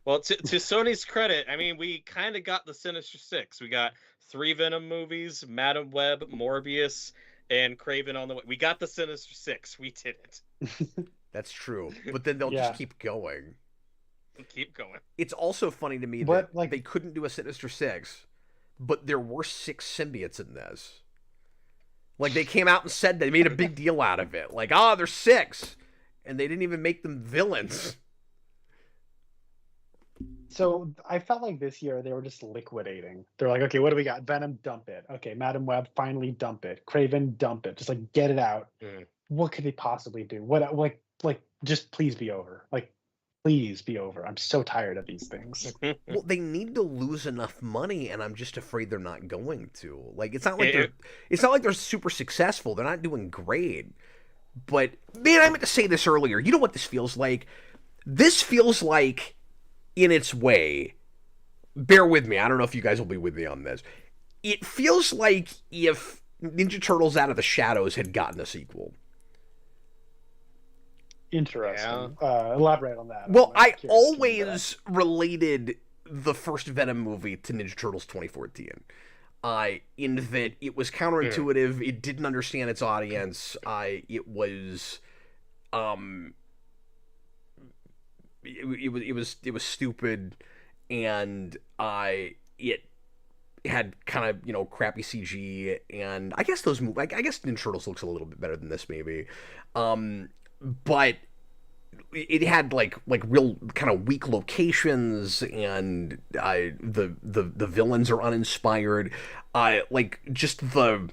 Well, to Sony's credit, I mean, we kind of got the Sinister Six. We got 3 Venom movies, Madam Web, Morbius, and Kraven on the way. We got the Sinister Six. We did it. That's true. But then they'll just keep going. Keep going. It's also funny to me that they couldn't do a Sinister Six, but there were 6 symbiotes in this. Like, they came out and said they made a big deal out of it. Like, there's 6. And they didn't even make them villains. So I felt like this year they were just liquidating. They're like, okay, what do we got? Venom, dump it. Okay, Madam Web, finally dump it. Kraven, dump it. Just like get it out. What could they possibly do? What like just please be over. Like, please be over. I'm so tired of these things. Well, they need to lose enough money, and I'm just afraid they're not going to. Like, it's not like they're super successful. They're not doing great. But man, I meant to say this earlier. You know what this feels like? This feels like, in its way, bear with me. I don't know if you guys will be with me on this. It feels like if Ninja Turtles Out of the Shadows had gotten a sequel. Interesting. Yeah. Elaborate on that. Well, I always related the first Venom movie to Ninja Turtles 2014. In that it was counterintuitive, it didn't understand its audience, it was it was stupid, and it had kind of, you know, crappy CG, and I guess Ninja Turtles looks a little bit better than this maybe, but it had like real kind of weak locations, and the villains are uninspired. Like just the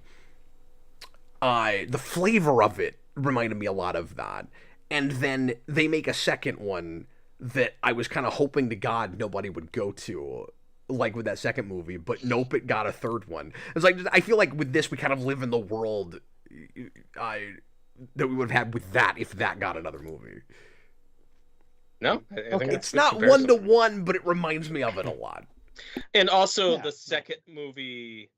flavor of it reminded me a lot of that. And then they make a second one that I was kind of hoping to God nobody would go to, like with that second movie, but nope, it got a third one. It's like, I feel like with this we kind of live in the world that we would have had with that if that got another movie. No, I think it's not 1-to-1, but it reminds me of it a lot. And also the second movie,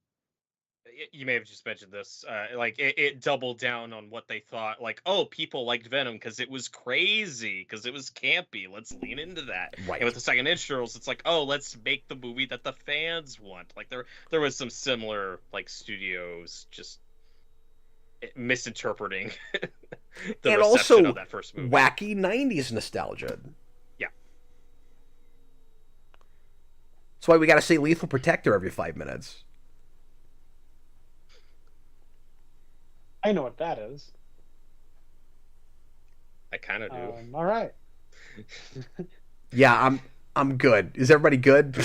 you may have just mentioned this, like it doubled down on what they thought. Like, oh, people liked Venom because it was crazy, because it was campy. Let's lean into that. Right. And with the second Ninja Turtles, it's like, oh, let's make the movie that the fans want. Like there was some similar like studios just misinterpreting the and reception also of that first movie. Wacky 90s nostalgia. Yeah. That's why we gotta say Lethal Protector every 5 minutes. I know what that is. I kind of do. All right. Yeah, I'm good. Is everybody good?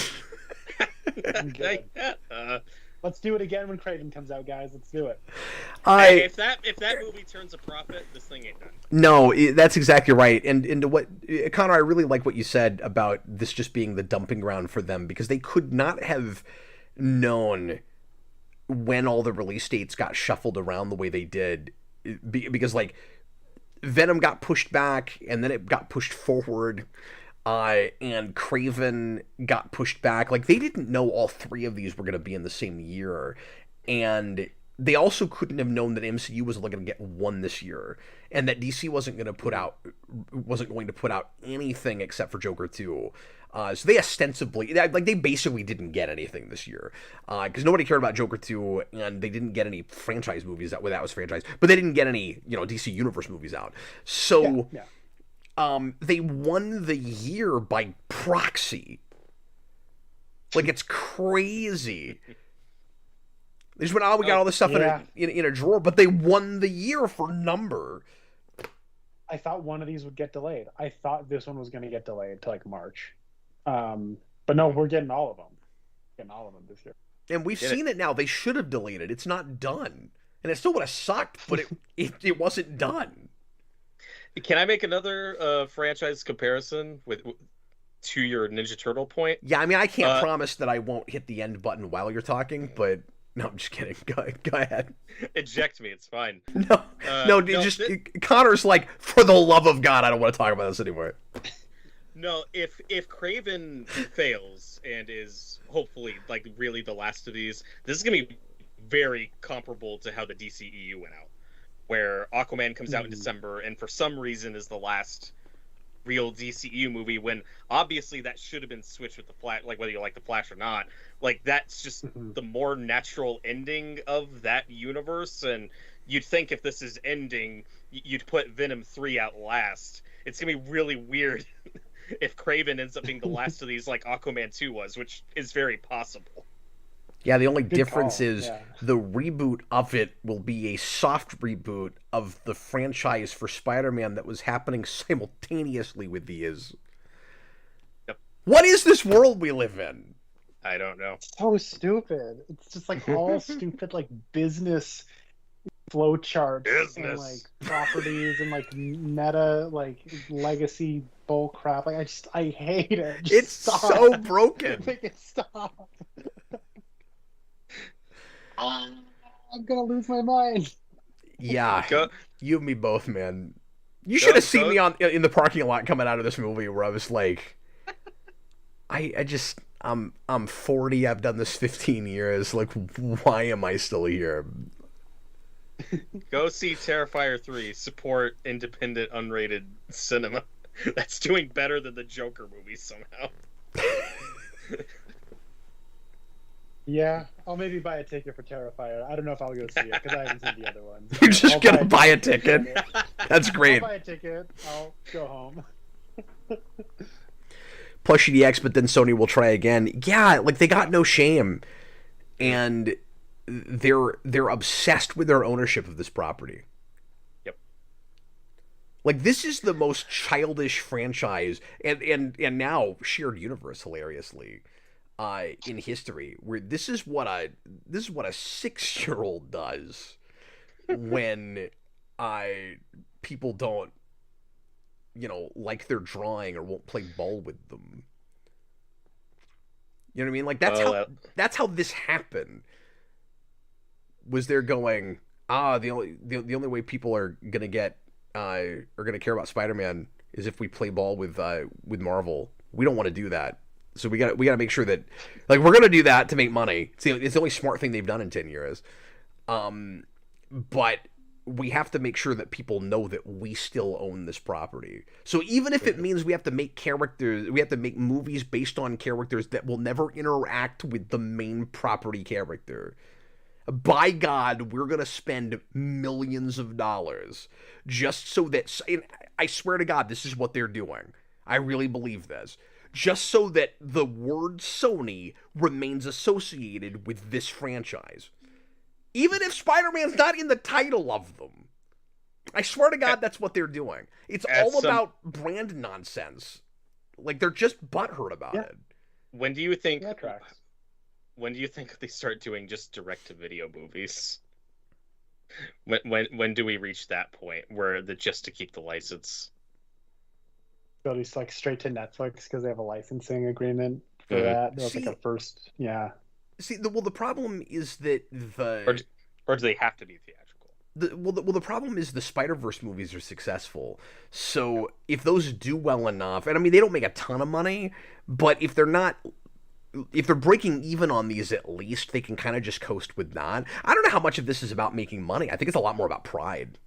I'm good. Let's do it again when Craven comes out, guys. Let's do it. Hey, if that movie turns a profit, this thing ain't done. No, that's exactly right. And what Connor, I really like what you said about this just being the dumping ground for them, because they could not have known when all the release dates got shuffled around the way they did, because like Venom got pushed back and then it got pushed forward. And Craven got pushed back. Like, they didn't know all three of these were going to be in the same year. And they also couldn't have known that MCU was only going to get one this year. And that DC wasn't going to put out anything except for Joker 2. So they ostensibly, they basically didn't get anything this year. Because nobody cared about Joker 2, and they didn't get any franchise movies that was franchise. But they didn't get any, DC Universe movies out. So... Yeah. They won the year by proxy. Like, it's crazy. They just went, we got all this stuff in a drawer, but they won the year for number. I thought one of these would get delayed. I thought this one was going to get delayed to like March. But no, we're getting all of them. Getting all of them this year. And we've seen it now. They should have delayed it. It's not done. And it still would have sucked, but it wasn't done. Can I make another franchise comparison to your Ninja Turtle point? Yeah, I mean, I can't promise that I won't hit the end button while you're talking, but no, I'm just kidding. Go ahead. Eject me, it's fine. Connor's like, for the love of God, I don't want to talk about this anymore. No, if Craven fails and is hopefully like really the last of these, this is gonna be very comparable to how the DCEU went out, where Aquaman comes out in December and for some reason is the last real DCEU movie, when obviously that should have been switched with the Flash, like whether you like the Flash or not. Like, that's just the more natural ending of that universe, and you'd think if this is ending, you'd put Venom 3 out last. It's gonna be really weird if Craven ends up being the last of these like Aquaman 2 was, which is very possible. Yeah, the only difference is the reboot of it will be a soft reboot of the franchise for Spider-Man that was happening simultaneously with these. Yep. What is this world we live in? I don't know. It's so stupid. It's just like all stupid like business flowcharts and like properties and like meta like legacy bull crap. Like I hate it. It's so broken. Make it stop. I'm gonna lose my mind. Yeah, you and me both, man. You should have seen me in the parking lot coming out of this movie, where I was like, I'm 40. I've done this 15 years. Like, why am I still here? Go see Terrifier 3. Support independent, unrated cinema. That's doing better than the Joker movie somehow. Yeah, I'll maybe buy a ticket for Terrifier. I don't know if I'll go see it because I haven't seen the other ones. You're just gonna buy a ticket? That's great. I'll buy a ticket. I'll go home. Push EDX, but then Sony will try again. Yeah, like, they got no shame, and they're obsessed with their ownership of this property. Yep. Like, this is the most childish franchise, and now shared universe, hilariously, in history, where this is what a 6-year-old does when people don't like their drawing or won't play ball with them. You know what I mean? Like, that's how this happened. Was they're going, the only way people are gonna care about Spider-Man is if we play ball with Marvel. We don't want to do that. So we got to make sure that, like, we're gonna do that to make money. It's the only smart thing they've done in 10 years. But we have to make sure that people know that we still own this property. So even if it means we have to make movies based on characters that will never interact with the main property character, by God, we're gonna spend millions of dollars just so that, I swear to God, this is what they're doing. I really believe this. Just so that the word Sony remains associated with this franchise. Even if Spider-Man's not in the title of them. I swear to God, that's what they're doing. It's all about brand nonsense. Like, they're just butthurt about it. When do you think... That tracks. when do you think they start doing just direct-to-video movies? When do we reach that point where just to keep the license? Go just like straight to Netflix because they have a licensing agreement for Mhm. that. That was like See- a first, yeah. See, the problem is that Or do they have to be theatrical? the problem is the Spider-Verse movies are successful. So if those do well enough, and I mean they don't make a ton of money, but if they're breaking even on these at least, they can kind of just coast with that. I don't know how much of this is about making money. I think it's a lot more about pride.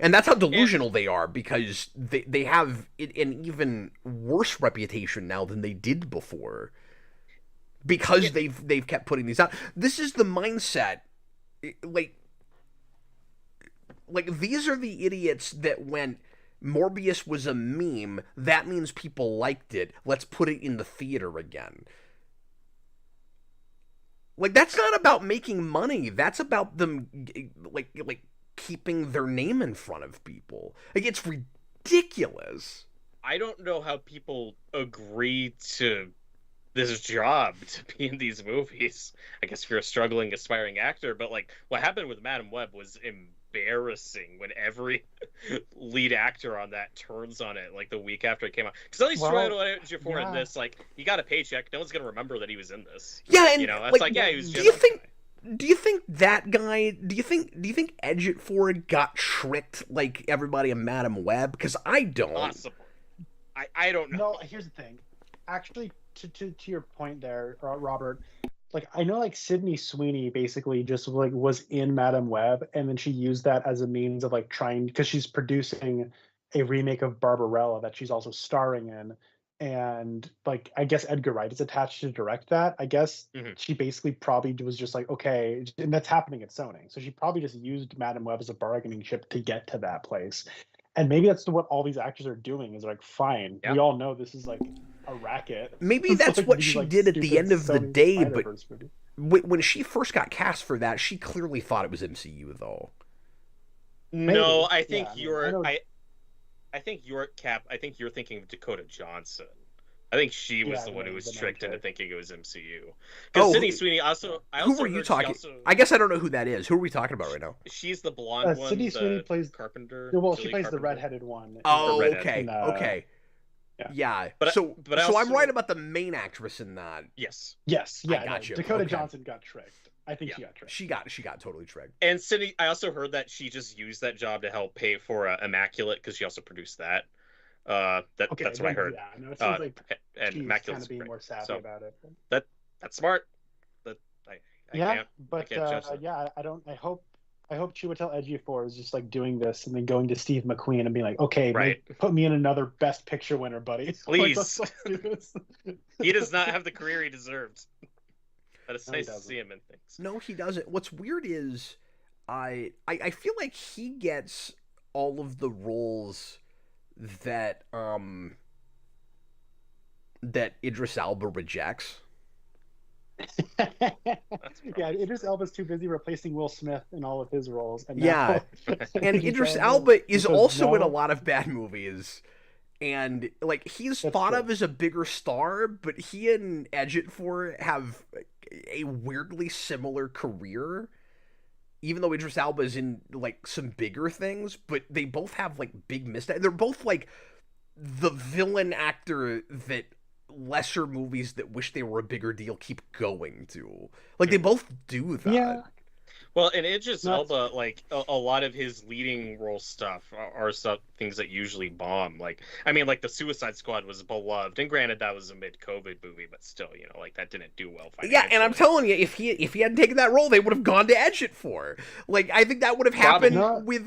And that's how delusional they are, because they have an even worse reputation now than they did before. Because they've kept putting these out. This is the mindset, like these are the idiots that went, Morbius was a meme, that means people liked it, let's put it in the theater again. Like, that's not about making money, that's about them like keeping their name in front of people. Like, it's ridiculous. I don't know how people agree to this job to be in these movies. I guess if you're a struggling, aspiring actor, but like what happened with Madam Web was embarrassing when every lead actor on that turns on it like the week after it came out. Because at least Ejiofor in this, like, he got a paycheck. No one's gonna remember that he was in this. Yeah, and you know, it's like yeah, he was. Do you think that guy? Do you think Ejiofor got tricked like everybody in Madam Web? Because I don't. Possible. I don't know. No, here's the thing. Actually, to your point there, Robert, like I know like Sydney Sweeney basically just like was in Madam Web, and then she used that as a means of like trying, because she's producing a remake of Barbarella that she's also starring in, and like I guess Edgar Wright is attached to direct that. I guess she basically probably was just like, okay, and that's happening at Sony, so she probably just used Madam Web as a bargaining chip to get to that place. And maybe that's what all these actors are doing, is like, fine, we all know this is like a racket. Maybe that's like what these, she like, did at the end of the Sony day, but Spider-Verse movie. when she first got cast for that, she clearly thought it was MCU, though. No, I think I think you're thinking of Dakota Johnson. I think she was the one who was tricked into thinking it was MCU. Because Sydney Sweeney also. Who were you talking? I guess I don't know who that is. Who are we talking about right now? She's the blonde one. Sydney Sweeney plays Carpenter. Well, she plays the redheaded one. Oh, okay, okay. Yeah. But I'm right about the main actress in that. Yes. Yes. Yeah. I got you. Dakota Johnson got tricked. I think she got tricked. She got totally tricked. And Sydney, I also heard that she just used that job to help pay for Immaculate, because she also produced that. That's what I heard. Yeah, no, it sounds like and she's Immaculate's kind of being great. more savvy about it. That's smart. I can't judge that. Yeah, I hope Chiwetel Ejiofor is just like doing this and then going to Steve McQueen and being like, okay, put me in another Best Picture winner, buddy. Please. Let's do this. He does not have the career he deserves. But it's nice to see him in things. No, he doesn't. What's weird is I feel like he gets all of the roles that Idris Elba rejects. Yeah, Idris Elba's too busy replacing Will Smith in all of his roles. And and Idris Elba is also in a lot of bad movies. And like he's thought of as a bigger star, but he and Ejiofor have a weirdly similar career. Even though Idris Elba is in like some bigger things, but they both have like big mistakes. They're both like the villain actor that lesser movies that wish they were a bigger deal keep going to. Like they both do that. Yeah. Well, and Idris Elba, like a lot of his leading role stuff are things that usually bomb. Like, I mean, like the Suicide Squad was beloved, and granted that was a mid-COVID movie, but still, you know, like that didn't do well financially. Yeah, and I'm telling you, if he hadn't taken that role, they would have gone to Ejiofor. Like, I think that would have happened with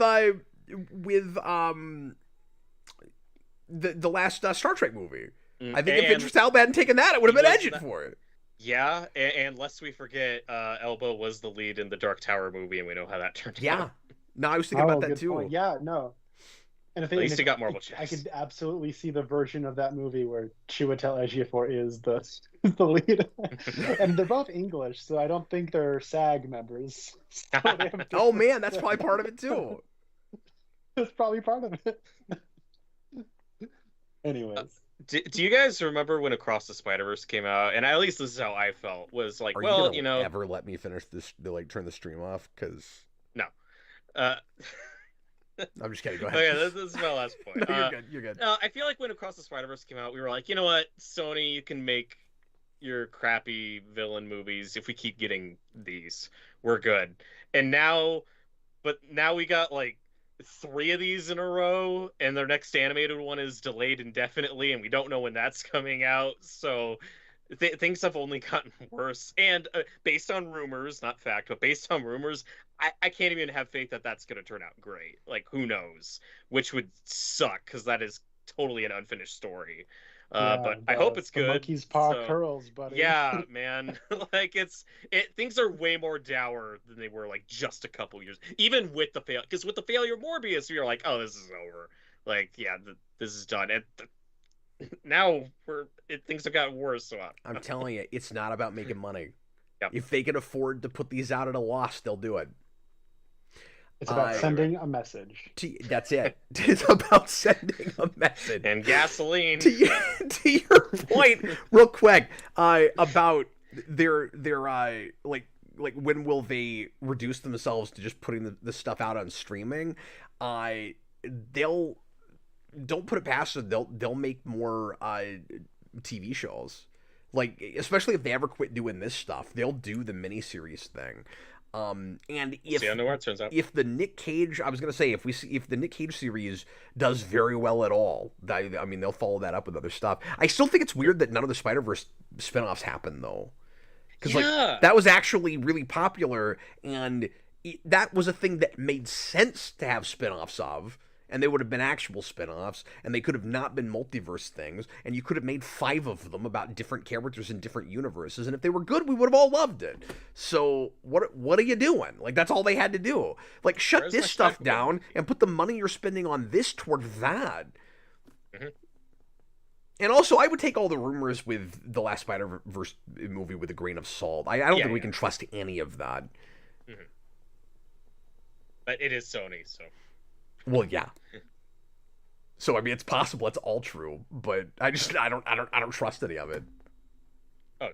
the last Star Trek movie. I think if Idris Elba hadn't taken that, it would have been Ejiofor. Yeah, and lest we forget, Elba was the lead in the Dark Tower movie, and we know how that turned out. Yeah. No, I was thinking about that too. Point. Yeah, no. And if at least he got Marvel checks. I could absolutely see the version of that movie where Chiwetel Ejiofor is the lead. And they're both English, so I don't think they're SAG members. So oh man, that's probably part of it too. That's probably part of it. Anyways. Do you guys remember when Across the Spider-Verse came out? And at least this is how I felt. Was like, Are well, you you gonna know, ever let me finish this? Like, turn the stream off? Because no. Uh, I'm just kidding. Go okay, ahead. this is my last point. No, you're good. You're good. I feel like when Across the Spider-Verse came out, we were like, you know what, Sony, you can make your crappy villain movies. If we keep getting these, we're good. And now, but now we got like 3 of these in a row, and their next animated one is delayed indefinitely, and we don't know when that's coming out. So things have only gotten worse. And based on rumors, not fact, but based on rumors, I can't even have faith that that's going to turn out great. Like, who knows? Which would suck, because that is totally an unfinished story. But I hope it's good. Monkey's paw curls, buddy. Yeah, man. Like things are way more dour than they were like just a couple years. Even with the fail, because with the failure of Morbius, you're like, oh, this is over. Like, yeah, this is done. Now things have gotten worse. So I'm telling you, it's not about making money. Yep. If they can afford to put these out at a loss, they'll do it. It's about sending a message. That's it. It's about sending a message. And gasoline. To your point, real quick, about their like when will they reduce themselves to just putting the stuff out on streaming? They'll don't put it past them. They'll make more TV shows. Like, especially if they ever quit doing this stuff, they'll do the miniseries thing. And if it turns out. If the Nick Cage, I was gonna say, if the Nick Cage series does very well at all, I mean, they'll follow that up with other stuff. I still think it's weird that none of the Spider-Verse spinoffs happen though, because like that was actually really popular, and that was a thing that made sense to have spinoffs of. And they would have been actual spin-offs, and they could have not been multiverse things, and you could have made 5 of them about different characters in different universes, and if they were good, we would have all loved it. So what are you doing? Like, that's all they had to do. Like, shut this stuff down and put the money you're spending on this toward that. Mm-hmm. And also, I would take all the rumors with the last Spider-Verse movie with a grain of salt. I don't think we can trust any of that. Mm-hmm. But it is Sony, so... Well, yeah. So I mean, it's possible it's all true, but I don't trust any of it. Oh,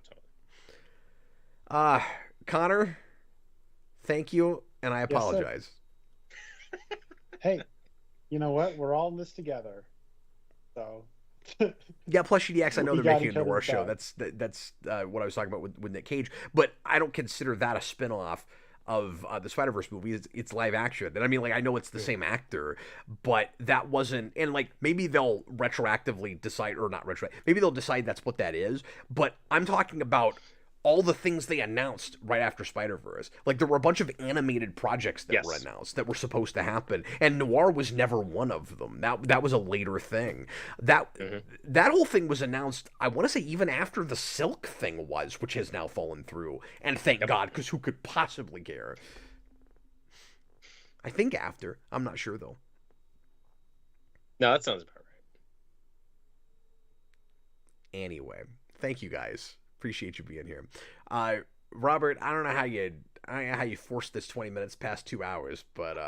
totally. Connor, thank you, and I apologize. Yes, hey, you know what? We're all in this together. So. Yeah, plus GDX, I know they're making a Nora show. That's what I was talking about with Nick Cage, but I don't consider that a spinoff of the Spider-Verse movie. It's live action, and I mean, like, I know it's the same actor, but that wasn't. And like, maybe they'll retroactively decide, or not retroactively, maybe they'll decide that's what that is. But I'm talking about all the things they announced right after Spider-Verse. Like, there were a bunch of animated projects that were announced that were supposed to happen, and Noir was never one of them. That was a later thing. That whole thing was announced, I want to say, even after the Silk thing was, which has now fallen through. And thank God, because who could possibly care? I think after. I'm not sure, though. No, that sounds about right. Anyway, thank you guys. Appreciate you being here. Robert, I don't know how you forced this 20 minutes past 2 hours, but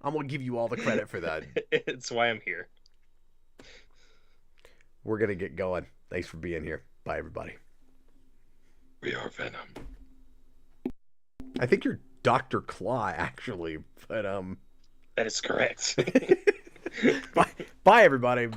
I'm going to give you all the credit for that. It's why I'm here. We're going to get going. Thanks for being here. Bye, everybody. We are Venom. I think you're Dr. Claw, actually, but That is correct. Bye, everybody.